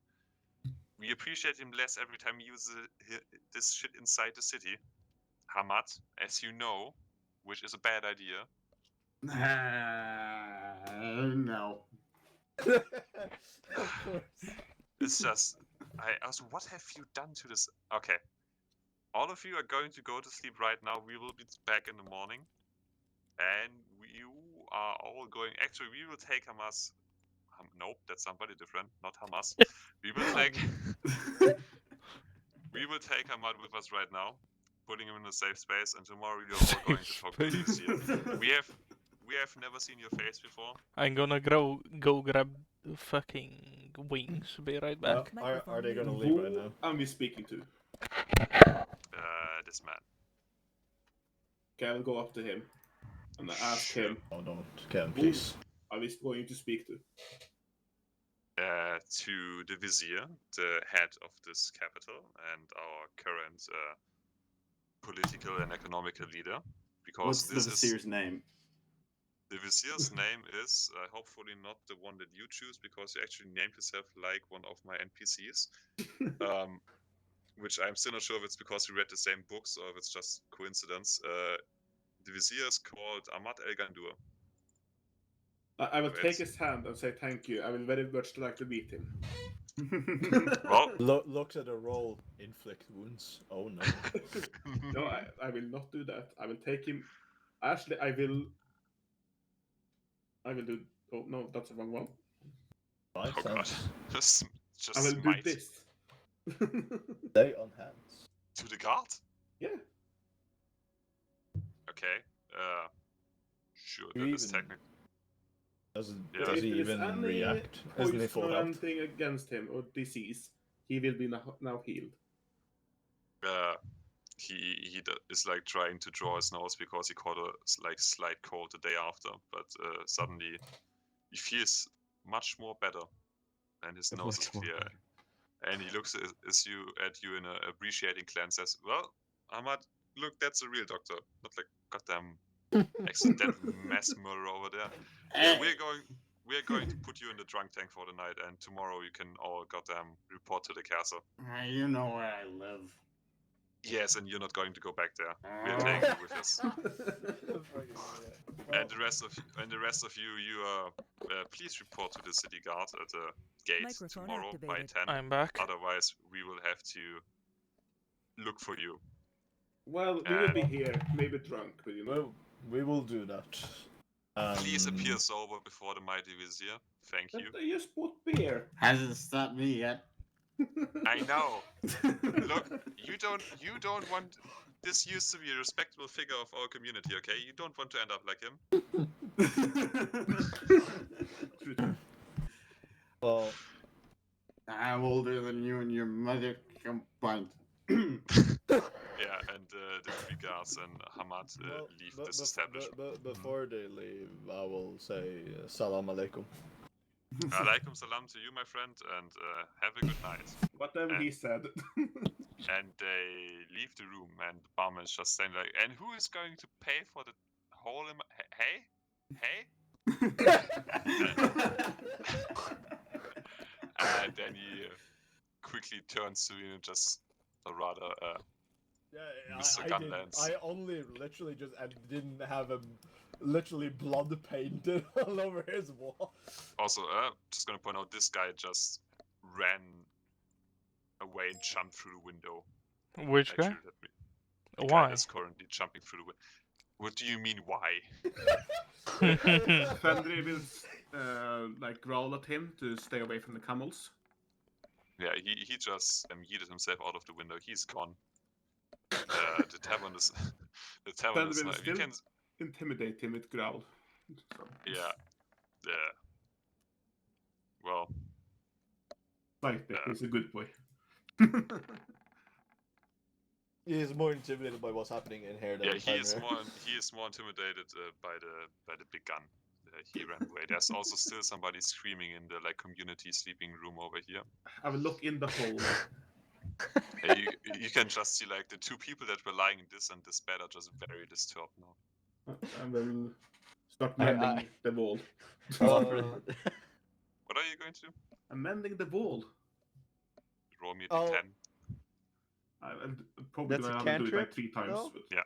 We appreciate him less every time he uses this shit inside the city. Hamad, as you know, which is a bad idea. No. Of course. It's just, I also, what have you done to this? Okay, all of you are going to go to sleep right now. We will be back in the morning, and you are all going. Actually, we will take Hamas. Nope, that's somebody different, not Hamas. We will take. We will take Hamad with us right now, putting him in a safe space, and tomorrow we are all going to talk to the vizier. We have never seen your face before. I'm gonna go grab the fucking wings. Be right back. Are they gonna leave right now? Who am we speaking to? This man. Okay, I'll go up to him and ask him, Oh, don't, Ken, who please. are we going to speak to? To the vizier, the head of this capital, and our current political and economical leader. Because What's the this vizier's name? The vizier's name is hopefully not the one that you choose, because you actually named yourself like one of my NPCs. Which I'm still not sure if it's because we read the same books or if it's just coincidence. The vizier is called Ahmad El Gandur. I will take his hand and say thank you. I will very much like to meet him. Well, Looks at the roll. Inflict wounds. Oh no. No, I will not do that. I will take him. Actually, I will do. Oh no, that's the wrong one. Five oh god, cents. just I will do smite this. Stay on hands. to the guard. Yeah. Okay. Sure. You That is even- technically. Does Yeah. he If there is even any react? Isn't he poison full or health? anything against him or disease, he will be now healed. He is like trying to draw his nose because he caught a slight cold the day after, but suddenly he feels much more better, and his nose is clear. And he looks at you in an appreciating glance. Says, "Well, Ahmad, look, that's a real doctor, not like goddamn accidental mass murderer over there. Yeah, we're going to put you in the drunk tank for the night, and tomorrow you can all goddamn report to the castle." You know where I live. Yes, and you're not going to go back there. We're taking you with us. And the rest of you, please report to the city guard at the gate Microphone tomorrow by activated. 10. I'm back. Otherwise, we will have to look for you. Well, we will be here, maybe drunk, but you know. Well, we will do that. Please appear sober before the mighty vizier. Thank you. But I just bought beer. Hasn't stopped me yet. I know. Look, you don't want. This used to be a respectable figure of our community, okay? You don't want to end up like him. Well, I'm older than you and your mother combined. Yeah, and the three guards and Hamad leave this establishment. Before they leave, I will say salam alaikum. Alaikum salam to you, my friend, and have a good night. Whatever he said. And they leave the room, and the barman is just saying like, "And who is going to pay for the whole? Hey?" And then he quickly turns to you and just a rather Mr. Gunlands. I only literally just didn't have him literally blood painted all over his wall. Also, just gonna point out, this guy just ran away and jumped through the window. Which guy? Actually, the Why? guy is currently jumping through the window. What do you mean, why? Fenrir will like growl at him to stay away from the camels. Yeah, he just yeeted himself out of the window. He's gone. The tavern is the tavern Then is we'll not. You still can. intimidate him with growl. So, Yeah. Yeah. Well. slightly. Yeah. He's a good boy. He's more intimidated by what's happening in here than Yeah. the He is timer. more intimidated by the big gun. He ran away. There's also still somebody screaming in the community sleeping room over here. I will look in the hole. You can just see the two people that were lying in this and this bed are just very disturbed now. I will start I- mending the wall. Uh, What are you going to do? I'm mending the wall. Roll me a Oh. d10. I'm probably That's a gonna have to do it like cantrip, 3 times. no? But... Yeah,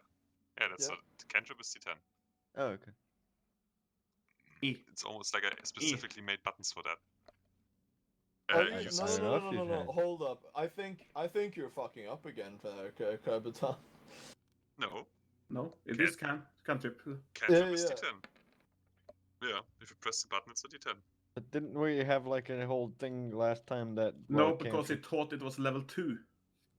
that's Yeah. the cantrip is d10. Oh, okay. It's almost like I specifically made buttons for that. Oh, You no, see- no, hold up. I think you're fucking up again, Kabutan. No, No, it is cantrip. cantrip is yeah. d10. Yeah, if you press the button, it's a d10. But didn't we have a whole thing last time that? No, well, because cantrip- it thought it was level 2.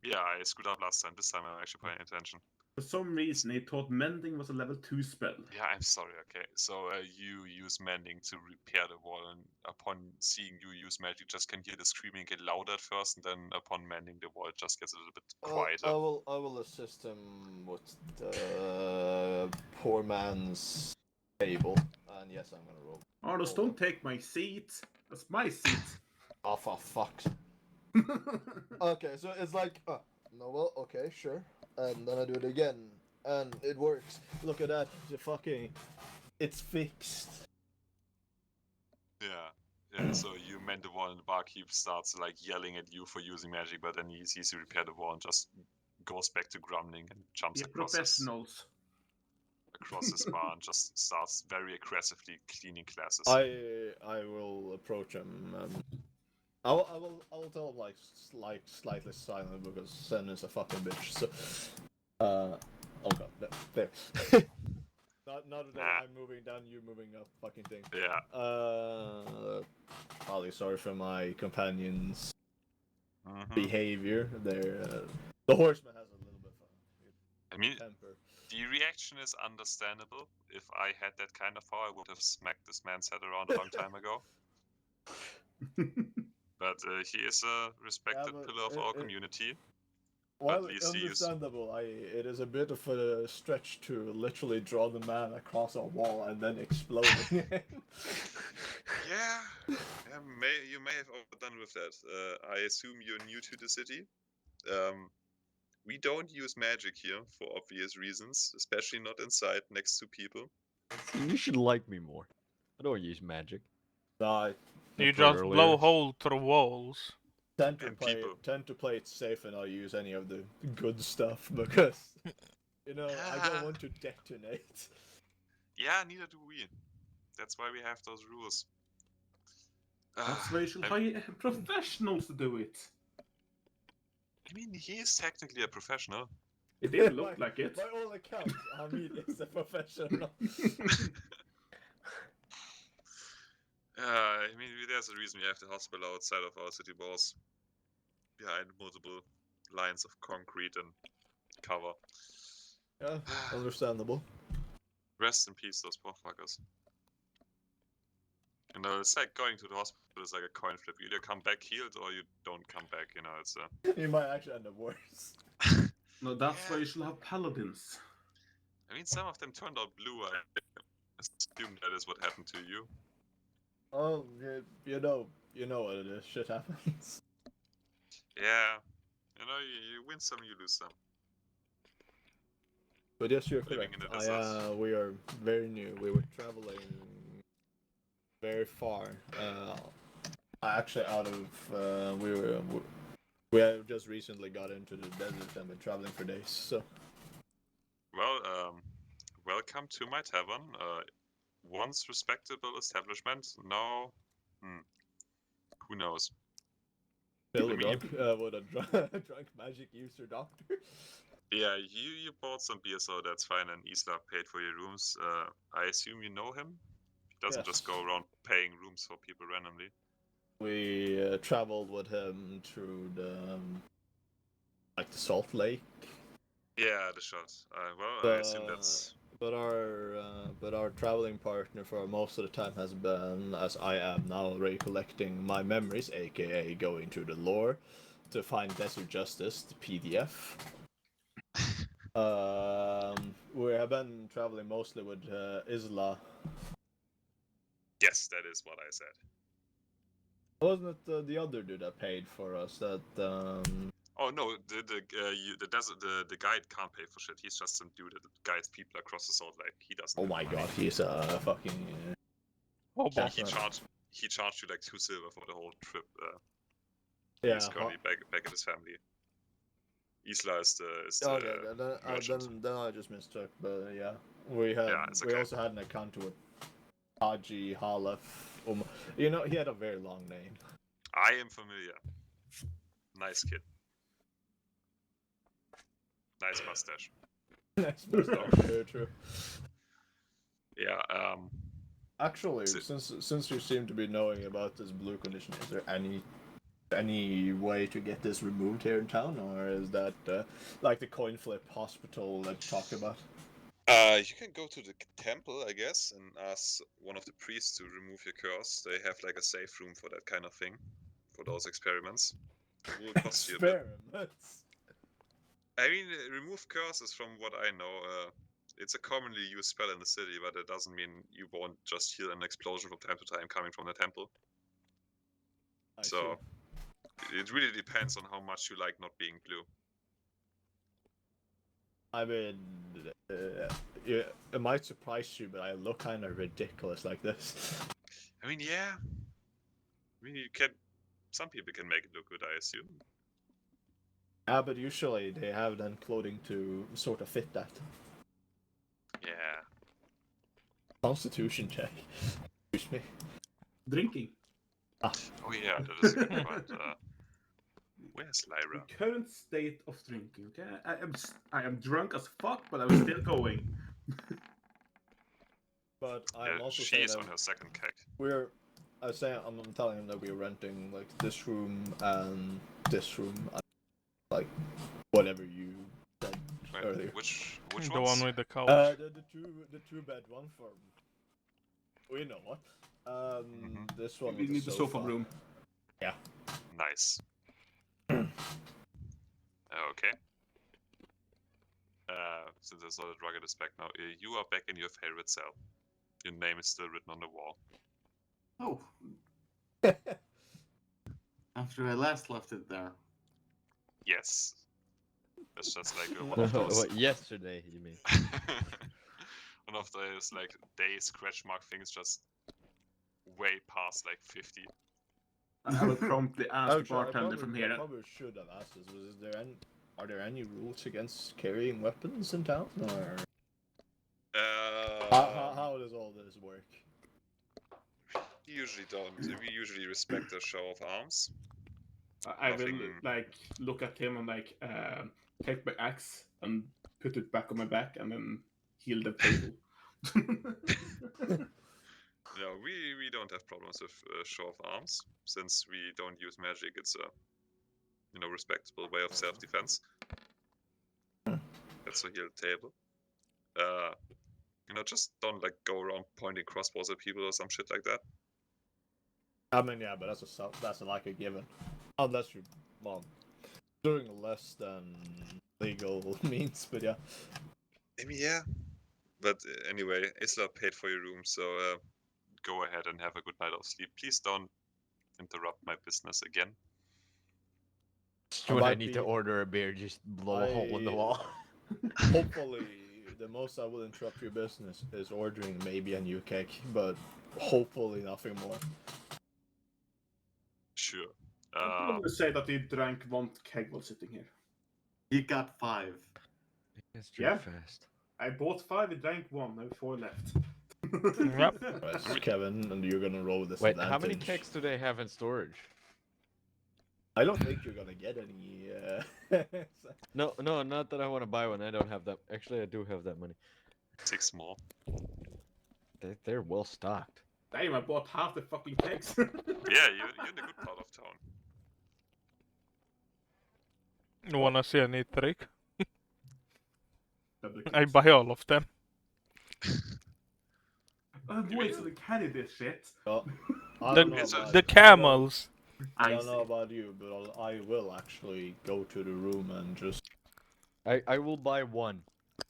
Yeah, I screwed up last time. This time I'm actually paying attention. For some reason, it thought mending was a level 2 spell. Yeah, I'm sorry. Okay, so you use mending to repair the wall, and upon seeing you use magic, just can hear the screaming get louder at first, and then upon mending the wall, it just gets a little bit quieter. I will assist him with the poor man's table, and yes, I'm gonna roll. Arnos, don't take my seat. That's my seat. Oh, for fuck's. Okay, so it's like, no, well, okay, sure, and then I do it again, and it works. Look at that, it's fixed. Yeah. So you mend the wall, and the barkeep starts yelling at you for using magic, but then he sees you repair the wall and just goes back to grumbling and jumps We're across professionals. his bar and just starts very aggressively cleaning classes. I will approach him. I will tell him slightly silent because Sen is a fucking bitch. So, oh god, there. Not that I'm moving down, you moving up, fucking thing. Yeah. Ollie, sorry for my companion's Mhm. behavior. The horseman has a little bit I mean, of temper. the reaction is understandable. If I had that kind of power, I would have smacked this man's head around a long time ago. But he is a respected but pillar of our community. While least he is- understandable, it is a bit of a stretch to literally draw the man across a wall and then explode him. Yeah, you may have overdone with that. I assume you're new to the city. We don't use magic here for obvious reasons, especially not inside next to people. See, you should like me more. I don't use magic. I You For just blow earlier. hole through walls. tend to And play people. it safe and not use any of the good stuff because I don't want to detonate. Yeah, neither do we. That's why we have those rules. That's why you should I hire professionals to do it. mean, he is technically a professional. It didn't look like it. By all accounts, Hamid is a professional. I mean, there's a reason we have the hospital outside of our city walls, behind multiple lines of concrete and cover. Yeah, understandable. Rest in peace, those poor fuckers. It's like going to the hospital is like a coin flip. You either come back healed or you don't come back. It's You might actually end up worse. No, that's why Yeah. you should have paladins. I mean, some of them turned out blue. I assume that is what happened to you. Oh, you know what it is. Shit happens. Yeah. You win some, you lose some. But yes, you're Living correct. in the desert. We are very new. We were traveling very far. Actually, out of we have just recently got into the desert and been traveling for days. So Well, welcome to my tavern. Once respectable establishment, now, who knows? still I a mean, drunk, what a drunk magic user doctor. Yeah, you bought some beer, so that's fine, and Isla paid for your rooms. I assume you know him? He doesn't just Yes. go around paying rooms for people randomly. We traveled with him through the Salt Lake Yeah, the shot. Well, I assume that's. But our traveling partner for most of the time has been, as I am now, recollecting my memories, aka going through the lore to find Desert Justice, the PDF. We have been traveling mostly with Isla. Yes, that is what I said. Wasn't it the other dude that paid for us? That Oh no, the guide can't pay for shit. He's just some dude that guides people across the Salt Lake. He doesn't. oh have my money. god, he's a fucking. Oh, He Definitely. charged you like 2 silver for the whole trip. Yeah. He's currently back at his family. Isla is the Okay, merchant. then I just mistook, but yeah, we had Yeah, it's we okay. also had an account with Haji Halef. You know, he had a very long name. I am familiar. Nice kid. Nice mustache. Nice mustache, very true. Yeah. Actually, So- since you seem to be knowing about this blue condition, is there any way to get this removed here in town, or is that like the coin flip hospital that you talked about? You can go to the temple, I guess, and ask one of the priests to remove your curse. They have like a safe room for that kind of thing, for those experiments. It will cost you a bit. Experiments. I mean, remove curses from what I know. It's a commonly used spell in the city, but it doesn't mean you won't just hear an explosion from time to time coming from the temple. I So see. it really depends on how much you like not being blue. I mean, yeah, it might surprise you, but I look kind of ridiculous like this. I mean, yeah. I mean, you can. Some people can make it look good, I assume. Yeah, but usually they have then clothing to sort of fit that. Yeah. Constitution check. Excuse me. Drinking. Oh yeah, that is a good point. Where's Lyra? The current state of drinking. Okay, I am drunk as fuck, but I'm still going. But Yeah, I'm also she saying is that on her second keg. I'm telling him that we're renting like this room and this room, and, like whatever you said Wait, earlier. which the ones? one with the couch. The two bed one for. We know what. This one We with need the sofa room. Yeah. Nice. Okay. Since I saw that Rugged is back now, you are back in your favorite cell. Your name is still written on the wall. Oh, after I last left it there. Yes. It's just like one of those. What, yesterday, you mean? One of those like day scratch mark things, just way past like 50. I will promptly ask the bartender from I here. probably should have asked this. Are there any rules against carrying weapons in town, or how does all this work? We usually don't. We usually respect the show of arms. I will Nothing- like look at him and like take my axe and put it back on my back and then heal the table. No, we don't have problems with show of arms since we don't use magic. It's a respectable way of self-defense. That's a heal table. Just don't like go around pointing crossbows at people or some shit like that. I mean, yeah, but that's like a given, unless you're doing less than legal means. But yeah. I mean, yeah. But anyway, Isla paid for your room, so go ahead and have a good night of sleep. Please don't interrupt my business again. When I might need be- to order a beer, just blow a hole in the I- wall. Hopefully, the most I will interrupt your business is ordering maybe a new cake, but hopefully nothing more. Sure. I would say that he drank one keg while sitting here. He got 5. It's Yeah. fast. I bought 5, he drank 1, and 4 left. Yep. Right, Kevin, and you're gonna roll this. Wait, how many kegs do they have in storage? I don't think you're gonna get any. No, not that I want to buy one. I don't have that. Actually, I do have that money. 6 more. They're well stocked. Damn, I bought half the fucking kegs. Yeah, you're in a good part of town. You wanna see a neat trick? I buy all of them. Wait, so they carry this shit? Well, I The, don't know It's a- about the I don't- camels. I don't know about you, but I will actually go to the room and just. I will buy one.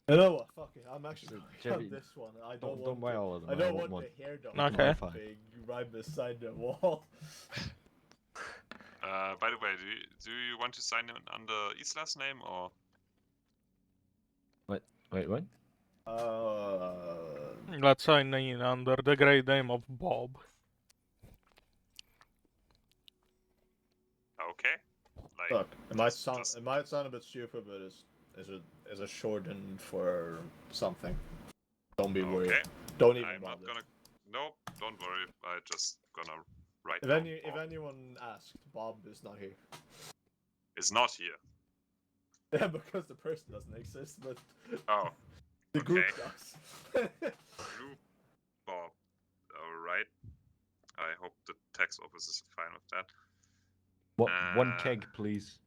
You know what? Fuck it. I'm actually Jimmy, on this one. I don't Don't want. buy all of them. I don't want want one. the hair dog Okay. thing right beside the wall. By the way, do you want to sign in under Isla's name or? Wait, what? Let's sign in under the great name of Bob. Okay. Like, Look, it might just- sound just- it might sound a bit stupid, but it's a shortened for something. Don't be worried. Okay. Don't even I'm not bother. gonna. No, don't worry. I just gonna write If down. if Bob. anyone asks, Bob is not here. Is not here. Yeah, because the person doesn't exist, but Oh, the group okay. does. Group Bob. All right. I hope the tax office is fine with that. One keg, please.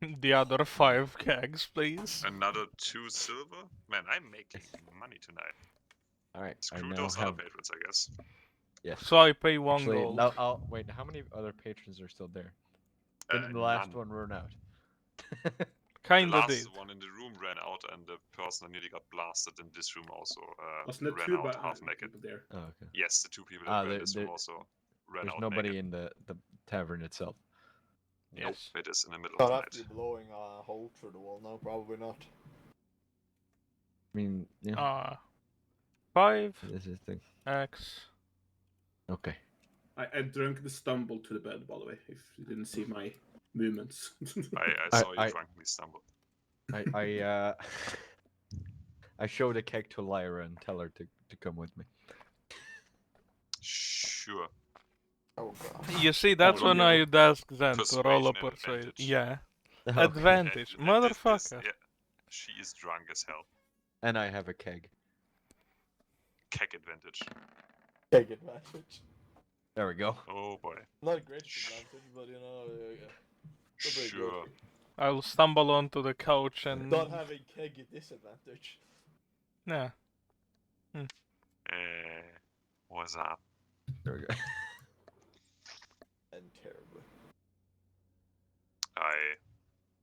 The other 5 kegs, please. Another 2 silver. Man, I'm making money tonight. All right. I Screw now those have. other patrons, I guess. Yes. So I pay 1 Actually, gold. no. Wait. How many other patrons are still there? Didn't the last None. one run out? The Kinda last did. one in the room ran out, and the person that nearly got blasted in this room also Wasn't there ran two out half naked. people there? Oh, okay. Yes, the 2 people Ah, that were in there- this room there- also ran There's out nobody naked. in the tavern itself. Nope, Yes. it is in the middle Not of the after night. blowing a hole through the wall. No, probably not. I mean, yeah. 5 This is the thing. X. Okay. I drunkenly stumbled to the bed, by the way, if you didn't see my movements. I I- saw you I- drunkenly stumble. I show the keg to Lyra and tell her to come with me. Sure. Oh god. You see, that's Oh, when no. I'd ask them to Persuasion roll a and persuasion. advantage. Yeah. Okay. Advantage. And this- Motherfucker. yeah, she is drunk as hell. And I have a keg. Keg advantage. Take advantage. There we go. Oh boy. Not a great advantage, but you know, still pretty Sure. good. I'll stumble onto the couch and. Not having keg a disadvantage. Yeah. What's up? There we go. And terribly. I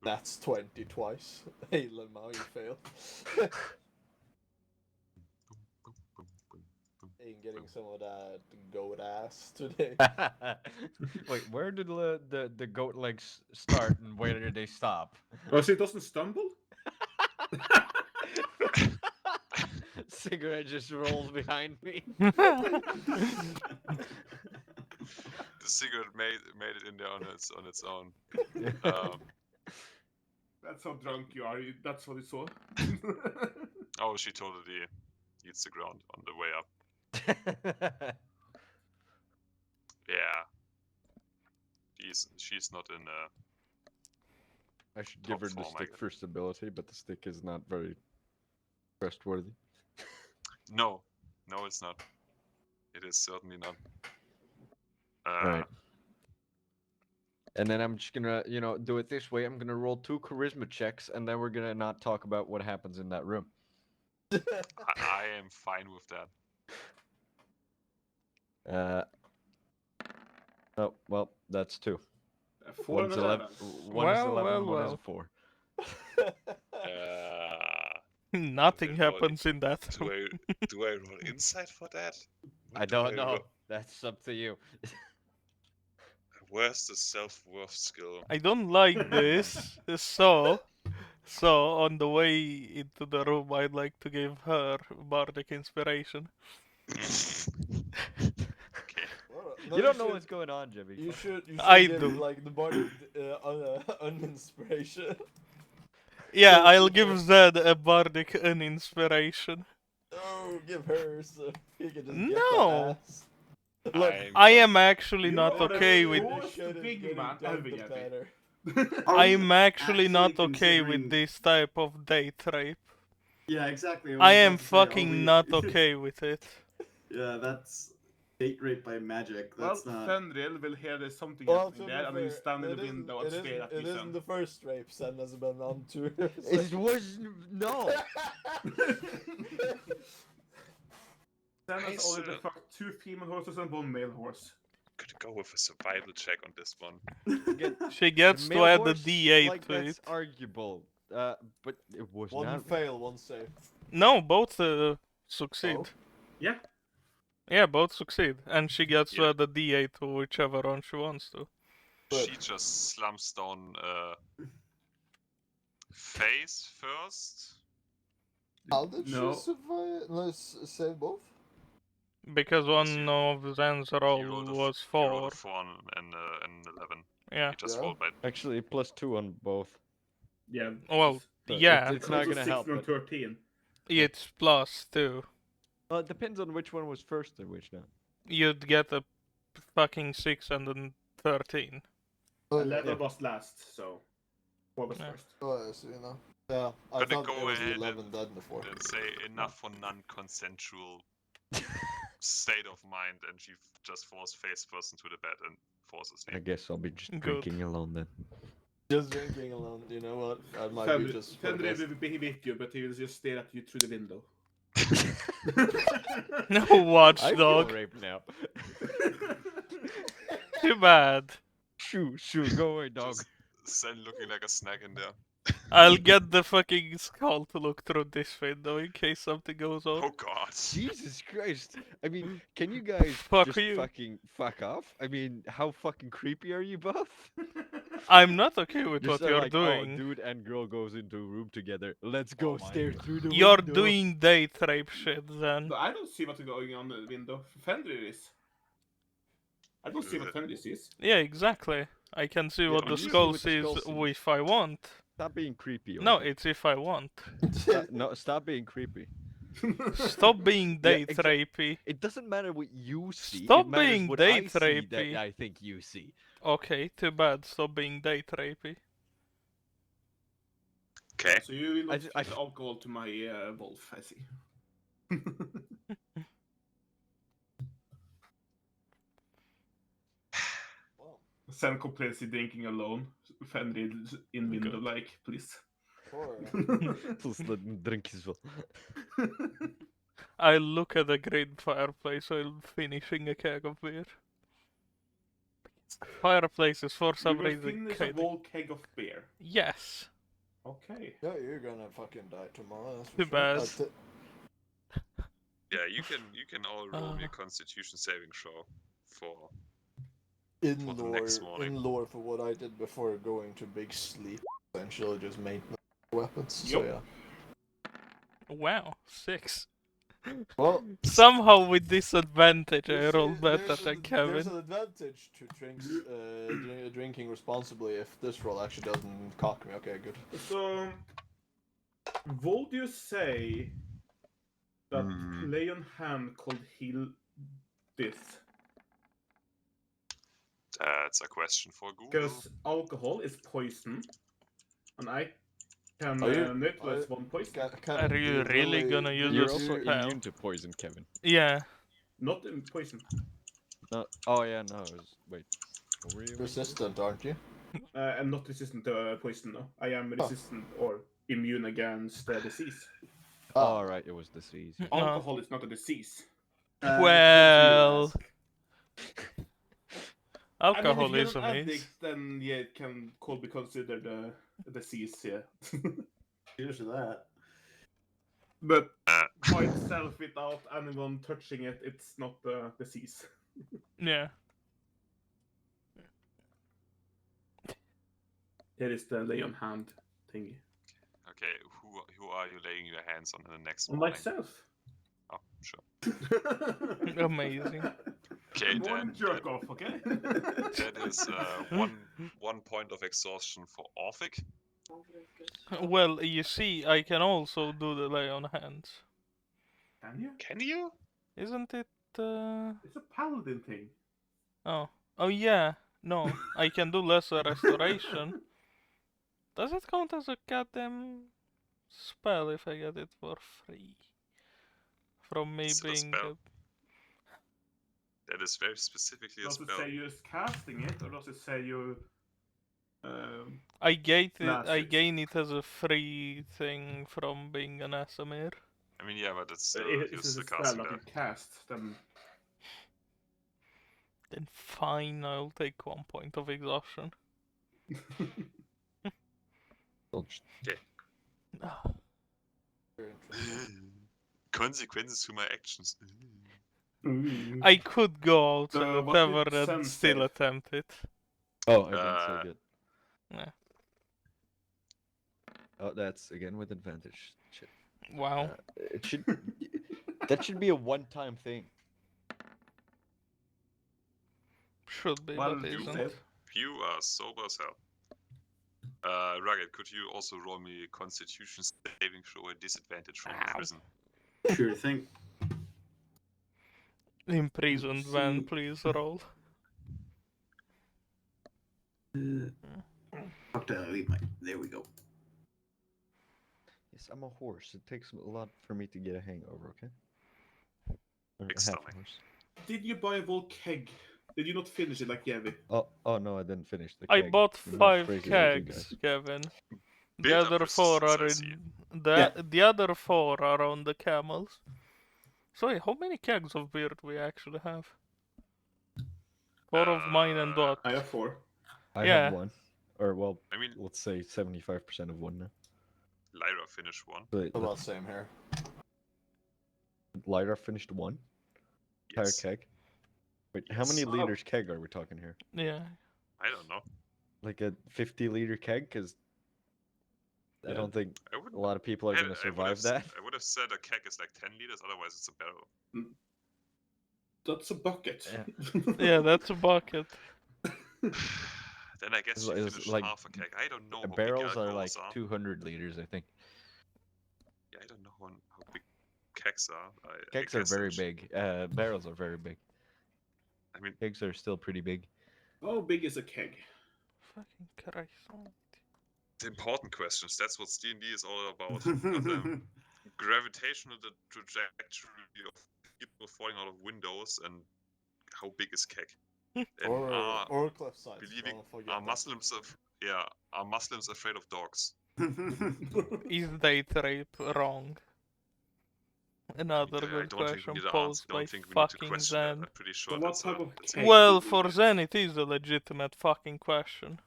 That's 20 twice. Hey, Lemao, you fail. Ain't getting some of that goat ass today. Wait, where did the goat legs start and where did they stop? Oh, so it doesn't stumble? Cigarette just rolls behind me. the cigarette made it in there on its own. That's how drunk you are. That's what you saw. Oh, she totally eats the ground on the way up. Yeah. She's not in I should give her the form, I stick guess. for stability, but the stick is not very trustworthy. No, it's not. It is certainly not. Right. And then I'm just gonna, do it this way. I'm gonna roll 2 charisma checks, and then we're gonna not talk about what happens in that room. I am fine with that. Oh well, that's 2. 4 One's and 11. 11. One is Well, 11. well, One is well. a 4. Nothing Roll- happens in that Do room. I roll insight for that? I Do don't know. roll- That's up to you. Where's the self-worth skill? I don't like this. So on the way into the room, I'd like to give her bardic inspiration. Okay. Well, no, You don't know should- what's going on, Jimmy. You should I give do. like the body uninspiration. Yeah, So I'll you give just- Zed a bardic inspiration. Oh, give her so he can just get No. that ass. Look, I am actually You not are the okay with. worst big man ever, Gabby. I'm actually not actually okay with considering- this type of date rape. Yeah, exactly. I was am about to say, are fucking we- not okay with it. Yeah, that's. Date rape by magic. Well, That's not. Fenrir will hear there's something Well, happening to be there, and he'll fair, stand in it the isn't- window and it stare isn't- at it you, isn't Sen. the first rape Sen has been on to. It was no. Sen has Nice, already fucked 2 female horses and 1 male horse. Could go with a survival check on this one. Again, She the gets to male add a horse, D8 like, to that's it. arguable. But it was One not. fail, one save. No, both succeed. Oh. Yeah. Yeah, both succeed, and she gets to Yeah. add a D8 to whichever one she wants to. But- She just slumps down face first. How did No. she survive? Let's save both. Because Because one of Zen's He roll rolled a was He 4. rolled a 4 and an 11. Yeah. He just Yeah. rolled by. Actually, +2 on both. Yeah. Well, But yeah, it's not also gonna help. 16 and But, 13. it's plus 2. well, it depends on which one was first and which not. You'd get a fucking 6 and then 13. 11 yeah. was last, so 4 was Yeah. first. Oh, I see now. Yeah, I Gonna thought go it was the ahead 11 dead before. And say enough for non-consensual state of mind, and she just falls face first into the bed and falls I asleep. guess I'll be just Good. drinking alone then. Just drinking alone, you know what? That might be just for the Fenrir best. will be with you, but he will just stare at you through the window. No I feel watchdog. raped now. Too bad. Shoo, go away, dog. Just Sen looking like a snack in there. I'll get the fucking skull to look through this window in case something goes on. Oh god. Jesus Christ. I mean, can you guys Fuck just you. fucking fuck off? I mean, how fucking creepy are you both? I'm not okay with what Just you're like, doing. oh, dude and girl goes into a room together. Let's go my stare God. through the You're window. doing date rape shit then. No, I don't see what's going on in the window. Fenrir is. I don't see what Fenrir sees. Yeah, exactly. I can see what but the you see skull what the sees skull sees. if I want. Stop being creepy. No, Orson. it's if I want. No, stop being creepy. Stop being Yeah, date rapey. It doesn't matter what you see. Stop it matters being what date I see rapey. that I think you see. Okay, too bad. Stop being date rapey. Okay. So you will I not ju- feed alcohol to my wolf, I see. Wow. Sam complains he drinking alone. Fenrir in window Good. like, please. Sure. Just let him drink his will. I look at the green fireplace while finishing a keg of beer. Fireplace is for You some will reason finish a kind of... whole keg of beer. Yes. Okay. Yeah, you're gonna fucking die tomorrow. That's for Too sure. bad. Yeah, you can all roll me a Constitution saving throw for In for the lore, next morning. in lore for what I did before going to big sleep, essentially just maintenance weapons. So Yup. yeah. Wow, 6. Well, Somehow with disadvantage I you see, rolled better there's than There's Kevin. an advantage to drinking responsibly if this roll actually doesn't cock me. Okay, good. So, would you say that Hmm. Leon Hand could heal this? That's a question for Google. Because alcohol is poison, and I can Are you- neutralize are- 1 poison. Are you really gonna use You're a also spell? immune to poison, Kevin. Yeah. Not in poison. No. Oh yeah, no. It was, wait. What were you? resistant, aren't you? I'm not resistant to poison, no. I am resistant or immune against disease. Ah, Oh right, it was disease. No. Alcohol is not a disease. Well, I mean, if alcoholism you're an is. addict, then yeah, it could be considered a disease, yeah. Cheers to that. But by itself, without anyone touching it, it's not a disease. Yeah. Here is the lay on hand thingy. Okay, who are you laying your hands on in the next On morning? myself. Oh, sure. Amazing. Okay, Morning then jerk off, okay? that is one point of exhaustion for Orphic. Well, you see, I can also do the lay on hands. Can you? Can you? Isn't it, It's a paladin thing. Oh. Oh, yeah. No, I can do lesser restoration. Does it count as a goddamn spell if I get it for free? From me Is it a being... spell? That is very specifically a Does it spell. say you're casting it, or does it say you? I gain Classics. it as a free thing from being an Asamir. I mean, yeah, but it's If still, you're it's a still spell casting that you that. cast, then Then fine, I'll take 1 point of exhaustion. Okay. Ah, Very interesting. Consequences to my actions. I could go outside So the what did tavern and Sen still say? attempt it. Oh, I didn't say good. Yeah. Oh, that's again with advantage. Shit. Wow. It should. That should be a one-time thing. Should be, Well, but you isn't. said. You are sober as hell. Rugged, could you also roll me a Constitution saving throw at disadvantage from Ow. prison? Sure thing. Imprisoned Let's man, see. please roll. Fuck that, I leave my. There we go. Yes, I'm a horse. It takes a lot for me to get a hangover. Okay. Or Big half a stomach. horse. Did you buy a whole keg? Did you not finish it like Yevi? Oh no, I didn't finish the I keg. bought I'm not as 5 crazy like you kegs, guys. Kevin. The Build up other 4 resistance, are I see. in Yeah. the other 4 are on the camels. Sorry, how many kegs of beer do we actually have? 4 of mine and what? I have 4. I Yeah. have one, or well, I mean, let's say 75% of one now. Lyra finished one. So About same here. Lyra finished one entire Yes. keg. Wait, how many Yes. liters keg are we talking here? Yeah. I don't know. Like a 50-liter keg? Because I Yeah. don't think I wouldn't. a lot of people are I- going to I would survive have that. I would have said a keg is like 10 liters, otherwise it's a barrel. That's a bucket. Yeah, that's a bucket. Then I guess you It's finished like half a keg. I don't know how big barrels are like alcohols are. 200 liters, I think. Yeah, I don't know how big kegs are. I Kegs are guess very I'm sh- big. Barrels are very big. I mean, Kegs are still pretty big. How big is a keg? Fucking Christ. the important questions. That's what D&D is all about. Goddamn. Gravitational trajectory of people falling out of windows and how big is keg? And Or cliff sides. believing don't forget are that. Muslims afraid of dogs? Is date rape wrong? Another I good don't think we question need to posed by don't think we need to fucking question that. Zen. I'm pretty sure So what that's type of that's keg? Well, did you for get? Zen it is a legitimate fucking question.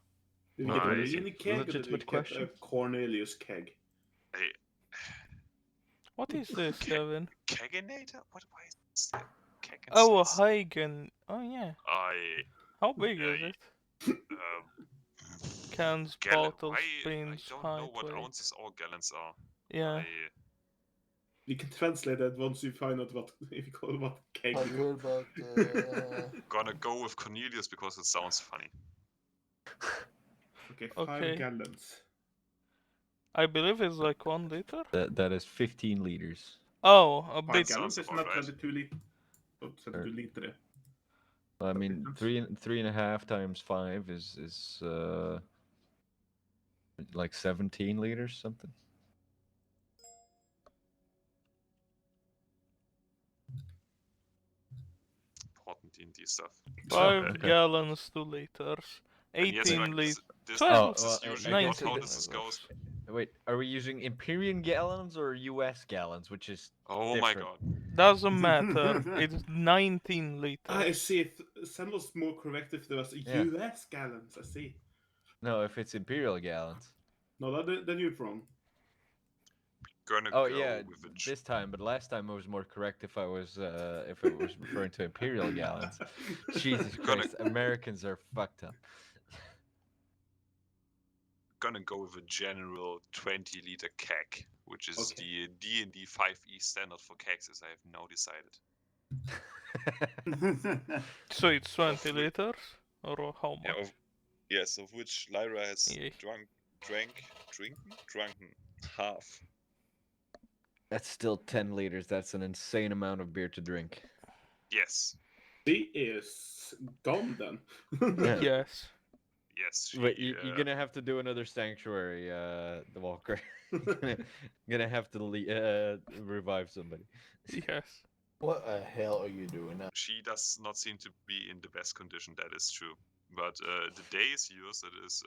Did you No, get a I- mini keg or did you legitimate get a question. Cornelius keg? Hey, What is this, Kevin? Keginator? Why is that? Keg in Oh, a size? Hagen. Oh yeah. How big is Yeah, it? um, Cans, gallon. bottles, I pins, don't height, know what weight. ounces or gallons are. Yeah. You can translate that once you find out what if you call it what keg. Not good, but Gonna go with Cornelius because it sounds funny. Okay, 5 Okay. gallons. I believe it's like 1 liter. That is 15 liters. Oh, a 5 bit. gallons sounds isn't about that right. 22 liters? Oh, 22 liter. I That mean, makes sense. 3.5 times 5 is like 17 liters something. Important D&D stuff. 5 okay. gallons, 2 liters. And yes, 18 like, liters. this 12. is well, I usually guess not how it- this goes. Wait, are we using Imperial gallons or US gallons? Which is Oh my different. god. Doesn't matter. It's 19 I liters. see. Sen was more correct if there was Yeah. US gallons. I see. No, if it's Imperial gallons. No, then you're wrong. Gonna Oh go yeah, with a this time, but last time I was more correct if I was if it was referring to Imperial gallons. Jesus Gonna- Christ, Americans are fucked up. gonna go with a general 20-liter keg, which is Okay. the D&D 5e standard for kegs, as I have now decided. So it's 20 Of whi- liters? Or how much? Yes, of which Lyra has Yeah. drunken half. That's still 10 liters. That's an insane amount of beer to drink. Yes, She is gone then. Yeah. Yes. yes. She, Wait, you're gonna have to do another sanctuary, the Walker. Gonna have to revive somebody. Yes. What the hell are you doing now? She does not seem to be in the best condition, that is true. But the day is yours. It is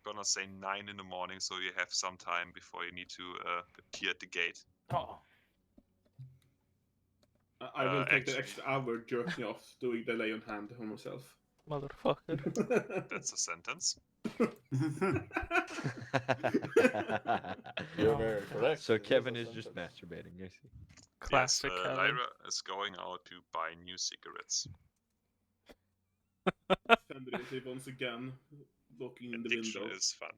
gonna say 9 in the morning, so you have some time before you need to appear at the gate. Oh, I will take actually- the extra hour jerking off doing the lay on hand on myself. motherfucker. That's a sentence. You're very correct. So It Kevin a is just sentence. masturbating, I see. Classic Yes, Kevin. Lyra is going out to buy new cigarettes. Fender is once again looking in the Addiction window. is fun.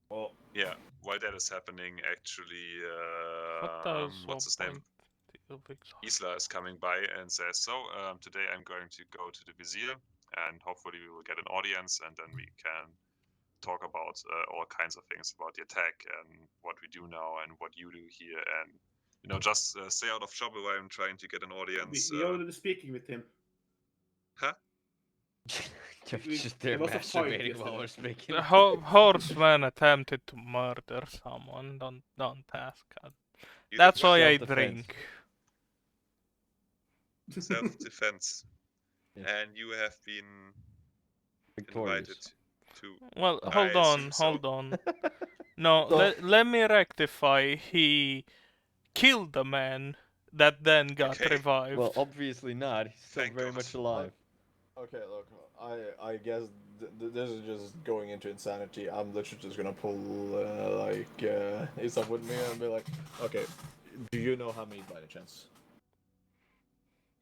Well, Yeah, while that is happening, actually, What does what's his name? Isla is coming by and says, so, today I'm going to go to the Vizier, and hopefully we will get an audience, and then we can talk about all kinds of things about the attack, and what we do now, and what you do here, and, you know, just stay out of trouble while I'm trying to get an audience. We already speaking with him. Huh? Kevin's just there there was a fight masturbating while yesterday. we're speaking. The horseman attempted to murder someone. Don't ask. God. You That's did what? why I Self-defense. drink. Self-defense. Yes. And you have been Victorious. invited to... Well, I hold on, assume so. hold on. No, So- let me rectify. He killed the man that then got Okay. revived. Well, obviously not. He's still Thank very God. much alive. Okay, look, I guess this is just going into insanity. I'm literally just gonna pull Isam with me and be like, okay, do you know Hamid by any chance?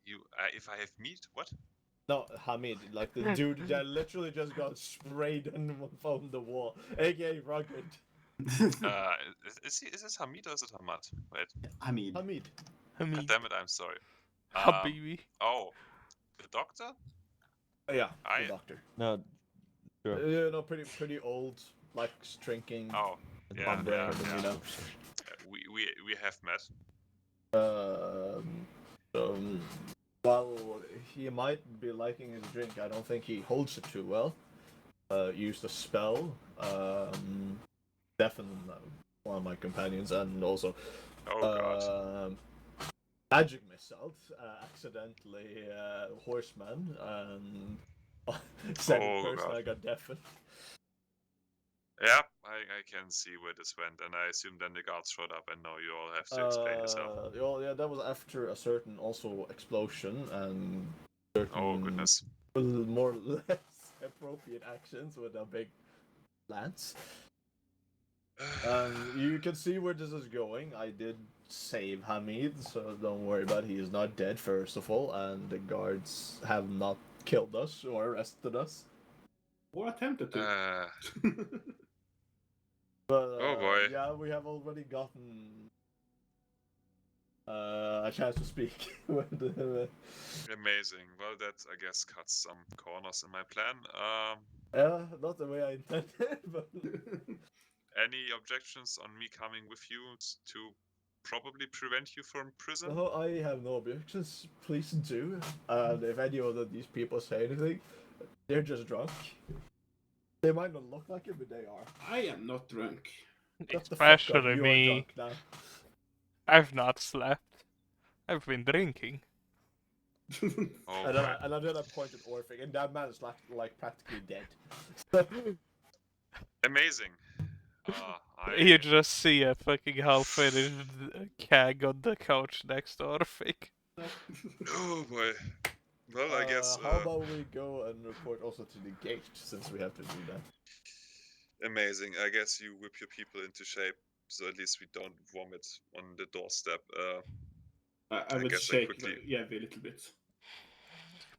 You, if I have meat, what? No, Hamid, like the dude that literally just got sprayed and found the wall, aka Rugged. Is this Hamid or is it Hamad? Wait, Hamid. Hamid. God damn it, I'm sorry. Habibi. Oh, the doctor? Yeah, I- the doctor. No, sure. You know, pretty old, like drinking. Oh, yeah, on the, yeah, you yeah. know. We have met. Well, he might be liking his drink. I don't think he holds it too well. Used a spell. Definitely one of my companions, and also Oh god. magic missile. Accidentally, horseman, and second Oh, person God. I got deafened. Yeah, I can see where this went, and I assume then the guards showed up, and now you all have to explain yourself. Well, yeah, that was after a certain also explosion and certain Oh goodness. more or less appropriate actions with a big lance. You can see where this is going. I did save Hamid, so don't worry about it. He is not dead, first of all, and the guards have not killed us or arrested us. Or attempted to. But Oh, boy. yeah, we have already gotten a chance to speak. Amazing. Well, that I guess cuts some corners in my plan. Yeah, not the way I intended, but Any objections on me coming with you to probably prevent you from prison? no, I have no objections. Please do. And if any of these people say anything, they're just drunk. They might not look like it, but they are. I am not drunk. Shut the fuck up, Especially you are me. drunk now. I've not slept. I've been drinking. Oh, And then I pointed Orphic, and that man is like practically dead. amazing. You just see a fucking half-finished keg on the couch next to Orphic. Oh boy. Well, I guess How about we go and report also to the gate, since we have to do that. amazing. I guess you whip your people into shape, so at least we don't vomit on the doorstep. I will guess I shake quickly- yeah, a little bit.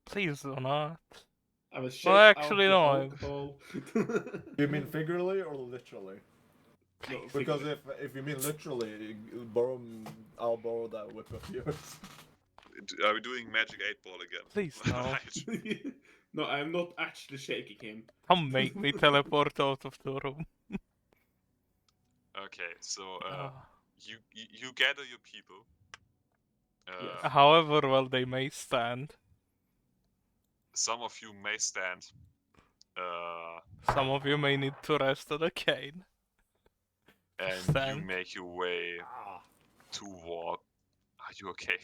Please do not. I will shake Well, actually, out no, the alcohol. You mean figuratively or literally? No, Because figuratively. if you mean literally, I'll borrow that whip of yours. Are we doing Magic 8 Ball again? Please, no. Right. No, I'm not actually shaking him. Don't make me teleport out of the room. Okay, so Ah. you gather your people. Yes. However well they may stand. Some of you may stand. Some of you may need to rest on a cane. and Stand. you make your way Ah. toward. Are you okay?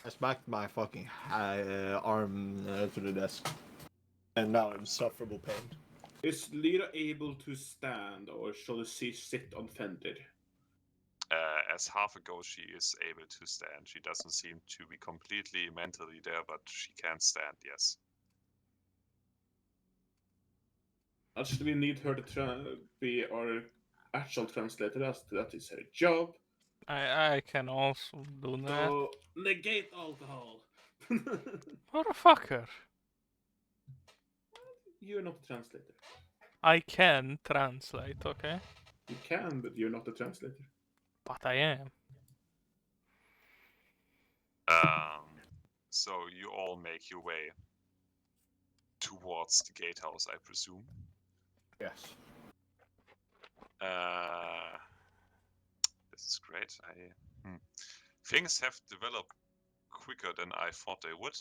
I smacked my fucking arm to the desk. And now I'm in insufferable pain. Is Lyra able to stand, or shall she sit unfended? As half a ghost, she is able to stand. She doesn't seem to be completely mentally there, but she can stand, yes. Actually, we need her to be our actual translator, as that is her job. I can also do that. So, negate alcohol. Motherfucker. You're not a translator. I can translate, okay? You can, but you're not a translator. But I am. So you all make your way towards the gatehouse, I presume. Yes. This is great. Things have developed quicker than I thought they would.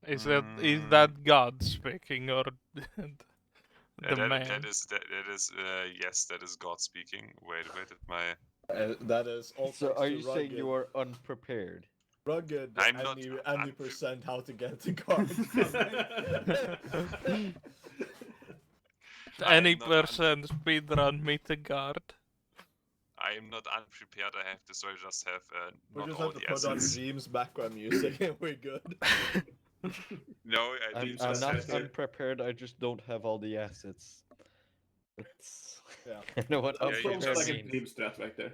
Is that God speaking or the man? That is yes, that is God speaking. Wait, did my That is all So thanks are to you saying you rugged- are unprepared? rugged I'm not- any percent how to get the card. Any I'm not person speedrun meet the guard. I am not unprepared. I have this. I just have We not just all have to the put on assets. Reem's background music and we're good. No, I I'm didn't I'm not just have to. unprepared. I just don't have all the assets. That's... Yeah. I know what Yeah, That you sounds unprepared just- like a means. dream strat right there.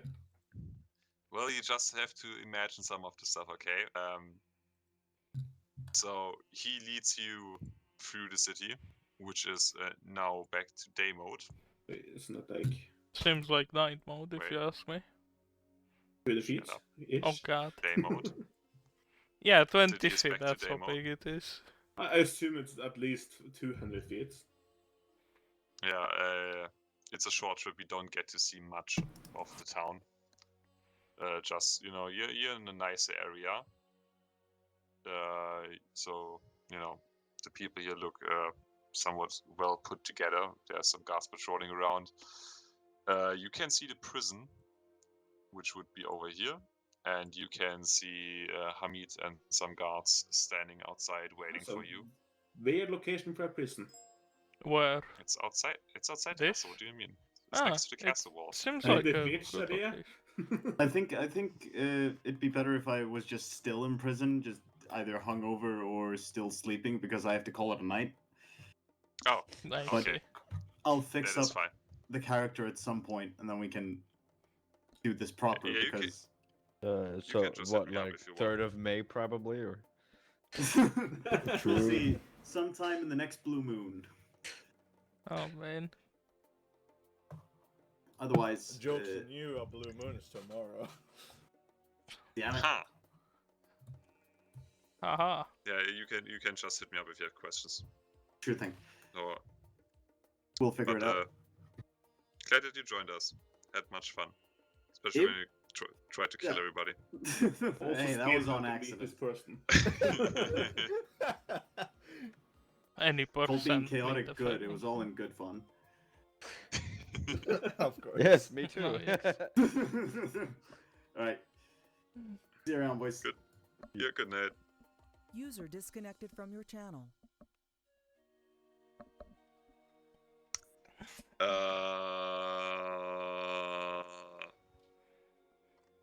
Well, you just have to imagine some of the stuff, okay? So he leads you through the city, which is now back to day mode. Isn't it like Seems like night mode if Wait. you ask me. 20 feet? up. Ish? Oh god. Day mode. Yeah, 20 City is feet, back to that's how demo. big it is. I assume it's at least 200 feet. Yeah, it's a short trip. We don't get to see much of the town. Just you're in a nicer area. So the people here look somewhat well put together. There's some guards patrolling around. You can see the prison, which would be over here, and you can see Hamid and some guards standing outside waiting So, for you. Weird location for a prison. Where? It's outside. It's outside the This? castle. What do you mean? It's Ah, next to the castle walls. Seems Hey, like the a bitch good idea. location. I think it'd be better if I was just still in prison, just either hungover or still sleeping, because I have to call it a night. Oh, Nice. okay. I'll fix That is up fine. the character at some point, and then we can do this proper. Yeah, you can- because So can just hit what, me up like if you want. 3rd of May probably, or? we'll see sometime in the next blue moon. Oh man. Otherwise, Jokes on you, a blue moon is tomorrow. damn it. Huh. Haha. Yeah, you can just hit me up if you have questions. Sure thing. Or, We'll figure but it out. glad that you joined us. Had much fun, especially It- when you tried to kill Yeah. everybody. Also Hey, that scared was on to meet accident. this person. Any Called being percent. chaotic meet good. It defending. was all in good fun. Of course. Yes, me too. Oh, yes. Alright. See you around, boys. Good. Yeah, good night. User disconnected from your channel.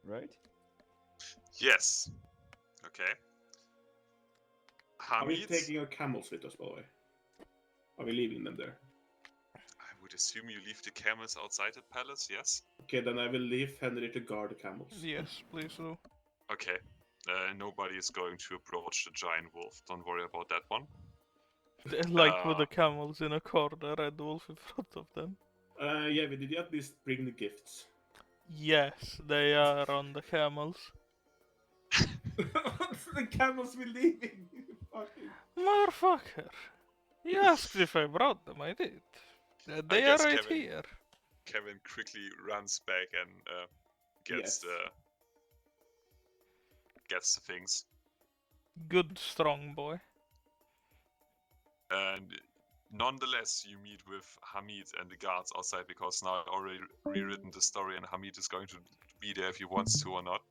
Right? Yes. Okay. Are we Hamid, taking our camels with us, by the way? Are we leaving them there? I would assume you leave the camels outside the palace, yes? Okay, then I will leave Henry to guard the camels. Yes, please do. Okay. Nobody is going to approach the giant wolf. Don't worry about that one. Like with the camels in a corner, Red Wolf in front of them. Yeah, we did at least bring the gifts. Yes, they are on the camels. The camels will leaving! Fucking... Motherfucker! You asked if I brought them, I did. They are guess right Kevin- here. Kevin quickly runs back and gets Yes. gets the things. Good, strong boy. And Nonetheless, you meet with Hamid and the guards outside because now I've already rewritten the story and Hamid is going to be there if he wants to or not.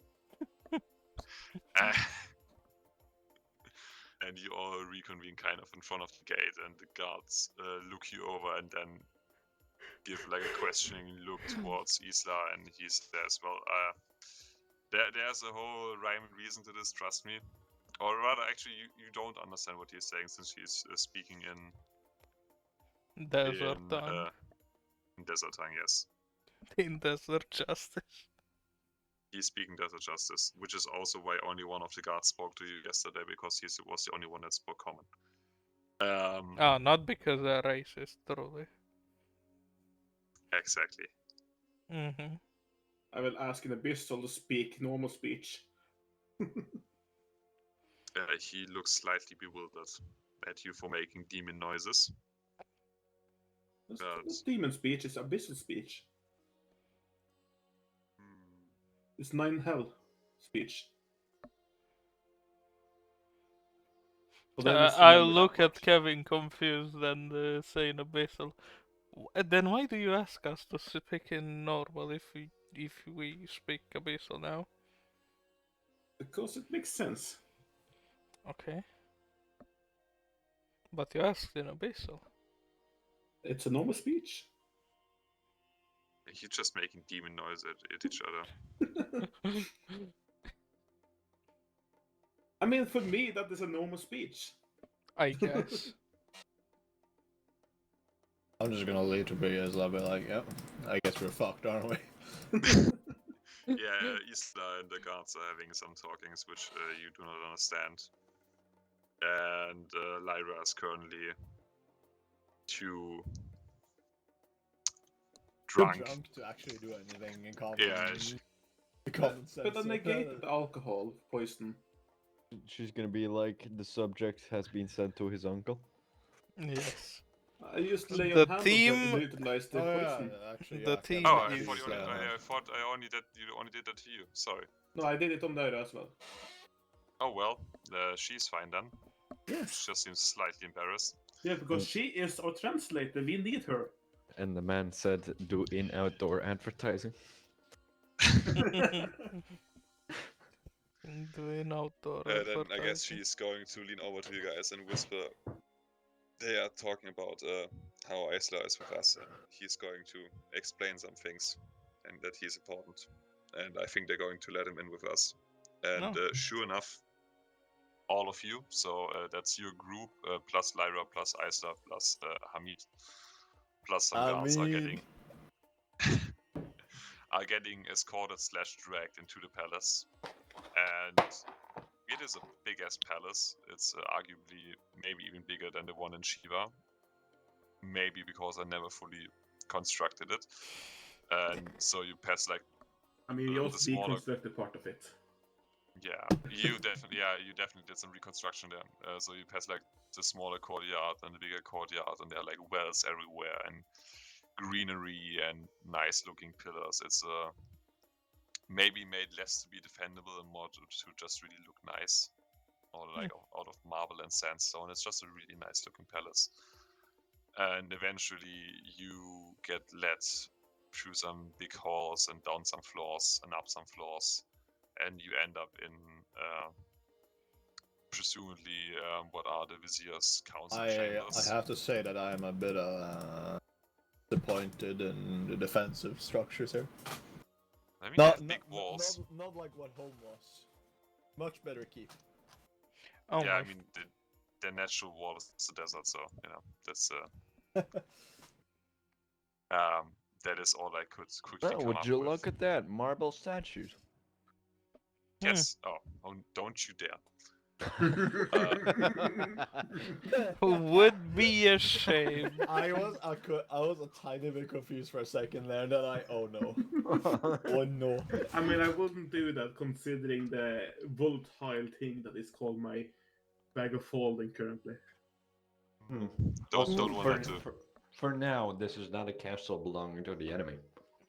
And you all reconvene kind of in front of the gate, and the guards look you over and then give like a questioning look towards Isla, and he's there as well. There's a whole rhyme and reason to this, trust me. Or rather, actually, you don't understand what he's saying since he's speaking in Desert tongue. in desert tongue, yes. In desert justice. He's speaking desert justice, which is also why only one of the guards spoke to you yesterday, because he was the only one that spoke common. Not because they're racist, truly. Exactly. Mm-hmm. I will ask an abyssal to speak normal speech. He looks slightly bewildered at you for making demon noises. It's demon speech, it's abyssal speech. It's nine hell speech. I look at Kevin confused and say in abyssal. Then why do you ask us to speak in normal if we speak abyssal now? Because it makes sense. Okay. But you asked in abyssal. It's a normal speech. He's just making demon noise at each other. I mean, for me, that is a normal speech. I guess. I'm just gonna leave to be as I'll be like, yep, I guess we're fucked, aren't we? Yeah, Isla and the guards are having some talkings which you do not understand. And Lyra is currently too drunk. To actually do anything in common. Yeah, common sense. But then negated alcohol poison. She's gonna be like, the subject has been sent to his uncle. Yes. I just lay The on hand team- to utilize the poison. actually, The yeah, team Oh, Kevin I is- thought, is, I thought I only did you only did that to you. Sorry. No, I did it on Lyra as well. Oh well, she's fine then. Yes. She just seems slightly embarrassed. Yeah, because she is our translator. We need her. And the man said, do in-outdoor advertising. Doing outdoor. Then I guess advertising. she's going to lean over to you guys and whisper. They are talking about how Isla is with us, and he's going to explain some things, and that he's important. And I think they're going to let him in with us. And sure enough, all of you, so that's your group, plus Lyra, plus Isla, plus Hamid, plus some guards are getting escorted / dragged into the palace. And it is a big ass palace. It's arguably maybe even bigger than the one in Shiva. Maybe because I never fully constructed it. And so you pass like I mean, we the also smaller- deconstructed part of it. Yeah, you definitely did some reconstruction there. So you pass like the smaller courtyard and the bigger courtyard, and there are like wells everywhere and greenery and nice looking pillars. It's maybe made less to be defendable and more to just really look nice, or like out of marble and sandstone. It's just a really nice looking palace. And eventually you get led through some big halls and down some floors and up some floors. And you end up in presumably what are the vizier's council chambers. I have to say that I am a bit disappointed in the defensive structures here. I mean, they have big walls. Not like what home was. Much better keep. Oh Yeah, my I mean, the natural wall is the desert, so, you know, that's... that is all I could quickly Oh, come would up you with. look at that? Marble statues. Yes. Oh, don't you dare. Would be a shame. I was a tiny bit confused for a second there, and then oh no. Oh no. I mean, I wouldn't do that considering the volatile thing that is called my bag of holding currently. Don't want that to... For now, this is not a castle belonging to the enemy.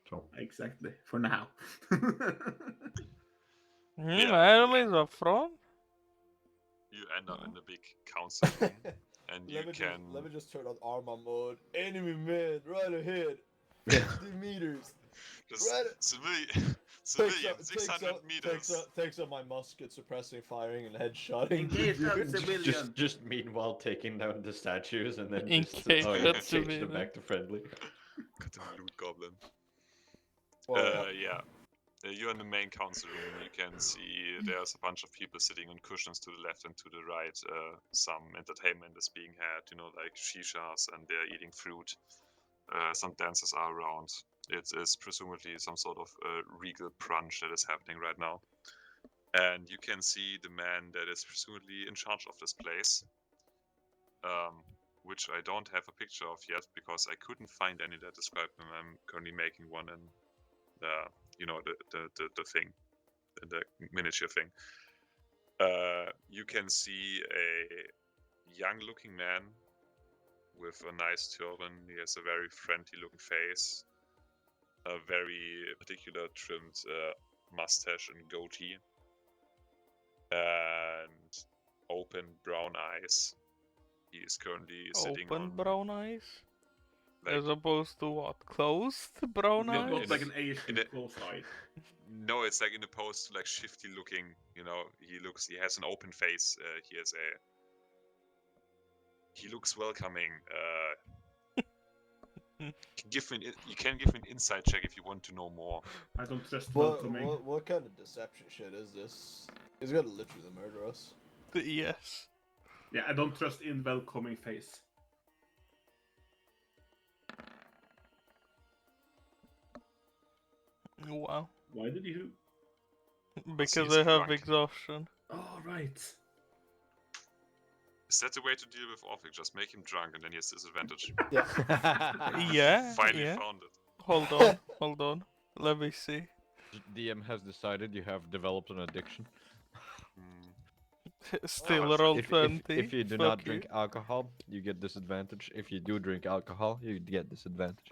So Exactly. For now. Yeah. Enemies up front? You end up in the big council room. and you can. Let me just turn on armor mode. Enemy man, right ahead. 50 meters. Just Right. civilian, 600 meters. Takes up my musket, suppressing firing and headshotting. Engage that Dude. civilian. Just meanwhile taking down the statues and then In just case oh yeah, that's change them civilian. back to friendly. Got the loot goblin. Well, Yeah. You're in the main council room. You can see there's a bunch of people sitting on cushions to the left and to the right. Some entertainment is being had, like shishas, and they're eating fruit. Some dancers are around. It is presumably some sort of regal brunch that is happening right now. And you can see the man that is presumably in charge of this place, which I don't have a picture of yet because I couldn't find any that describe him. I'm currently making one in the thing, the miniature thing. You can see a young-looking man with a nice turban. He has a very friendly-looking face, a very particular trimmed mustache and goatee, and open brown eyes. He is currently sitting Open on brown eyes? like, As opposed to what? Closed brown Not, eyes? not like an Asian in a- closed eye. no, it's like in opposed to like shifty looking. He has an open face. He looks welcoming. You can give me an insight check if you want to know more. I don't trust what welcoming. what kind of deception shit is this? He's gonna literally murder us. Yes. Yeah, I don't trust in welcoming face. Wow. Why did you? Because he's I have drunk. exhaustion. Oh, right. Is that the way to deal with Orphic? Just make him drunk and then he has disadvantage. Yeah, Finally yeah. found it. Hold on. Let me see. DM has decided you have developed an addiction. Still Oh, roll If 20. you do Fuck not you. drink alcohol, you get disadvantage. If you do drink alcohol, you get disadvantage.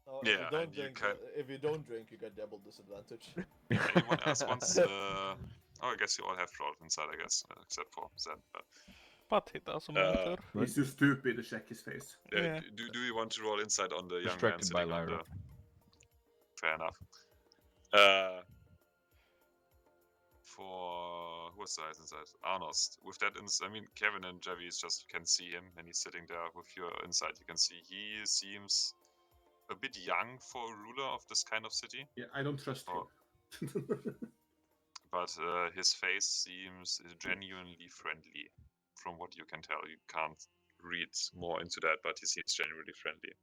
Oh, Yeah, and if you don't drink, you get double disadvantage. Anyone else wants? I guess you all have rolled inside, I guess, except for Zen. But it doesn't Uh, matter. He's too stupid to check his face. Yeah. Do you want to roll insight on the young man Distracted by sitting on the? Lyra. Fair enough. For what's the inside? Arnost. With that Kevin and Javi just you can see him, and he's sitting there with your insight. You can see he seems a bit young for a ruler of this kind of city, Yeah, I don't trust him. but his face seems genuinely friendly. From what you can tell, you can't read more into that, but he seems genuinely friendly.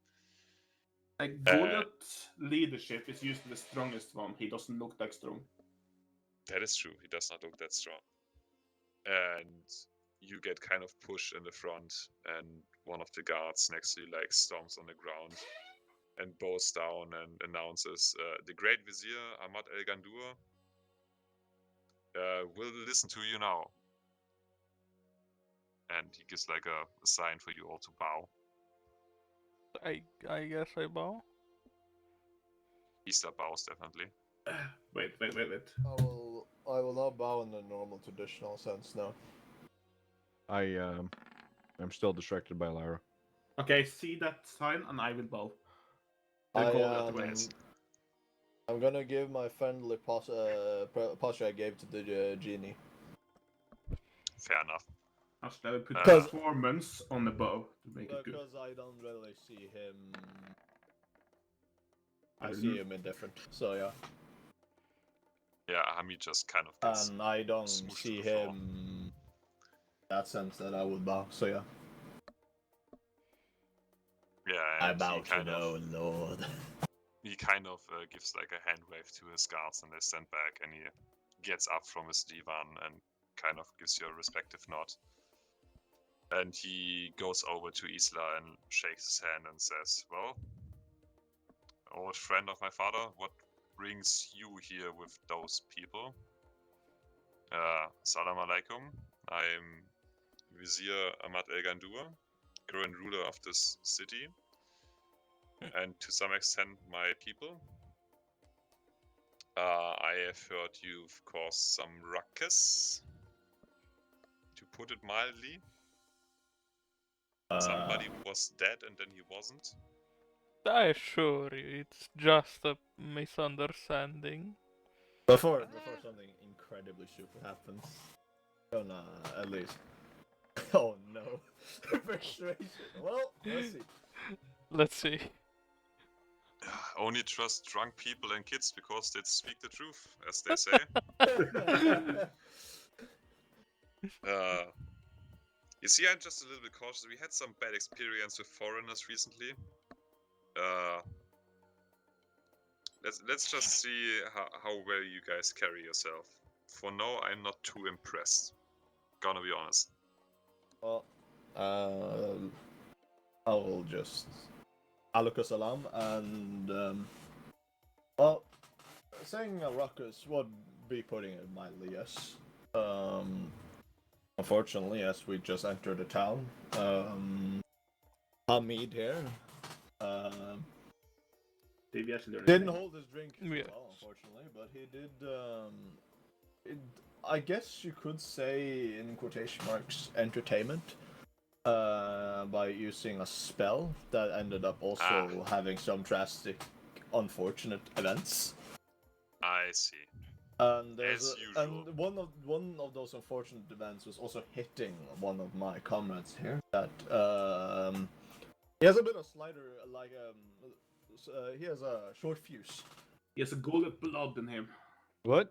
Like Goliath's leadership is usually the strongest one. He doesn't look that strong. That is true. He does not look that strong. And you get kind of pushed in the front, and one of the guards next to you stomps on the ground and bows down and announces, the Great Vizier Ahmad El Gandur will listen to you now. And he gives a sign for you all to bow. I guess I bow. Easter bows definitely. Wait. I will not bow in the normal traditional sense now. I'm still distracted by Lyra. Okay, see that sign and I will bow. I'm gonna give my friendly posture I gave to the genie. Fair enough. Actually, I will put Because- performance on the bow to make it good. Because I don't really see him. I I see don't- him indifferent. So yeah. Yeah, Hami just kind of gets And I don't smooshed to see the floor. him in that sense that I would bow. So yeah. Yeah, I and bow he to kind no of lord. he kind of gives a hand wave to his guards, and they stand back, and he gets up from his divan and kind of gives you a respective nod. And he goes over to Isla and shakes his hand and says, "Well, old friend of my father, what brings you here with those people?" Salam alaikum. I'm Vizier Ahmad El Gandur, current ruler of this city, and to some extent my people. I have heard you've caused some ruckus, to put it mildly. Somebody was dead and then he wasn't? I assure you, it's just a misunderstanding. Before something incredibly stupid happens. Oh no, at least. Oh no. Persuasion. Well, let's see. Let's see. Only trust drunk people and kids because they speak the truth, as they say. You see, I'm just a little bit cautious. We had some bad experience with foreigners recently. Let's just see how well you guys carry yourself. For now, I'm not too impressed. Gonna be honest. Well, I will just alaikum salam and well, saying a ruckus would be putting it mildly, yes. Unfortunately, as we just entered the town, Hamid here, Did we actually learn didn't anything? hold his drink Yes. well, unfortunately, but he did, I guess you could say, in quotation marks, entertainment, by using a spell that ended up also having some drastic, unfortunate events. I see. And there's As and usual. one of those unfortunate events was also hitting one of my comrades here. That he has a bit of slider, like he has a short fuse. He has a golden blood in him. What?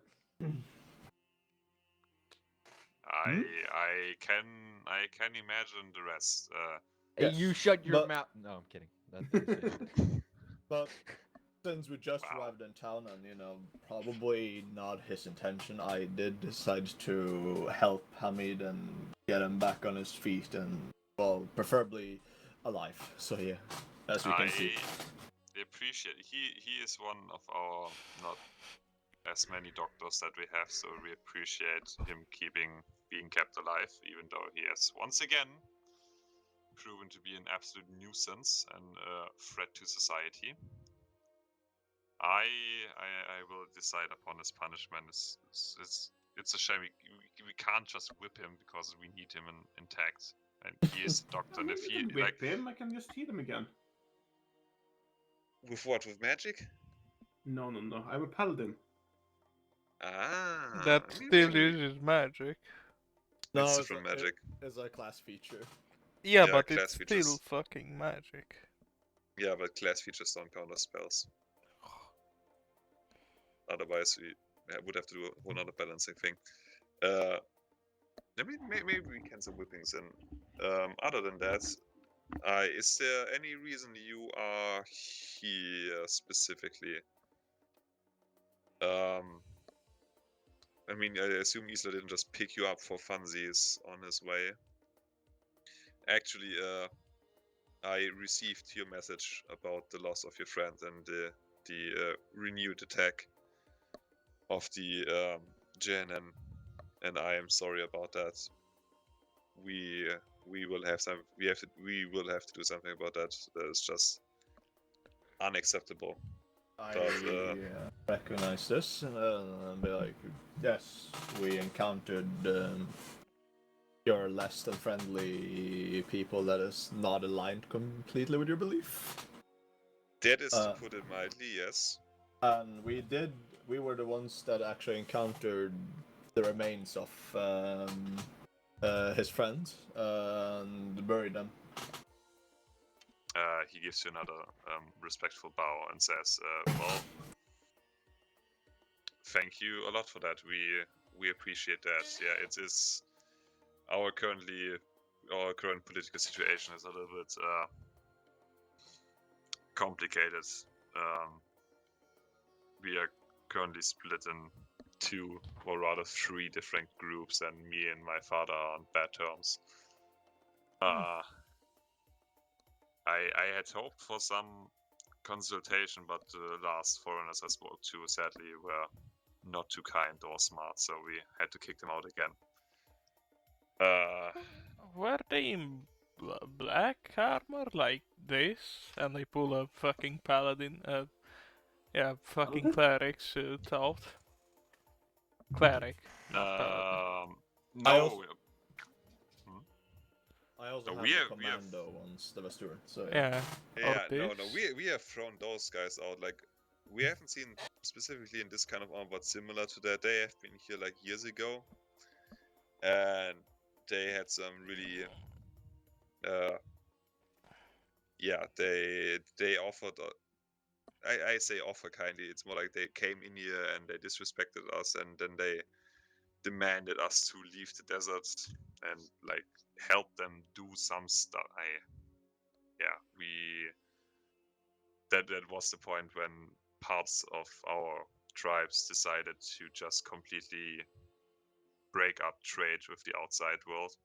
I can imagine the rest. Hey, you Yes, shut your but- mouth. No, I'm kidding. That's But since we just Wow. arrived in town and probably not his intention, I did decide to help Hamid and get him back on his feet and, well, preferably alive. So yeah, as you can see. I appreciate. He is one of our not as many doctors that we have, so we appreciate him being kept alive, even though he has once again proven to be an absolute nuisance and a threat to society. I will decide upon his punishment. It's a shame we can't just whip him because we need him intact, and he is a doctor. And if I he can whip him, I can just heal him again. with what, with magic? No. I'm a paladin. That I mean, still maybe uses magic. No, it's it's different a, magic. It's a class feature. Yeah, Yeah, but class it's features. still fucking magic. Yeah, but class features don't count as spells. Otherwise, we would have to do a whole other balancing thing. Maybe we can some whippings in. Other than that, is there any reason you are here specifically? I mean, I assume Isla didn't just pick you up for funsies on his way. Actually, I received your message about the loss of your friend and the renewed attack of the JNN, and I am sorry about that. We will have some. We will have to do something about that. That is just unacceptable. I But, recognize this and be like, yes, we encountered your less than friendly people that is not aligned completely with your belief. That is to put it mildly, yes. And we were the ones that actually encountered the remains of his friend and buried them. He gives you another respectful bow and says, "Well, thank you a lot for that. We appreciate that. Yeah, it is our current political situation is a little bit complicated. We are currently split in two, or rather three different groups, and me and my father are on bad terms. I had hoped for some consultation, but the last foreigners I spoke to sadly were not too kind or smart, so we had to kick them out again. Were they in black armor like this? And they pull a fucking paladin, fucking Paladin? cleric suit out. Cleric, not paladin. No. I also No, have we the have- commando ones, the Vesturen. So Yeah. Yeah, Or no, this. we have thrown those guys out. Like, we haven't seen specifically in this kind of armor, but similar to that. They have been here like years ago, and they had some really, yeah, they offered. I say offer kindly. It's more like they came in here and they disrespected us, and then they demanded us to leave the desert and like help them do some stuff. That was the point when parts of our tribes decided to just completely break up trade with the outside world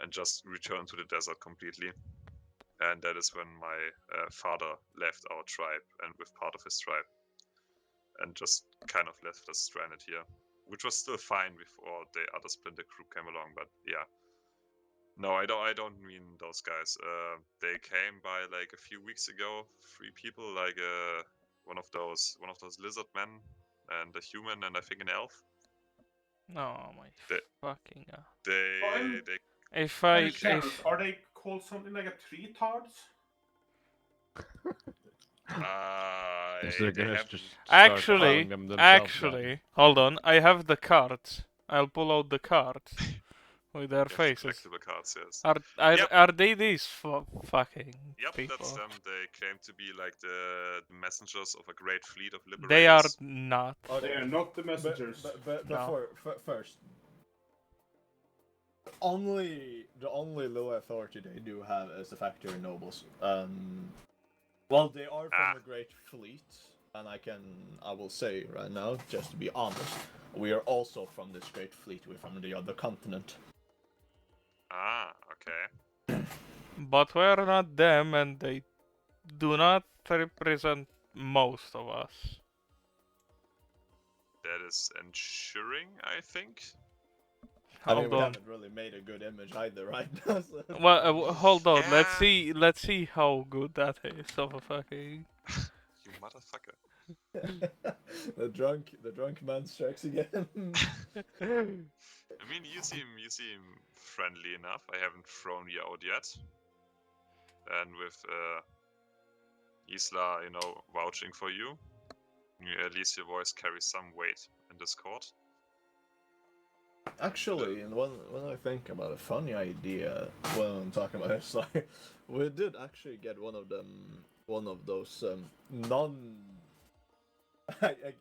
and just return to the desert completely. And that is when my father left our tribe and with part of his tribe, and just kind of left us stranded here, which was still fine before the other splinter group came along. But yeah, no, I don't mean those guys. They came by like a few weeks ago. 3 people, like one of those lizard men, and a human, and I think an elf. No, my They- fucking. Fine. They If Any I chance, if are they called something like a tree tards? They're they gonna have just start actually calling them themselves that. actually hold on, I have the cards. I'll pull out the cards with their have faces. collectible cards. Yes. Are Yep. they these fucking Yep, people? that's them. They claim to be like the messengers of a great fleet of liberators. They are not. Oh, They are not the messengers. But No. first, the only low authority they do have is the factory nobles. Well, they are from the Great Fleet, and I will say right now, just to be honest, we are also from this Great Fleet. We're from the other continent. Okay. But we're not them, and they do not represent most of us. That is ensuring, I think. I mean, Hold we on. haven't really made a good image either, right? So- Well, hold on. Yeah. Let's see how good that is of a fucking. You motherfucker. the drunk man strikes again. I mean, you seem friendly enough. I haven't thrown you out yet. And with Isla, vouching for you, at least your voice carries some weight in this court. Actually, and when I think about a funny idea when I'm talking about this, like, we did actually get one of those non.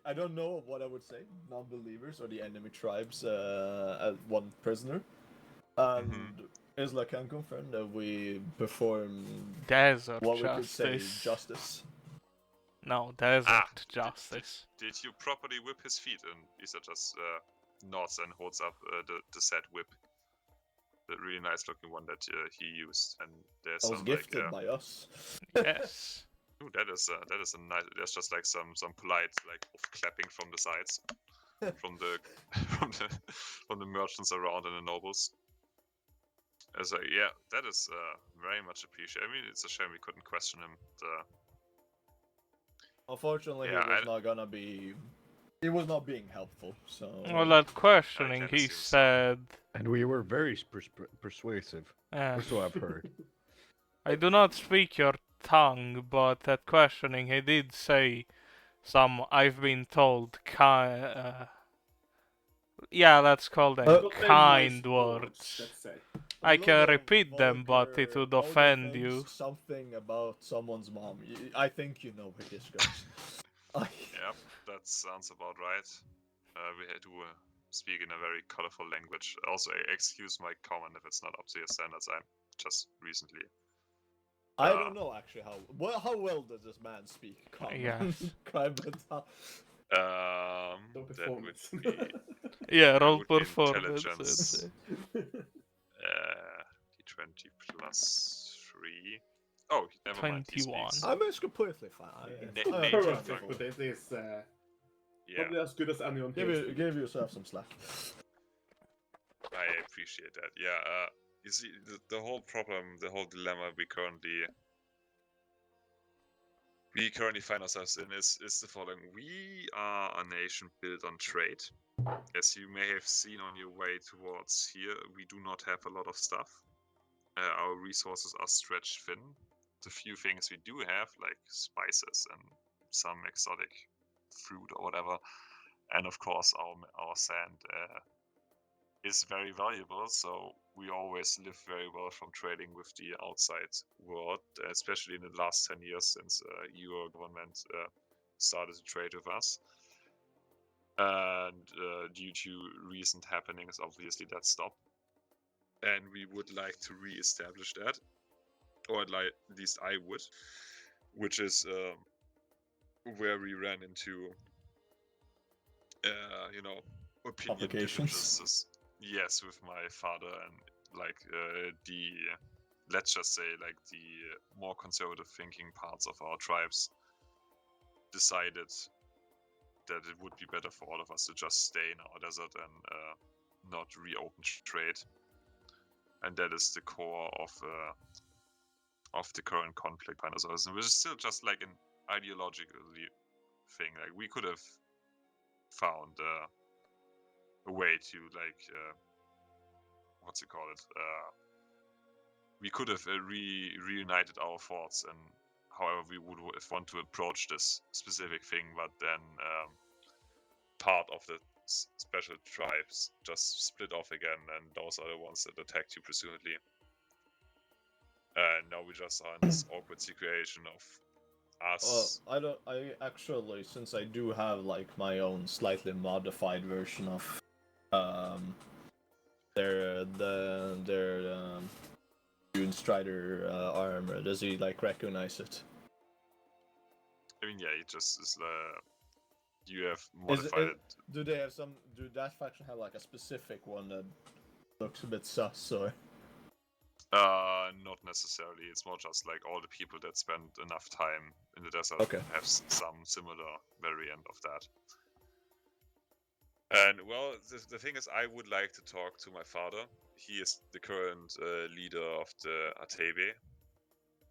I don't know what I would say, non-believers or the enemy tribes as one prisoner, and Isla can confirm that we performed Desert what we could say justice. justice. No, desert justice. Did you properly whip his feet? And Isa just nods and holds up the said whip, the really nice looking one that he used. And there's I was some gifted like, by us. Yes. ooh, that is a nice. There's just like some polite like off clapping from the sides, from the from the merchants around and the nobles. As yeah, that is very much appreciated. I mean, it's a shame we couldn't question him. Unfortunately, Yeah, he was not gonna be. He was not being helpful. So. Well, at questioning, kinda he seems so. said, And we were very persuasive. eh, That's what I've heard. I do not speak your tongue, but at questioning, he did say some, I've been told, yeah, let's call them But But they're kind nice words. let's say. I A can lot of repeat them, but it vulgar, would vulgar offend things, you. Something about someone's mom. I think you know where this goes. Yep, that sounds about right. We do speak in a very colorful language. Also, excuse my comment if it's not up to your standards. I'm just recently. I don't know actually how well does this man speak common? Yes. Crime and how- No That would performance. be Yeah, that roll would be performance. intelligence. D20 plus 3. Oh, never mind. He 21. speaks. I mean, it's completely fine. Na- I nature understand. tongue. But it is Yeah, probably as good as anyone Give, here. give yourself some slack. I appreciate that. Yeah, you see, the whole problem, the whole dilemma we currently find ourselves in is the following. We are a nation built on trade. As you may have seen on your way towards here, we do not have a lot of stuff. our resources are stretched thin. The few things we do have, like spices and some exotic fruit or whatever, and of course our sand is very valuable, so we always live very well from trading with the outside world, especially in the last 10 years since your government started to trade with us. And due to recent happenings, obviously that stopped. And we would like to re-establish that, or at least I would, which is where we ran into, opinion Complications. differences. Yes, with my father and like let's just say like the more conservative thinking parts of our tribes decided that it would be better for all of us to just stay in our desert and not reopen trade. And that is the core of the current conflict, which is still just like an ideological thing. Like we could have found a way to like we could have reunited our thoughts, and however we would want to approach this specific thing, but then part of the special tribes just split off again, and those are the ones that attacked you presumably. And now we just are in this awkward situation of us. I actually, since I do have like my own slightly modified version of their Dune Strider armor, does he like recognize it? I mean, yeah, it just is. You have modified it. Do they have some? Do that faction have like a specific one that looks a bit sus or? Not necessarily. It's more just like all the people that spend enough time in the desert have some similar variant of that. And well, the thing is, I would like to talk to my father. He is the current leader of the Atebe,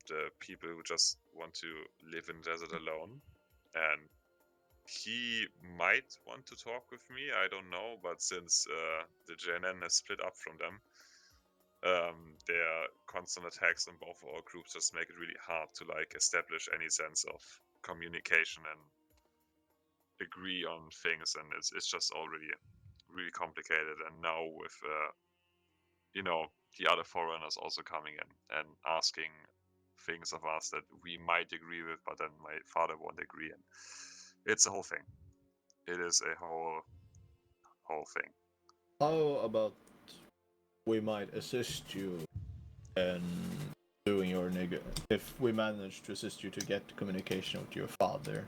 the people who just want to live in the desert alone. And he might want to talk with me, I don't know, but since the JNN has split up from them, their constant attacks on both our groups just make it really hard to like establish any sense of communication and agree on things, and it's just already really complicated. And now with the other foreigners also coming in and asking things of us that we might agree with, but then my father won't agree, and it's a whole thing. It is a whole thing. How about we might assist you in doing your if we manage to assist you to get communication with your father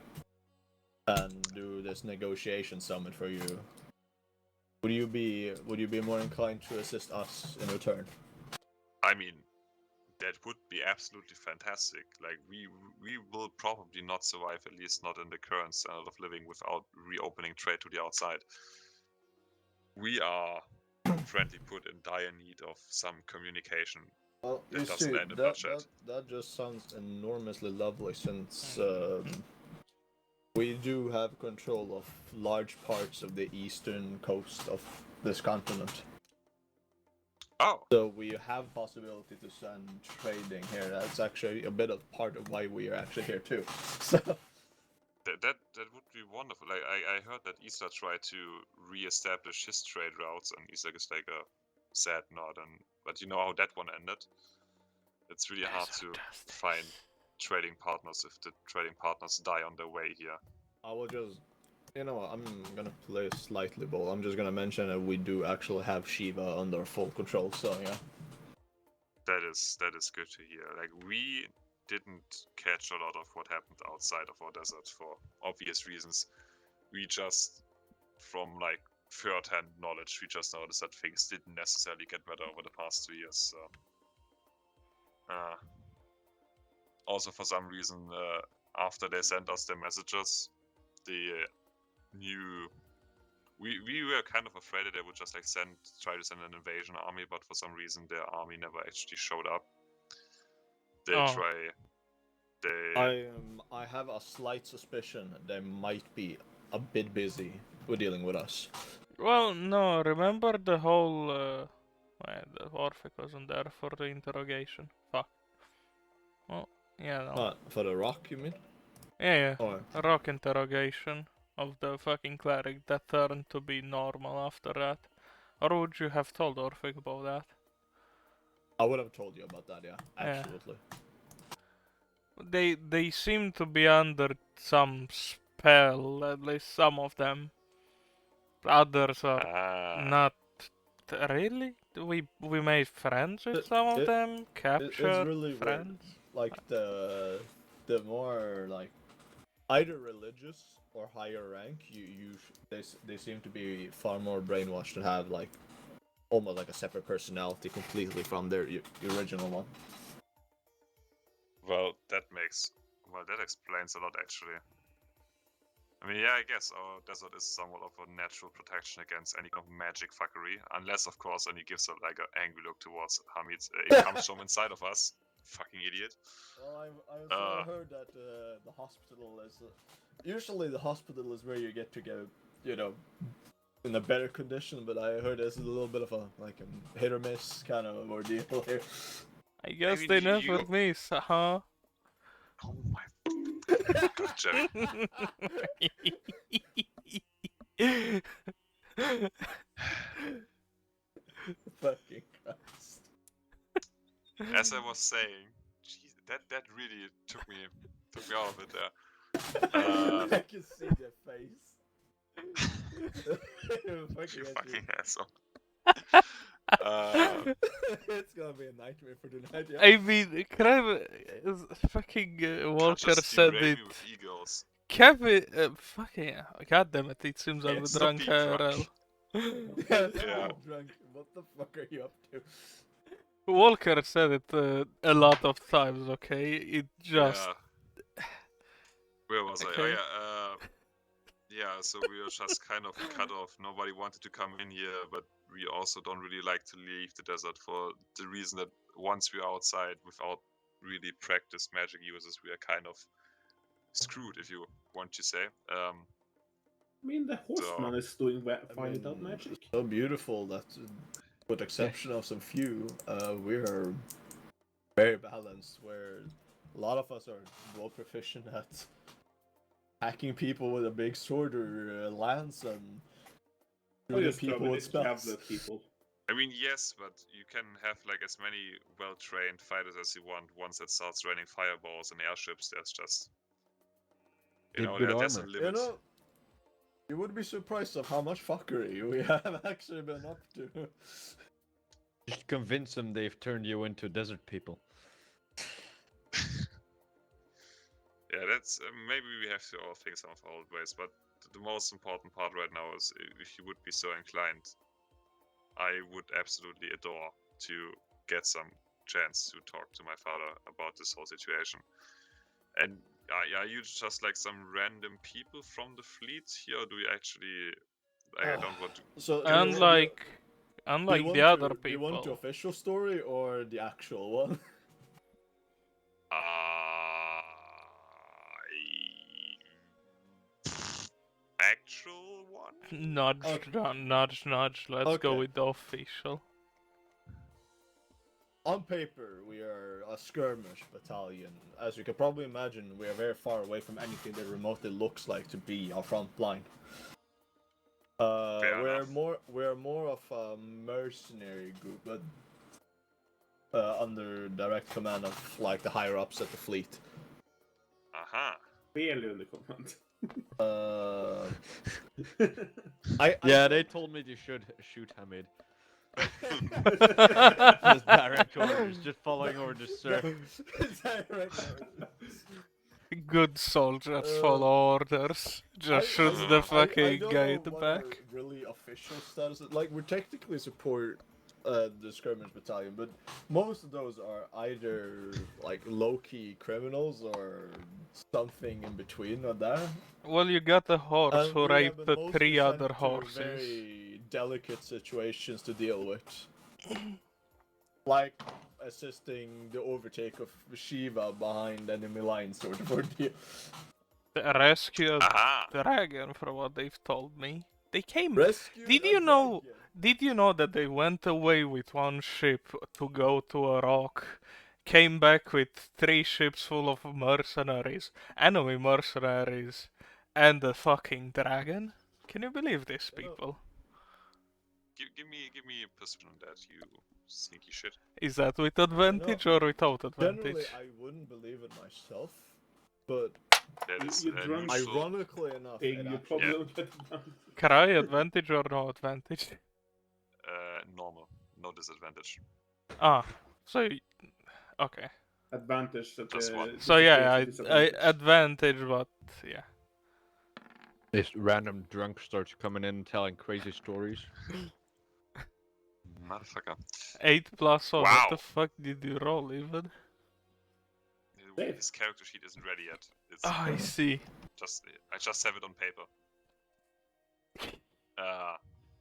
and do this negotiation summit for you, would you be more inclined to assist us in return? I mean, that would be absolutely fantastic. Like we will probably not survive, at least not in the current standard of living, without reopening trade to the outside. We are frankly put in dire need of some communication. Well, that you doesn't see, end in bloodshed. that just sounds enormously lovely, since we do have control of large parts of the eastern coast of this continent. Oh, So we have possibility to send trading here. That's actually a bit of part of why we are actually here too. So that would be wonderful. Like I heard that Isla tried to re-establish his trade routes, and Isla is like a sad nod. But you know how that one ended. It's really hard to find trading partners if the trading partners die on their way here. I will just, I'm gonna play slightly bold. I'm just gonna mention that we do actually have Shiva under full control. So yeah. That is good to hear. Like we didn't catch a lot of what happened outside of our desert for obvious reasons. We just, from like third-hand knowledge, we just noticed that things didn't necessarily get better over the past 2 years. So. Also, for some reason, after they sent us their messages, the new we were kind of afraid that they would just like try to send an invasion army, but for some reason their army never actually showed up. I have a slight suspicion they might be a bit busy with dealing with us. Well, no, remember the whole Wait, the Orphic wasn't there for the interrogation. Fuck. Well, yeah, no. What, for the rock, you mean? Yeah, Or a rock interrogation of the fucking cleric that turned to be normal after that. Or would you have told Orphic about that? I would have told you about that, yeah. Yeah. Absolutely. They seem to be under some spell, at least some of them. Others are not really. We made friends with some of them, It's captured really friends. weird. Like the more like either religious or higher rank, they seem to be far more brainwashed and have like almost like a separate personality completely from their original one. Well, that explains a lot actually. I mean, yeah, I guess our desert is somewhat of a natural protection against any kind of magic fuckery, unless, of course, and he gives like an angry look towards Hamid. It comes from inside of us, fucking idiot. Well, I've heard that the hospital is usually the hospital is where you get to go, you know, in a better condition. But I heard there's a little bit of a like a hit or miss kind of ordeal here. I guess mean, they you- never miss, huh? Oh my god, Jerry. Fucking Christ. As I was saying, jeez, that really took me out of it there. I can see their face. You fucking asshole. It's gonna be a nightmare for tonight. Yeah. I mean, fucking Walker just said derail me it. with egos. Kevin, fucking, god damn it! It seems I'm a It's drunk not being IRL. Yeah. I'm drunk. What the fuck are you up to? Walker said it a lot of times. Okay, it just Yeah. Where was I? Oh Okay. yeah. Yeah. So we were just kind of cut off. Nobody wanted to come in here, but we also don't really like to leave the desert for the reason that once we're outside without really practiced magic uses, we are kind of screwed, if you want to say. I mean, the horseman is doing fine without magic. So beautiful that, with exception of some few, we are very balanced. Where a lot of us are well proficient at hacking people with a big sword or lance and Or shooting just people with spells. tablet people. I mean, yes, but you can have like as many well-trained fighters as you want. Once it starts raining fireballs and airships, there's just They have good there's a armor. limit. You know, you would be surprised of how much fuckery we have actually been up to. Just convince them they've turned you into desert people. Yeah, that's maybe we have to all think some of our old ways, but the most important part right now is if you would be so inclined, I would absolutely adore to get some chance to talk to my father about this whole situation. And are you just like some random people from the fleet here, or do you actually? I don't want to. So unlike do you want the other Do you want the people. official story or the actual one? Actual one? Nudge, Okay. nudge. Let's go Okay. with the official. On paper, we are a skirmish battalion. As you can probably imagine, we are very far away from anything that remotely looks like to be our front line. Fair enough. We're more of a mercenary group, but under direct command of like the higher ups at the fleet. Aha. Barely under command. Yeah, they told me you should shoot Hamid. Just direct orders, just following orders, sir. Good soldiers follow orders. Just shoot the fucking don't guy know in the what back. our really official status is. Like, we technically support the skirmish battalion, but most of those are either like low-key criminals or something in between or that. Well, you got the horse And who we have raped been the mostly 3 sent other to horses. Very delicate situations to deal with, like assisting the overtake of Shiva behind enemy lines, sort of ordeal. The rescue Aha. dragon, from what they've told me. They came. Rescue Did a you know? dragon. Did you know that they went away with one ship to go to a rock, came back with 3 ships full of mercenaries, enemy mercenaries, and a fucking dragon? Can you believe this, You know- people? Give me a perception on that, you sneaky shit. Is that with advantage or without advantage? Generally, I wouldn't believe it myself, but That is you drunk neutral. ironically enough, thing, it you actually, probably Yeah. don't get it. Cry advantage or no advantage? Normal, no disadvantage. Ah, so okay. Advantage that Just one. So yeah, I disadvantage. advantage, but yeah. This random drunk starts coming in telling crazy stories. Motherfucker. 8 plus what? What Wow. the fuck did you roll even? Save. His character sheet isn't ready yet. It's Oh, I see. I just have it on paper.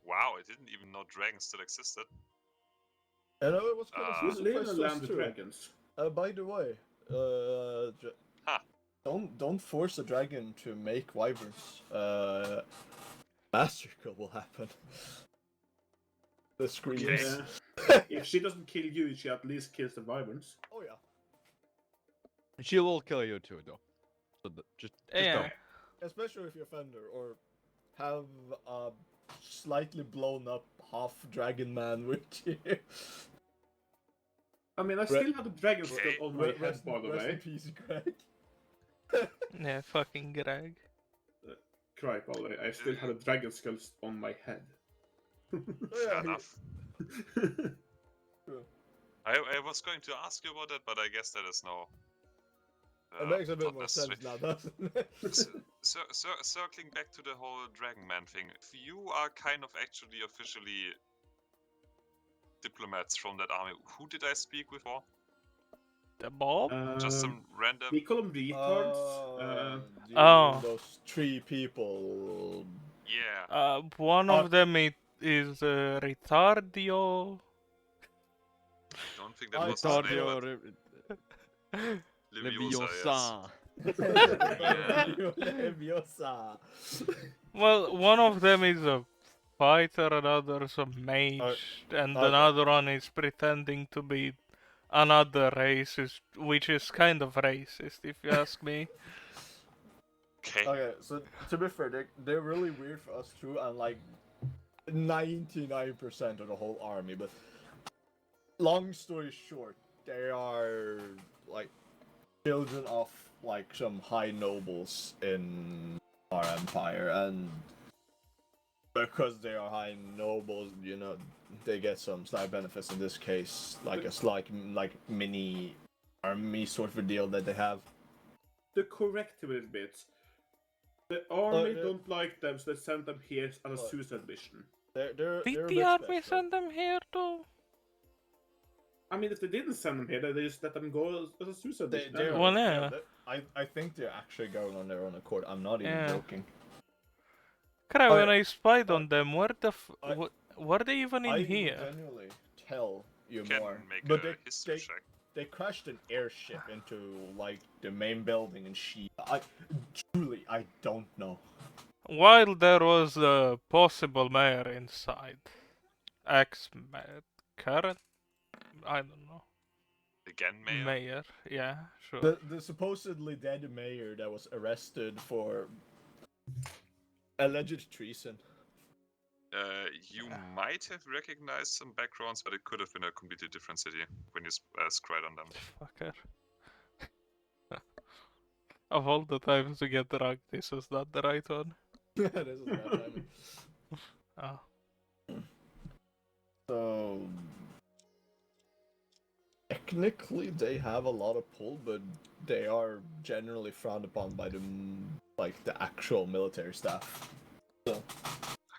Wow, I didn't even know dragons still existed. you know, it was kind of Who's living in surprised the us land of too. dragons? By the way, Huh. don't force a dragon to make wyverns. Massacre will happen. The screams. Yeah. If she doesn't kill you, she at least kills the wyverns. Oh yeah. She will kill you too, though. So just Yeah. know. Especially if you're Fender or have a slightly blown up half dragon man with you. I mean, I still have the dragon skull Okay. on my head, by the rest in way. peace, Greg. Yeah, fucking Greg. Cry, by the way. I still have a dragon skull on my head. Oh, Fair yeah, enough. I was going to ask you about that, but I guess that is no. It makes a bit not more necessary. sense now, doesn't it? Circling back to the whole Dragon Man thing, if you are kind of actually officially diplomats from that army, who did I speak with for? The Bob? Just some random. We call them retards. Do you Oh. mean those 3 people? Yeah. One of them is Retardio. Don't think that I was thought his name, Retardio but Leviosa, yes. Leviosa. Well, one of them is a fighter, another's a mage, and okay. another one is pretending to be another race, which is kind of racist, if you ask me. Okay. Okay, so to be fair, they're really weird for us too, and like 99% of the whole army. But long story short, they are like children of like some high nobles in our empire, and because they are high nobles, you know, they get some slight benefits. In this case, like a slight like mini army sort of a deal that they have. To correct a little bit, the army yeah. don't like them, so they send them here as a What? suicide mission. They're a Did the bit army special. send them here too? I mean, if they didn't send them here, they just let them go as a suicide mission. They're, anyway. Well, yeah. I think they're actually going on their own accord. I'm not even Yeah. joking. Cry, Oh, when yeah. I spied on them, where the I- were they even in I here? can genuinely tell you Can more. make But a history check. they crashed an airship into like the main building in Shi. I don't know. While there was a possible mayor inside. Ex-mayor. Current? I don't know. Again, Mayor. Mayor, yeah, sure. The supposedly dead mayor that was arrested for alleged treason. You might have recognized some backgrounds, but it could have been a completely different city when you scried on them. Fucker. Of all the times to get drunk, this was not the right one. This is bad timing. Oh. So technically they have a lot of pull, but they are generally frowned upon by the the actual military staff. So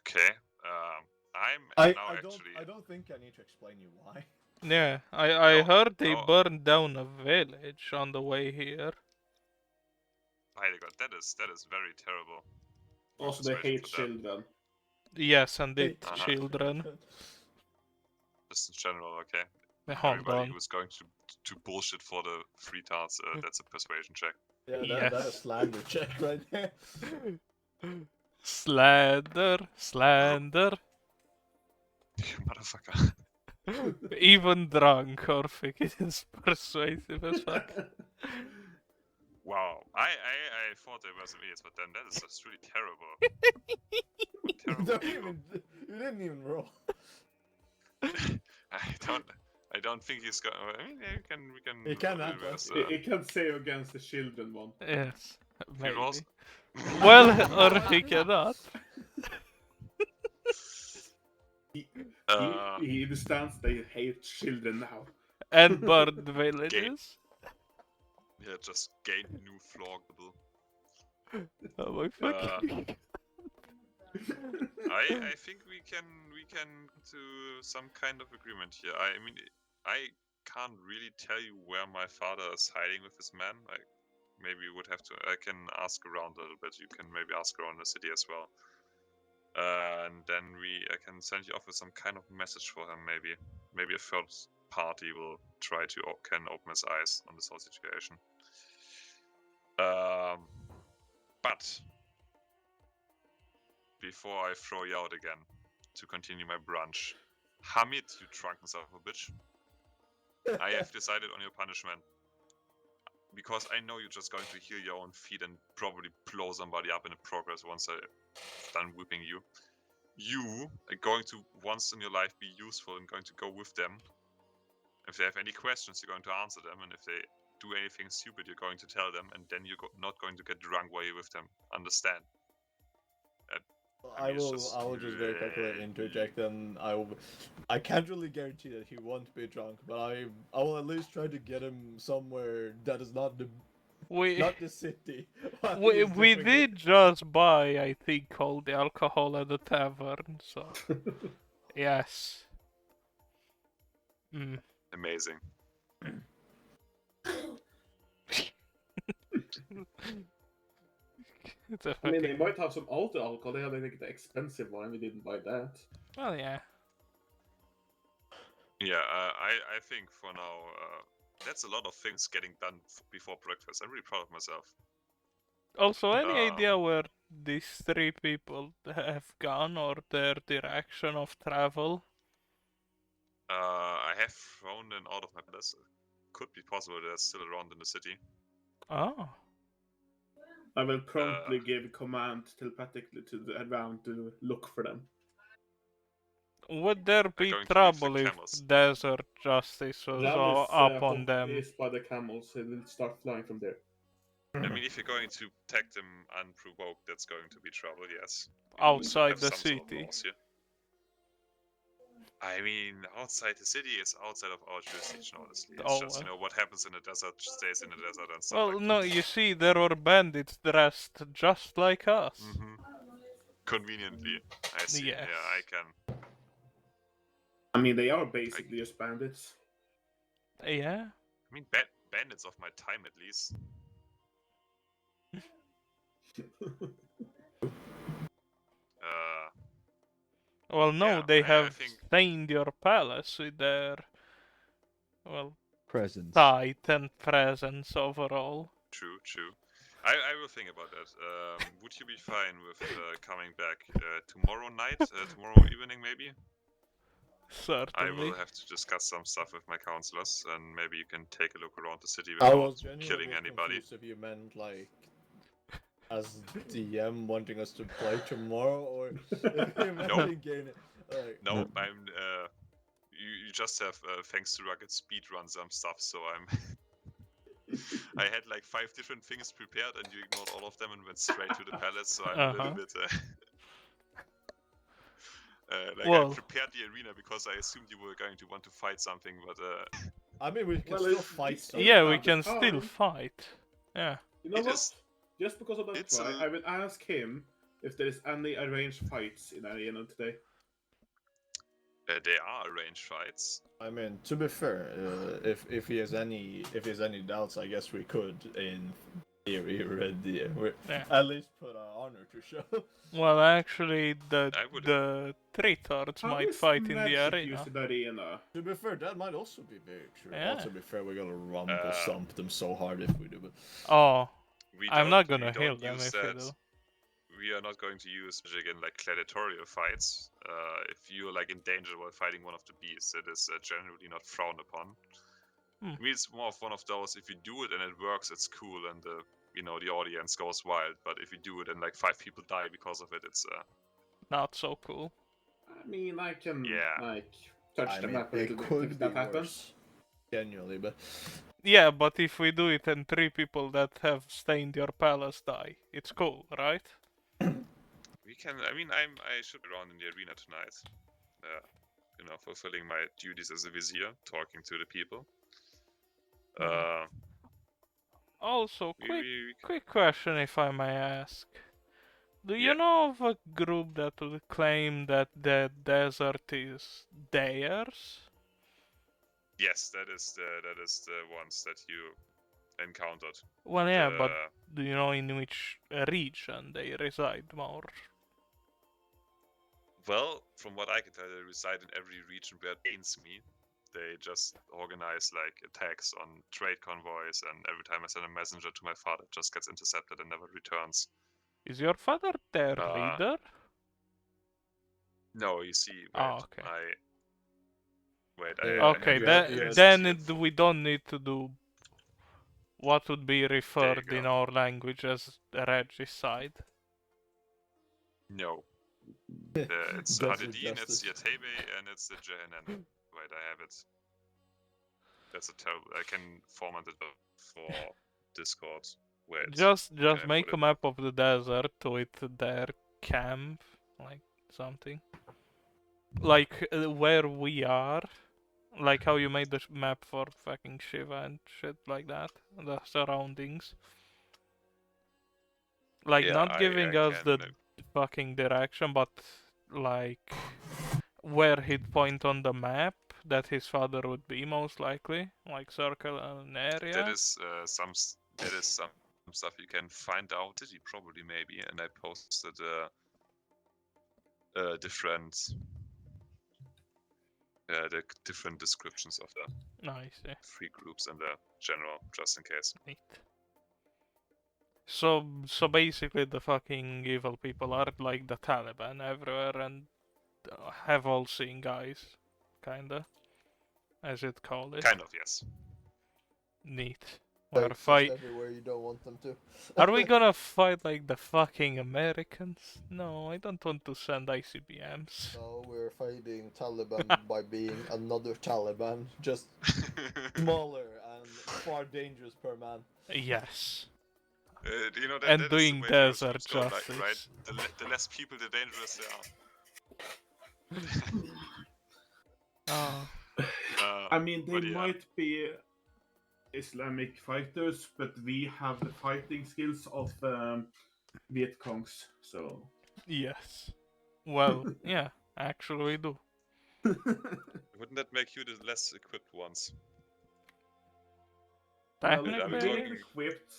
Okay. I'm now I actually. don't think I need to explain you why. Yeah, I No, heard they no. burned down a village on the way here. By the God, that is very terrible. Also, they Situation hate for them. children. Yes, and Hey, it's children. Just in general, okay. Hold Everybody on. who's going to bullshit for the free tarts, that's a persuasion check. Yeah, that is Yes. slander check right there. Slander. You motherfucker. Even drunk, Orphic is persuasive as fuck. Wow. I thought there was idiots, but then that is just really terrible. You Terrible people. you didn't even roll. I don't think he's going. I mean, we can. He can uh, act like reverse, It can save against the children one. Yes, he maybe. rolls- Well, or he cannot. He understands they hate children now. And burned villages. Yeah, just gain new floor. Oh my fucking. I think we can to some kind of agreement here. I mean, I can't really tell you where my father is hiding with his men. Like, maybe you would have to. I can ask around a little bit. You can maybe ask around the city as well. And then I can send you off with some kind of message for him. Maybe a third party will try to can open his eyes on this whole situation. But before I throw you out again to continue my brunch, Hamid, you drunken son of a bitch, I have decided on your punishment. Because I know you're just going to heal your own feet and probably blow somebody up in the progress once I'm done whipping you. You are going to, once in your life, be useful and going to go with them. If they have any questions, you're going to answer them. And if they do anything stupid, you're going to tell them. And then you're not going to get drunk while you're with them. Understand? I will just very quickly interject, and I can't really guarantee that he won't be drunk, but I will at least try to get him somewhere that is not the city. We did just buy, I think, all the alcohol at the tavern, so yes. Amazing. It's a I mean, they fucking... might have some altar alcohol. They have like the expensive one. We didn't buy that. Well, yeah. Yeah, I think for now, that's a lot of things getting done before breakfast. I'm really proud of myself. Also, any idea where these three people have gone or their direction of travel? I have thrown them out of my palace. Could be possible they're still around in the city. Oh. I will promptly give command telepathically to the around to look for them. Would there be going to trouble leave the if camels. Desert Justice was up on them? Is by the camels, so they'll start flying from there. I mean, if you're going to attack them unprovoked, that's going to be trouble, yes. Outside Have the some sort of city. laws here. I mean, outside the city is outside of our jurisdiction, honestly. It's Oh, just, you well. know, what happens in the desert stays in the desert and stuff Well, like no, that. you see, there were bandits dressed just like us. Conveniently, I see. Yes. Yeah, I can. I mean, they are basically just bandits. Yeah. I mean, bandits of my time, at least. Well, no, yeah, they I have think... stained your palace with their, well, Presence. sight and presence overall. True. I will think about that. Would you be fine with coming back tomorrow night, tomorrow evening maybe? Certainly. I will have to discuss some stuff with my counselors, and maybe you can take a look around the city I without was genuinely killing anybody. confused if you meant like as DM wanting us to play tomorrow, or if you meant No. again. Like, No, I'm. You just have thanks to Rugged speed run some stuff, so I'm. I had like 5 different things prepared, and you ignored all of them and went straight to the palace. So I'm a little bit. Well, I prepared the arena because I assumed you were going to want to fight something, but I mean, we can Well, still if- fight. if- Something. yeah, we at the can still time- fight. Yeah. You know It what? is- Just because of that it's try, a- I will ask him if there is any arranged fights in Arena today. there are arranged fights. I mean, to be fair, if he has any doubts, I guess we could, in theory, at least put our honor to show. Well, actually, I would- the Treatards How might is fight in the magic arena. used in the arena? To be fair, that might also be very true. Yeah. Also, to be fair, we're gonna rumble stomp them so hard if we do. But Oh, We I'm don't- not we gonna don't heal them use if we that- do. we are not going to use magic in like gladiatorial fights. If you're like in danger while fighting one of the beasts, it is generally not frowned upon. Hmm. I mean, it's more of one of those. If you do it and it works, it's cool, and the audience goes wild. But if you do it and like 5 people die because of it, it's Not so cool. I mean, I can Yeah. like touch I the mean, map a it little bit could if be that happens. worse. Genuinely, but Yeah, but if we do it and 3 people that have stained your palace die, it's cool, right? we can. I mean, I should be around in the arena tonight. Fulfilling my duties as a vizier, talking to the people. Also, We quick question, if I may ask. Do you Yeah. know of a group that would claim that the desert is theirs? Yes, that is the ones that you encountered. Well, yeah, but The- do you know in which region they reside more? Well, from what I can tell, they reside in every region where it pains me. They just organize like attacks on trade convoys, and every time I send a messenger to my father, it just gets intercepted and never returns. Is your father their leader? No, you see, wait, Ah, okay. Okay, we don't need to do what would be referred in go. our language as regicide. No. It's Does it Hadidin, it's justice. Yatebe, and it's the Jehenan. Wait, I have it. That's a terrible. I can format it for Discord. Wait. Just I make put a it? map of the desert with their camp, like something. Like where we are. Like how you made the map for fucking Shiva and shit like that. The surroundings. Like Yeah, not I giving us can, the fucking direction, but like where he'd point on the map that his father would be most likely, like circle an area. That is some stuff you can find out. City probably maybe, and I posted different the different descriptions of the Nice, yeah. 3 groups and the general, just in case. Neat. So basically the fucking evil people are like the Taliban everywhere and have all-seeing eyes, kinda, as it call it. Kind of, yes. Neat. They We're exist fight. everywhere you don't want them to. Are we gonna fight like the fucking Americans? No, I don't want to send ICBMs. No, we're fighting Taliban by being another Taliban, just smaller and far dangerous per man. Yes. And And doing desert justice. Right? The less people, the dangerous they are. I mean, they but yeah. might be Islamic fighters, but we have the fighting skills of Viet Congs, so. Yes. Well, yeah, actually we do. Wouldn't that make you the less equipped ones? Well, Technically, we're equipped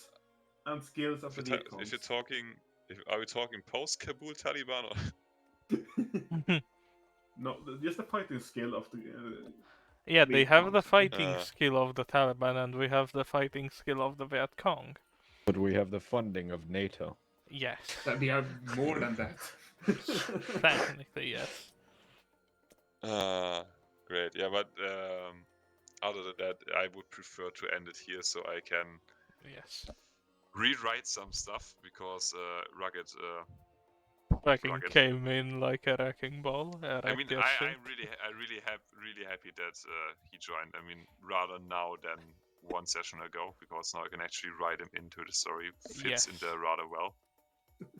and skills of the Viet Congs. If you're talking, are we talking post-Kabul Taliban or? No, just the fighting skill of the. yeah, they Viet have the Congs. fighting skill of the Taliban, and we have the fighting skill of the Viet Cong. But we have the funding of NATO. Yes. We have more than that. Technically, yes. Great. Yeah, but other than that, I would prefer to end it here so I can Yes. rewrite some stuff because Rugged. Fucking Rugged. came in like a wrecking ball. I mean, I'm really happy that he joined. I mean, rather now than one session ago, because now I can actually write him into the story. Fits in there rather well.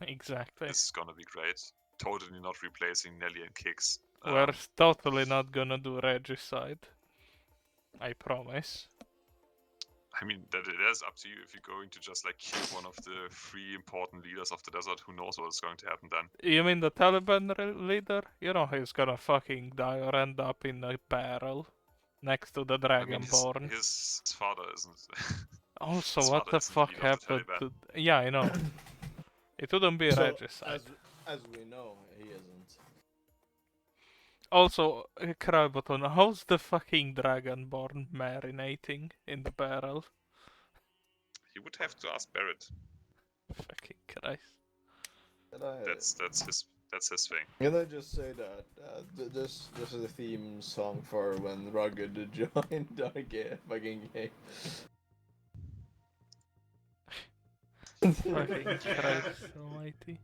Exactly. This is gonna be great. Totally not replacing Nelly and Kix. We're totally not gonna do regicide. I promise. I mean, that it is up to you. If you're going to just like kill one of the 3 important leaders of the desert, who knows what's going to happen then? You mean the Taliban leader? You know he's gonna fucking die or end up in a barrel next to the Dragonborn. His father isn't. Also, his what father the isn't fuck leader of the happened Taliban. to... Yeah, I know. It wouldn't be So, regicide. as we know, he isn't. Also, Cryboton, how's the fucking Dragonborn marinating in the barrel? You would have to ask Barrett. Fucking Christ. And I, that's his thing. Can I just say that this is a theme song for when Rugged joined our fucking game. Fucking Christ almighty.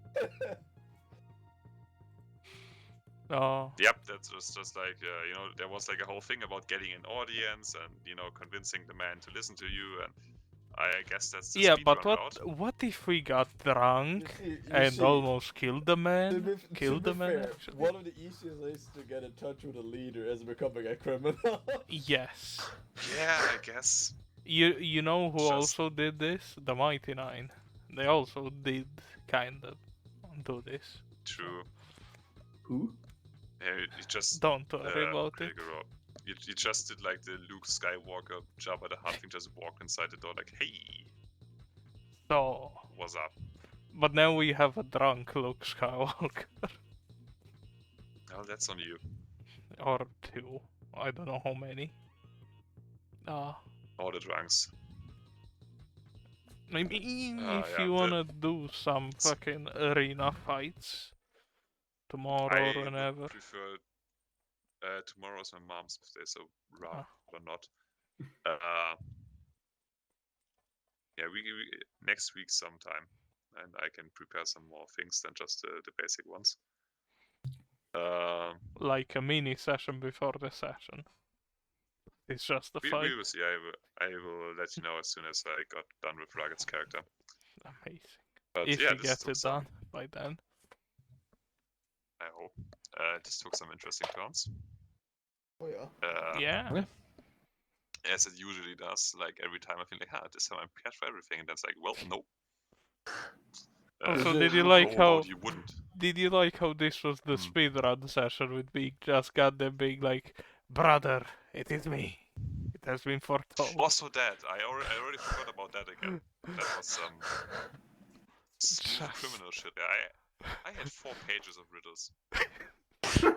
Oh, Yep, that was just like there was like a whole thing about getting an audience and convincing the man to listen to you, and I guess that's the yeah, speedrun but route. what if we got drunk You and see, almost killed the man? to Killed be the man, fair, actually? one of the easiest ways to get in touch with a leader is becoming a criminal. Yes. Yeah, I guess. You know who Just- also did this? The Mighty Nine. They also did kind of do this. True. Who? Yeah, you just Don't worry about it. figure out. You just did like the Luke Skywalker, Jabba the Hutt thing, just walk inside the door like, hey, So, what's up? but now we have a drunk Luke Skywalker. Well, that's on you. Or two. I don't know how many. All the drunks. I mean, Ah, if yeah, you wanna do some fucking arena fights tomorrow I or whenever. would prefer. Tomorrow's my mom's birthday, so rather not. Yeah, we next week sometime, and I can prepare some more things than just the basic ones. Like a mini session before the session. It's just a fight. We will see. I will let you know as soon as I got done with Rugged's character. Amazing. But If yeah, you this get took it some. done by then. I hope. This took some interesting turns. Oh yeah. Yeah. As it usually does. Like every time I feel like, this time I'm prepared for everything, and that's like, well, nope. Also, Is did it- you like how how about you wouldn't? did you like how this was the speedrun session with Big just got them being like, brother, it is me. It has been foretold. Also that I already forgot about that again. That was some smooth Just- criminal shit. I had 4 pages of riddles,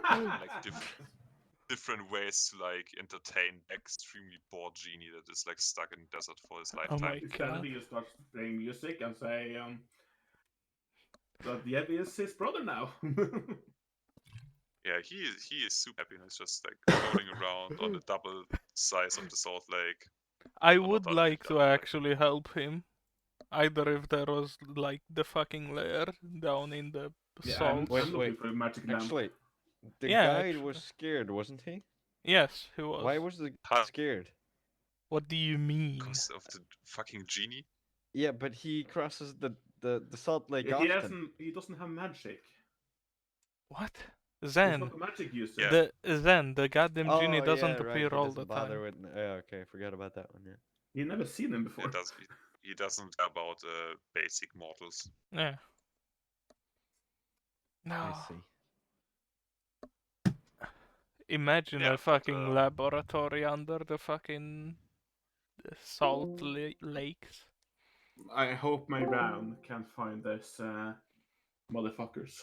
like different ways to like entertain extremely bored genie that is like stuck in desert for his Oh lifetime. my Instead god. he starts playing music and say that Yebi is his brother now. Yeah, he is super happy and he's just like floating around on the double size of the Salt Lake. I Well, not would double, like to double, like- actually help him. Either if there was like the fucking lair down in the Yeah, salt. I'm looking for a magic lamp. Actually, the Yeah, guide actually. was scared, wasn't he? Yes, he was. Why was the Huh. scared? What do you mean? Because of the fucking genie. Yeah, but he crosses the Salt Lake He often. doesn't have magic. What? He's Zen. not a magic user. Yeah. The goddamn genie doesn't yeah, right, appear he all doesn't the bother time. with. Yeah, okay, forgot about that one. Yeah. You never seen him before. He doesn't care about basic mortals. Yeah. No. I see. Imagine Yeah, a but, fucking laboratory under the fucking salt lakes. I hope my round can find this motherfuckers.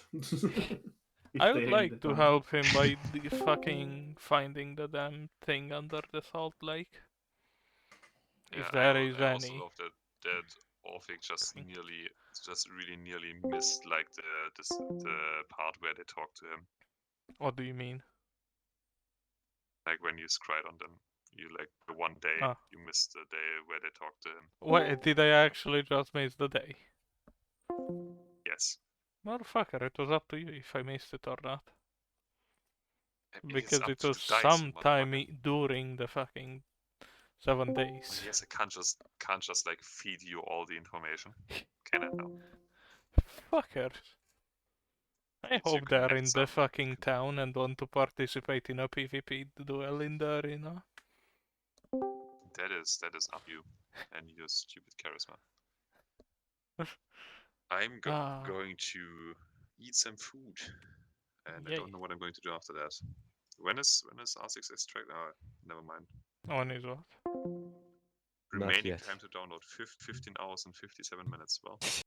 If I they would ain't like the to time. help him by fucking finding the damn thing under the salt lake. Yeah, If there is I also any. love that Orphic just really nearly missed like the part where they talk to him. What do you mean? Like when you cried on them, you like the one day Ah. you missed the day where they talked to him. Wait, did I actually just miss the day? Yes. Motherfucker, it was up to you if I missed it or not. It is Because up it to was the dice, sometime motherfucker. during the fucking 7 Well, days. yes, I can't just like feed you all the information. Can I now? Fuckers. I Means you hope they're connect in some. the fucking town and want to participate in a PvP duel in the arena. That is up you and your stupid charisma. I'm going to eat some food, and I Yay. don't know what I'm going to do after that. When is R6 extract? Oh, never mind. One is what? Remaining yet. time to download 15 hours and 57 minutes. Well,